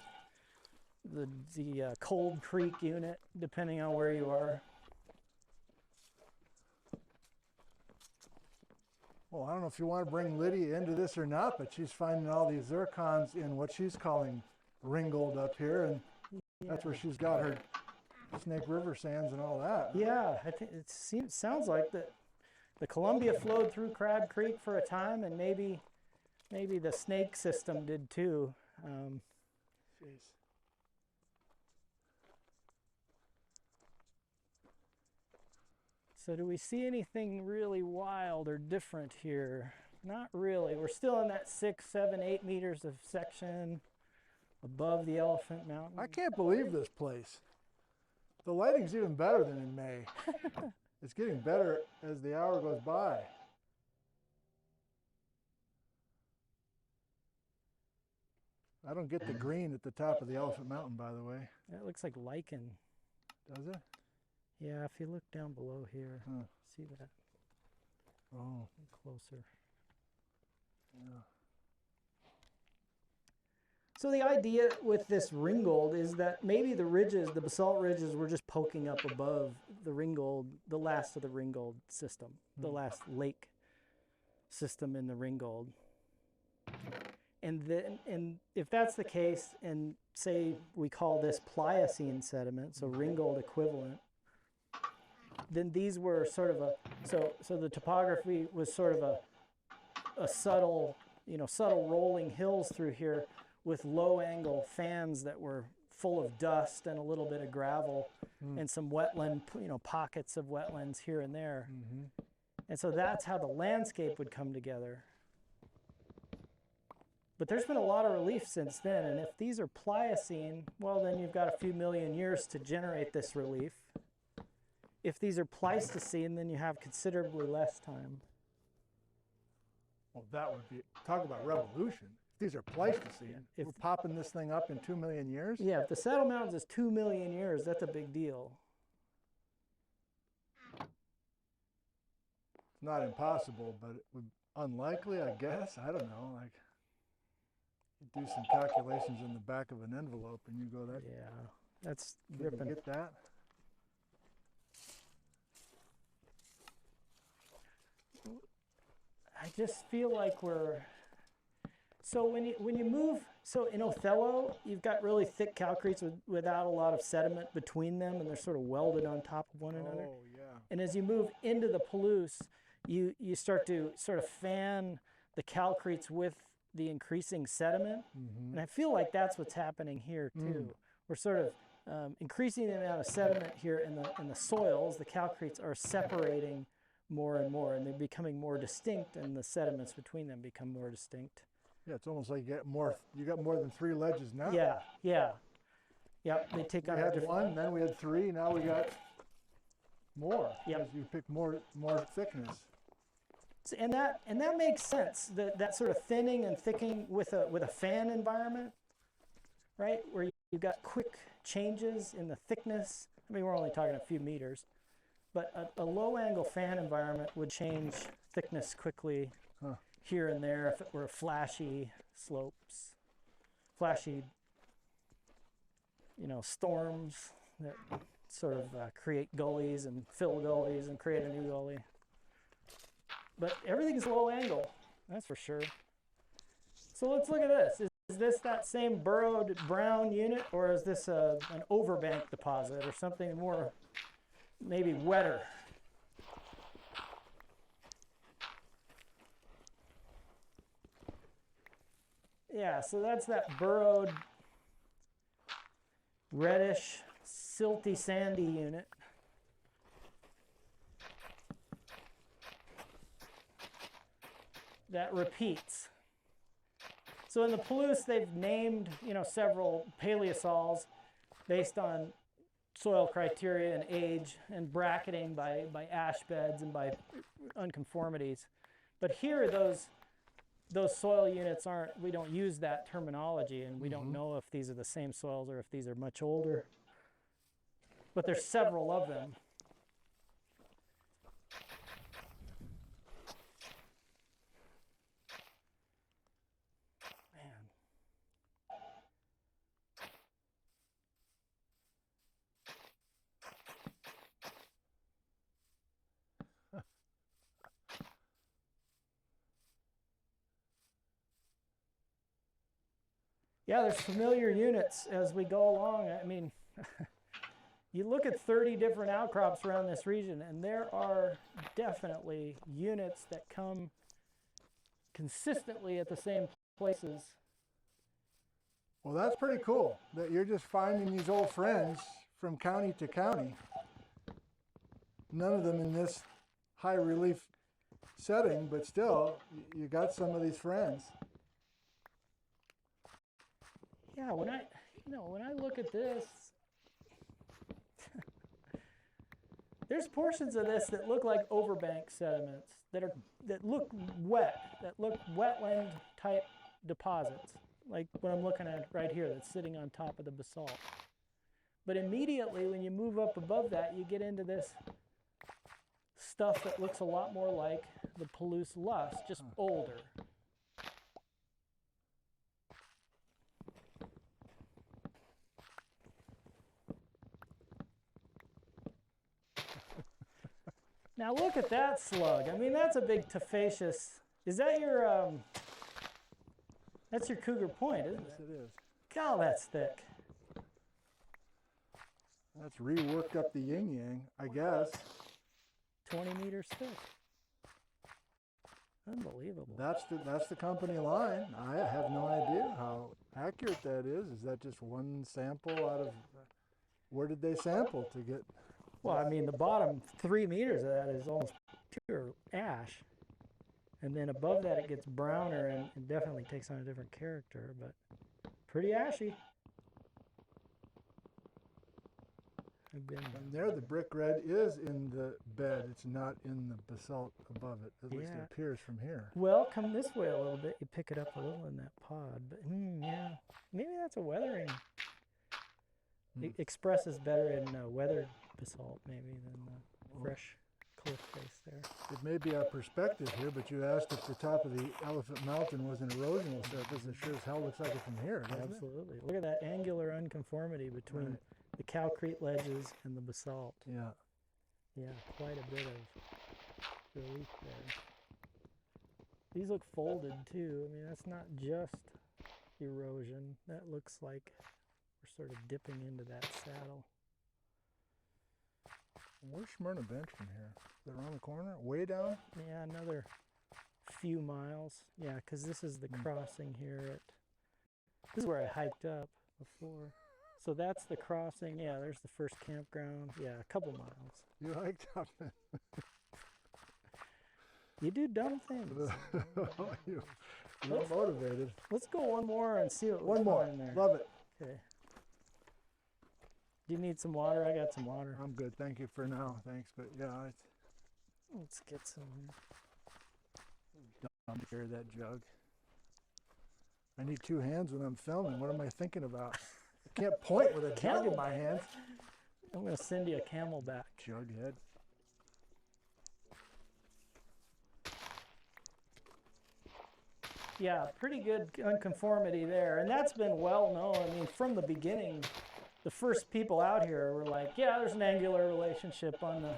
Cold Creek unit, depending on where you are. Well, I don't know if you want to bring Lydia into this or not, but she's finding all these zircons in what she's calling Ringgold up here, and that's where she's got her Snake River sands and all that. Yeah, I think sounds like the Columbia flowed through Crab Creek for a time, and maybe the Snake system did too. Jeez. So do we see anything really wild or different here? Not really. We're still in that 6, 7, 8 meters of section above the Elephant Mountain. I can't believe this place. The lighting's even better than in May. It's getting better as the hour goes by. I don't get the green at the top of the Elephant Mountain, by the way. That looks like lichen. Does it? Yeah, if you look down below here, see that? Oh. Closer. Yeah. So the idea with this Ringgold is that maybe the ridges, the basalt ridges, were just poking up above the Ringgold, the last of the Ringgold system, the last lake system in the Ringgold. And if that's the case, and say we call this Pliocene sediment, so Ringgold equivalent, then these were sort of so the topography was sort of a subtle, subtle rolling hills through here with low angle fans that were full of dust and a little bit of gravel and some wetland, pockets of wetlands here and there. Mm-hmm. And so that's how the landscape would come together. But there's been a lot of relief since then, and if these are Pliocene, well, then you've got a few million years to generate this relief. If these are Pleistocene, then you have considerably less time. Well, that would be, talk about revolution. If these are Pleistocene. If we're popping this thing up in 2 million years? Yeah, if the Saddle Mountains is 2 million years, that's a big deal. It's not impossible, but it would unlikely, I guess. I don't know. Like, you do some calculations in the back of an envelope and you go that. Yeah, that's ripping. Get that? I just feel like we're. So when you move, so in Othello, you've got really thick calcretes without a lot of sediment between them, and they're sort of welded on top of one another. Oh, yeah. And as you move into the Palouse, you start to sort of fan the calcretes with the increasing sediment. And I feel like that's what's happening here too. We're sort of increasing the amount of sediment here in the soils. The calcretes are separating more and more, and they're becoming more distinct, and the sediments between them become more distinct. Yeah, it's almost like you get more. You got more than 3 ledges now. Yeah, yeah, yeah. They take on. We had 1, then we had 3. Now we got more. Yep. You pick more thickness. And that makes sense. That sort of thinning and thickening with a fan environment, right? Where you've got quick changes in the thickness. I mean, we're only talking a few meters, but a low angle fan environment would change thickness quickly. Here and there, if it were flashy slopes, flashy, storms that sort of create gullies and fill gullies and create a new gully. But everything's low angle, that's for sure. So let's look at this. Is this that same burrowed brown unit, or is this an overbank deposit or something more, maybe wetter? Yeah, so that's that burrowed, reddish, silty, sandy unit. That repeats. So in the Palouse, they've named, several paleosols based on soil criteria and age and bracketing by ash beds and by unconformities. But here, those soil units we don't use that terminology, and we don't know if these are the same soils or if these are much older. But there's several of them. Man. Yeah, there's familiar units as we go along. I mean, you look at 30 different outcrops around this region, and there are definitely units that come consistently at the same places. Well, that's pretty cool that you're just finding these old friends from county to county. None of them in this high relief setting, but still, you got some of these friends. Yeah, when I look at this, there's portions of this that look like overbank sediments that look wet, that look wetland type deposits, like what I'm looking at right here that's sitting on top of the basalt. But immediately when you move up above that, you get into this stuff that looks a lot more like the Palouse loess, just older. Now look at that slug. I mean, that's a big tophaceous. Is that your, that's your Cougar Point, isn't it? Yes, it is. God, that's thick. That's reworked up the yin-yang, I guess. 20 meters thick. Unbelievable. That's the company line. I have no idea how accurate that is. Is that just one sample out of, where did they sample to get? Well, I mean, the bottom 3 meters of that is almost pure ash. And then above that, it gets browner and definitely takes on a different character, but pretty ashy. I've been there. And there, the brick red is in the bed. It's not in the basalt above it. At least it appears from here. Well, come this way a little bit. You pick it up a little in that pod. But yeah, maybe that's a weathering. It expresses better in weathered basalt maybe than fresh cliff face there. It may be our perspective here, but you asked if the top of the Elephant Mountain was an erosional surface. It sure as hell looks like it from here, doesn't it? Absolutely. Look at that angular unconformity between the calcrete ledges and the basalt. Yeah. Yeah, quite a bit of relief there. These look folded too. I mean, that's not just erosion. That looks like we're sort of dipping into that saddle. Where's Smyrna Bench from here? Is it around the corner? Way down? Yeah, another few miles. Yeah, because this is the crossing here. This is where I hiked up before. So that's the crossing. Yeah, there's the first campground. Yeah, a couple miles. You hiked up. You do dumb things. You're motivated. Let's go one more and see what One more. In there. Love it. Okay. Do you need some water? I got some water. I'm good. Thank you for now. Thanks. But yeah, let's get some. Dumb to carry that jug. I need two hands when I'm filming. What am I thinking about? I can't point with a jug in my hands. I'm going to send you a Camelback. Jughead. Yeah, pretty good unconformity there. And that's been well known. I mean, from the beginning, the first people out here were like, yeah, there's an angular relationship on the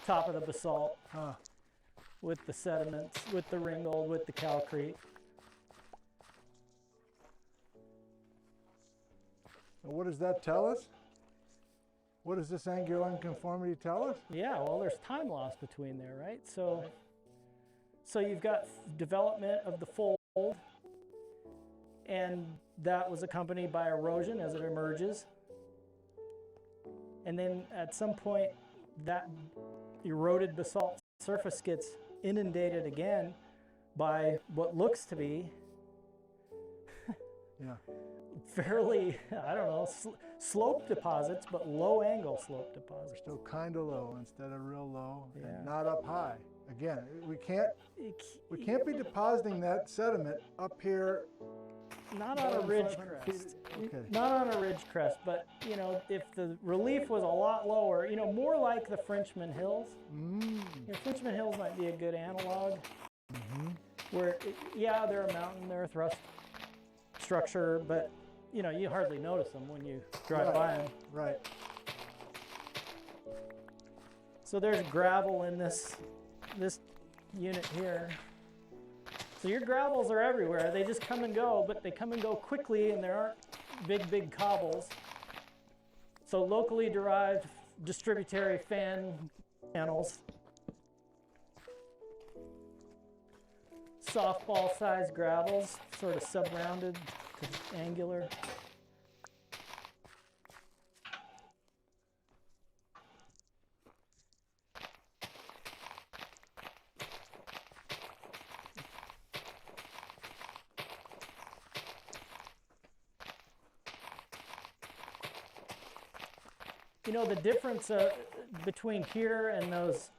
top of the basalt with the sediments, with the ringgold, with the calcrete. What does that tell us? What does this angular unconformity tell us? Yeah, well, there's time loss between there, right? So you've got development of the fold, and that was accompanied by erosion as it emerges. And then at some point, that eroded basalt surface gets inundated again by what looks to be fairly, I don't know, slope deposits, but low angle slope deposits. We're still kind of low instead of real low, and not up high. Again, we can't be depositing that sediment up here. Not on a ridge crest. Okay. Not on a ridge crest, but you know, if the relief was a lot lower, you know, more like the Frenchman Hills. You know, Frenchman Hills might be a good analog. Where, they're a mountain, they're a thrust structure, but you know, you hardly notice them when you drive by them. Right. So there's gravel in this unit here. So your gravels are everywhere. They just come and go, but they come and go quickly, and there aren't big cobbles. So locally derived distributary fan channels. Softball-sized gravels, sort of sub-rounded, angular. You know, the difference between here and those,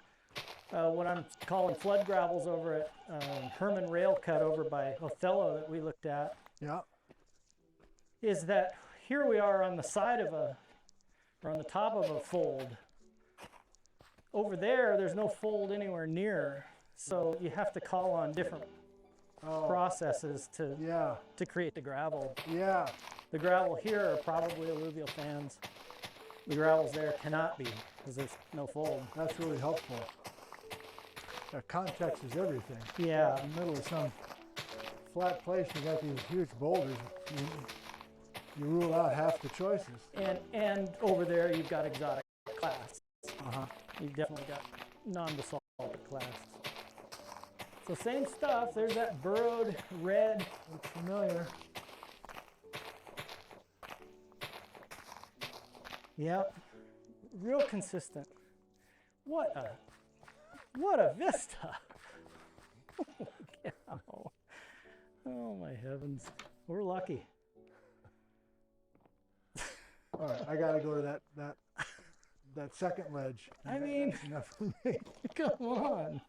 what I'm calling flood gravels over at Herman Rail Cut over by Othello that we looked at, is that here we are on the side of or on the top of a fold. Over there, there's no fold anywhere near, so you have to call on different processes to create the gravel. Yeah. The gravel here are probably alluvial fans. The gravels there cannot be, because there's no fold. That's really helpful. Context is everything. Yeah. In the middle of some flat place, you got these huge boulders. You rule out half the choices. And over there, you've got exotic clasts. You've definitely got non-basaltic clasts. So same stuff. There's that burrowed red. Looks familiar. Yep, real consistent. What a vista! Holy cow. Oh my heavens, we're lucky. All right, I gotta go to that that second ledge. I mean, enough for me. Come on.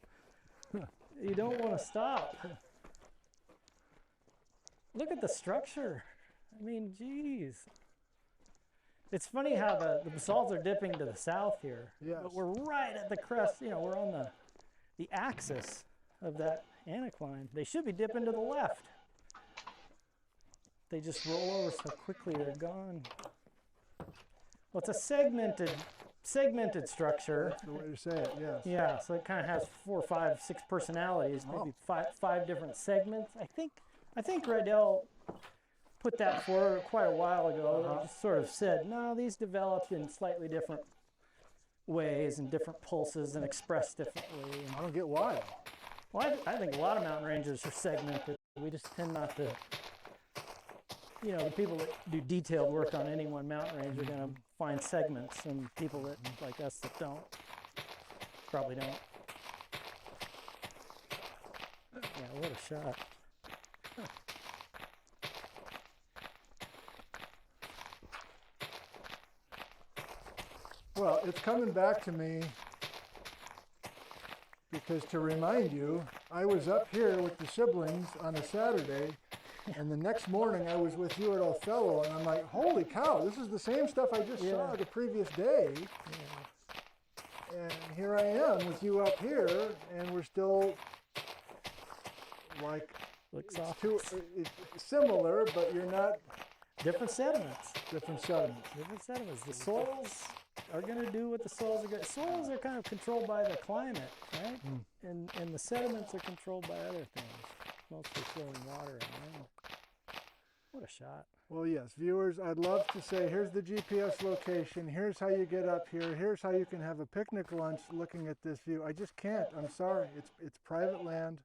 You don't want to stop. Look at the structure. I mean, geez. It's funny how the basalts are dipping to the south here. Yes. But we're right at the crest. You know, we're on the axis of that anticline. They should be dipping to the left. They just roll over so quickly, they're gone. Well, it's a segmented structure. That's the way to say it, yes. Yeah, so it kind of has 4, 5, 6 personalities, maybe five different segments. I think Rydell put that forward quite a while ago. Just sort of said, no, these developed in slightly different ways and different pulses and expressed differently. I don't get why. Well, I think a lot of mountain ranges are segmented. We just tend not to, you know, the people that do detailed work on any one mountain range are going to find segments, and people that, like us, that don't, probably don't. Yeah, what a shot. Well, it's coming back to me because, to remind you, I was up here with the siblings on a Saturday, and the next morning I was with you at Othello, and I'm like, holy cow, this is the same stuff I just saw the previous day. Yeah. And here I am with you up here, and we're still like, it's similar, but you're not. Different sediments. Different sediments. Different sediments. The soils are going to do what the soils are going to. Soils are kind of controlled by the climate, right? And the sediments are controlled by other things, mostly flowing water and wind. What a shot. Well, yes, viewers, I'd love to say, here's the GPS location, here's how you get up here, here's how you can have a picnic lunch looking at this view. I just can't. I'm sorry. It's private land.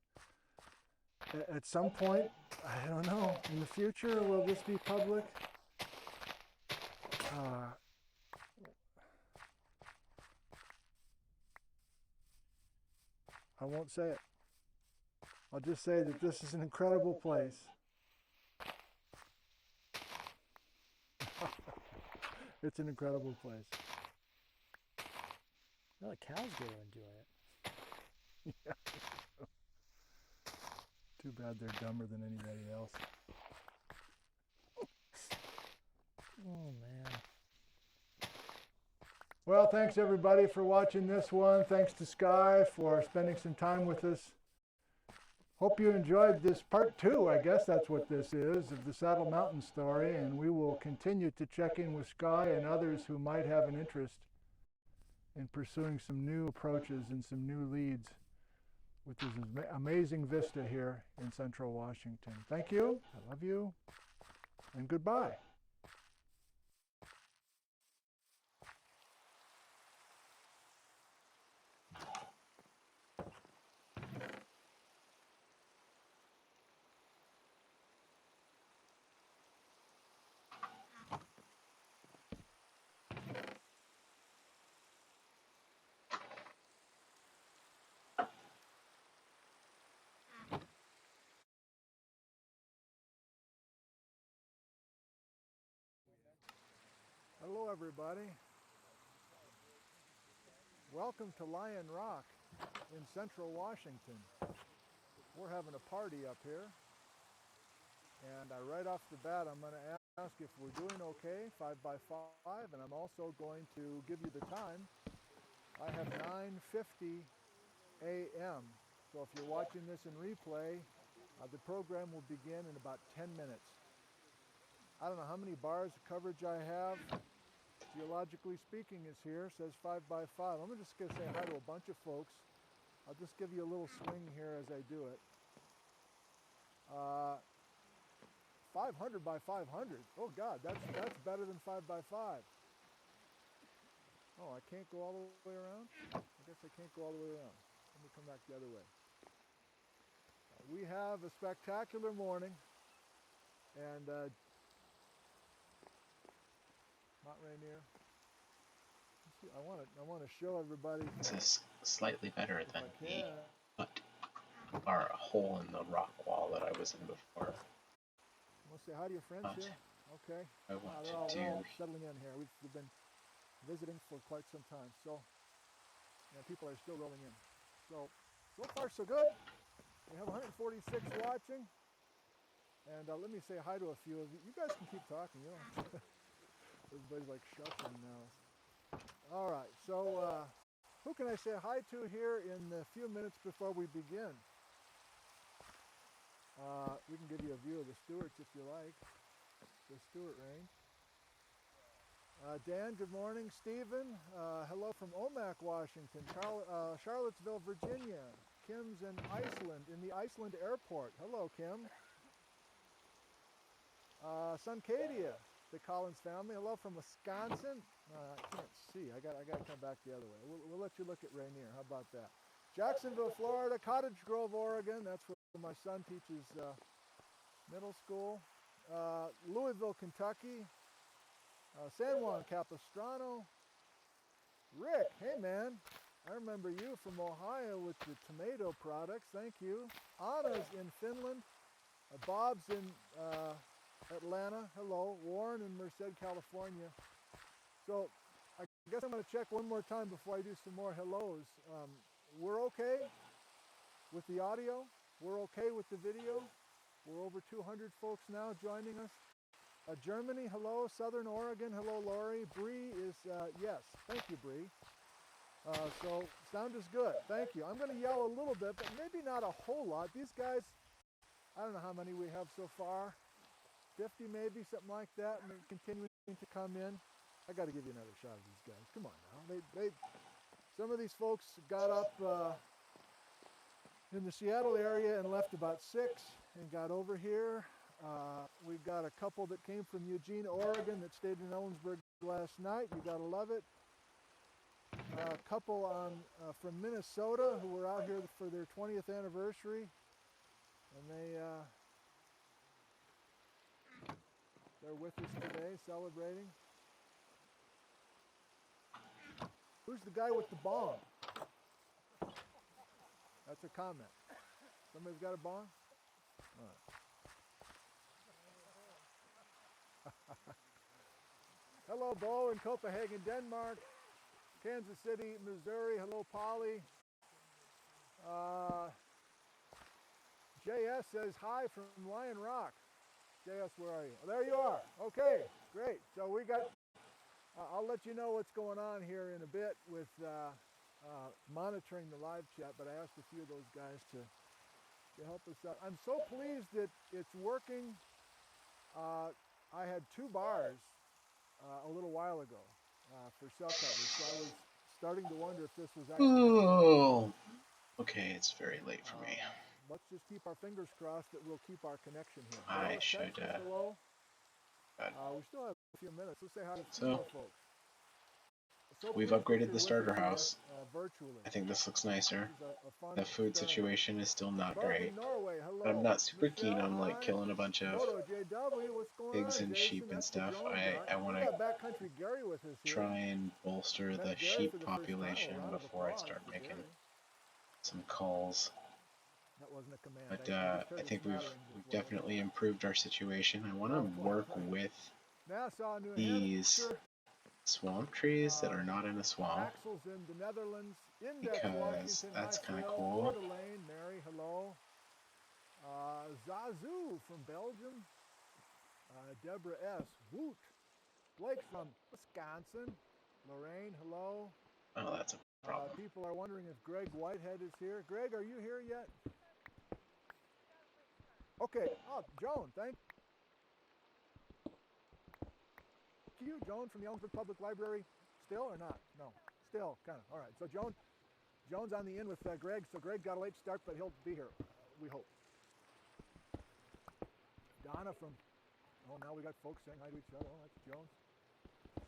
At some point, I don't know, in the future, will this be public? I won't say it. I'll just say that this is an incredible place. It's an incredible place. Well, the cows get to enjoy it. Yeah. Too bad they're dumber than anybody else. Oh, man. Well, thanks everybody for watching this one. Thanks to Sky for spending some time with us. Hope you enjoyed this part 2, I guess that's what this is, of the Saddle Mountain story, and we will continue to check in with Sky and others who might have an interest in pursuing some new approaches and some new leads with this amazing vista here in Central Washington. Thank you, I love you, and goodbye. Hello everybody. Welcome to Lion Rock in Central Washington. We're having a party up here, and right off the bat I'm going to ask if we're doing okay, 5x5, and I'm also going to give you the time. I have 9:50 a.m. So if you're watching this in replay, the program will begin in about 10 minutes. I don't know how many bars of coverage I have. Geologically speaking is here, says 5x5. I'm just going to say hi to a bunch of folks. I'll just give you a little swing here as I do it. 500 by 500. Oh God, that's better than 5x5. Oh, I can't go all the way around? I guess I can't go all the way around. Let me come back the other way. We have a spectacular morning, and Mount Rainier. I want to show everybody. This is slightly better than the foot or a hole in the rock wall that I was in before. Want to say hi to your friends here? Okay. I wanted they're all settling in here. We've been visiting for quite some time. So, and people are still rolling in. So far so good. We have 146 watching. And let me say hi to a few of you. You guys can keep talking, you know. Everybody's like shuffling now. All right, so who can I say hi to here in the few minutes before we begin? We can give you a view of the Stewarts if you like, the Stewart range. Dan, good morning. Stephen, hello from Omak, Washington. Charlottesville, Virginia. Kim's in Iceland, in the Iceland airport. Hello, Kim. Suncadia, the Collins family. Hello from Wisconsin. I can't see. I got to come back the other way. We'll let you look at Rainier. How about that? Jacksonville, Florida. Cottage Grove, Oregon. That's where my son teaches middle school. Louisville, Kentucky. San Juan Capistrano. Rick, hey man, I remember you from Ohio with the tomato products. Thank you. Anna's in Finland. Bob's in Atlanta. Hello. Warren in Merced, California. So I guess I'm going to check one more time before I do some more hellos. We're okay with the audio. We're okay with the video. We're over 200 folks now joining us. Germany, hello. Southern Oregon, hello, Lori. Bree is, yes. Thank you, Bree. So sound is good. Thank you. I'm going to yell a little bit, but maybe not a whole lot. These guys, I don't know how many we have so far. 50 maybe, something like that. And they're continuing to come in. I got to give you another shot of these guys. Come on now. Some of these folks got up in the Seattle area and left about 6 and got over here. We've got a couple that came from Eugene, Oregon that stayed in Ellensburg last night. You gotta love it. A couple from Minnesota who were out here for their 20th anniversary, and they're with us today celebrating. Who's the guy with the bong? That's a comment. Somebody's got a bong? All right. Hello, Bo in Copenhagen, Denmark. Kansas City, Missouri. Hello, Polly. JS says hi from Lion Rock. JS, where are you? Oh, there you are. Okay, great. So we got, I'll let you know what's going on here in a bit with monitoring the live chat, but I asked a few of those guys to help us out. I'm so pleased that it's working. I had 2 bars a little while ago for cell coverage, so I was starting to wonder if this was actually... Oh, okay, it's very late for me. Let's just keep our fingers crossed that we'll keep our connection here. I should... hello. We still have a few minutes. Let's say hi to So, more folks. we've upgraded the starter house. I think this looks nicer. The food situation is still not great. I'm not super keen on like killing a bunch of pigs and sheep and stuff. I want to try and bolster the sheep population before I start making some calls. But I think we've definitely improved our situation. I want to work with these swamp trees that are not in a swamp, because that's kind of cool. Mary, hello. Zazu from Belgium. Deborah S. Woot. Blake from Wisconsin. Lorraine, hello. Oh, that's a problem. People are wondering if Greg Whitehead is here. Greg, are you here yet? Okay. Oh, Joan, thank you. Joan from the Ellensburg Public Library. Still or not? No. Still, kind of. All right. So Joan's on the in with Greg. So Greg got a late start, but he'll be here, we hope. Donna from... Oh, now we got folks saying hi to each other. Oh, that's Jones.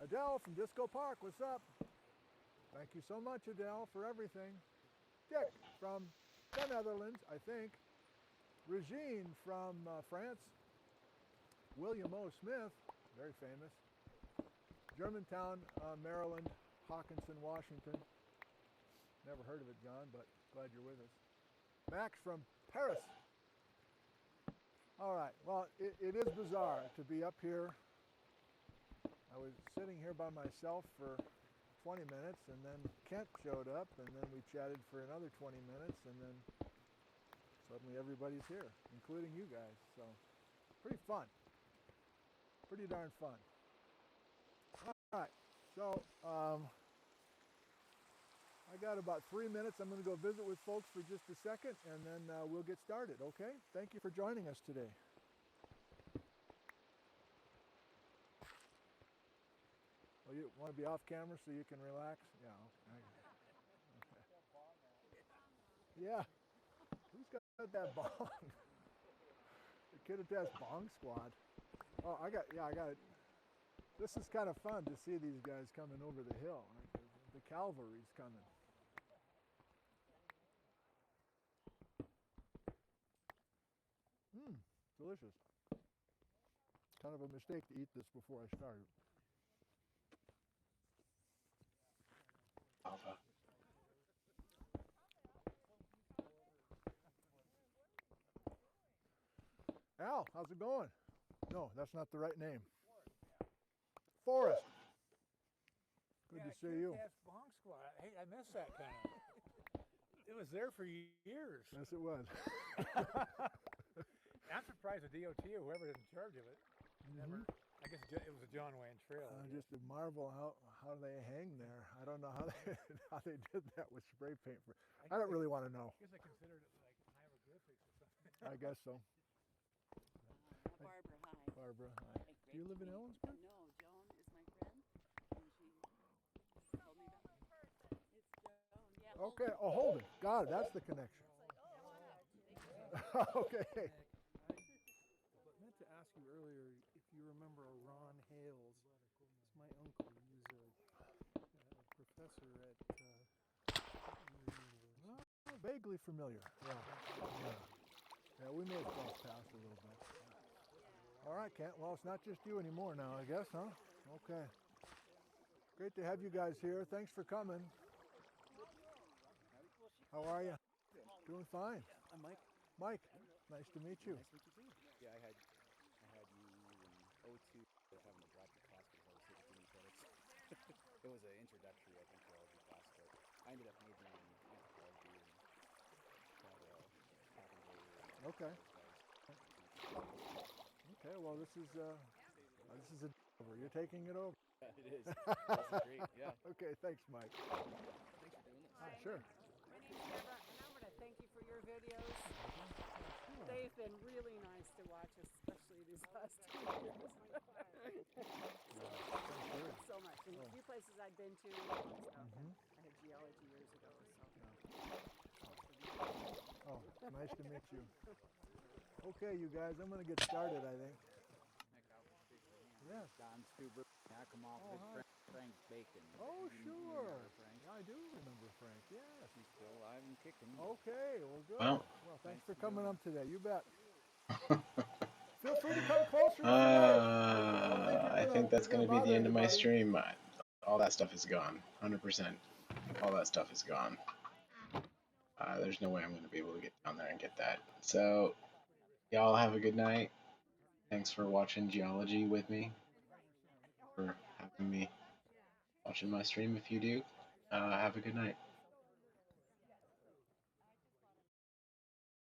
Adele from Disco Park. What's up? Thank you so much, Adele, for everything. Dick from the Netherlands, I think. Regine from France. William O. Smith, very famous. Germantown, Maryland. Hawkinson, Washington. Never heard of it, John, but glad you're with us. Max from Paris. All right, well, it is bizarre to be up here. I was sitting here by myself for 20 minutes, and then Kent showed up, and then we chatted for another 20 minutes, and then suddenly everybody's here, including you guys. So pretty fun. Pretty darn fun. All right, so I got about 3 minutes. I'm going to go visit with folks for just a second, and then we'll get started, okay? Thank you for joining us today. Oh, you want to be off camera so you can relax? Yeah. Okay. Yeah. Who's got that bong? The kid at that bong squad. Oh, I got it. This is kind of fun to see these guys coming over the hill. The cavalry's coming. Delicious. Kind of a mistake to eat this before I started. Alpha. Al, how's it going? No, that's not the right name. Forrest. Good to see you. Bong squad. Hey, I missed that kind of. It was there for years. Yes, it was. I'm surprised the DOT or whoever's in charge of it never. I guess it was a John Wayne Trail. I just marvel how they hang there. I don't know how they did that with spray paint. I don't really want to know. I guess I considered it like hieroglyphics or something. I guess so. Barbara, hi. Barbara, hi. Hey, Do you live in Ellensburg? No, Joan is my friend, and she told me about it's Joan. Yeah. Okay. Oh, Holden. Got it. That's the connection. Okay. I meant to ask you earlier if you remember Ron Hales. It's my uncle. He was a professor at Vaguely familiar. Yeah, we may have crossed paths a little bit. All right, Kent. Well, it's not just you anymore now, I guess, huh? Okay. Great to have you guys here. Thanks for coming. How are you? Doing fine. I'm Mike. Mike, nice to meet you. Nice to meet you too. Yeah, I had you in 02. I haven't dropped the class because I was taking too many credits. It was an introductory, I think, geology class, but I ended up majoring in anthropology and Okay. Okay. Well, this is a over. You're taking it over. Yeah, it is. This is great. Yeah. Okay. Thanks, Mike. Thanks for doing this. Sure. My name's Deborah, and I want to thank you for your videos. They've been really nice to watch, especially these last 2 years. So much. And a few places I've been to. I had geology years ago, so. Oh, nice to meet you. Okay, you guys, I'm going to get started, I think. Yes. Don Stuber, Yakima, Frank Bacon. Oh, You sure. remember Frank? Yeah, I do remember Frank, yes. He's still alive and kicking. Okay, well, good. Well, thanks for coming up today. You bet. Feel free to come closer. I think that's going to be the end of my stream. All that stuff is gone. 100%. All that stuff is gone. There's no way I'm going to be able to get down there and get that. So, y'all have a good night. Thanks for watching geology with me. For having me watching my stream if you do. Have a good night.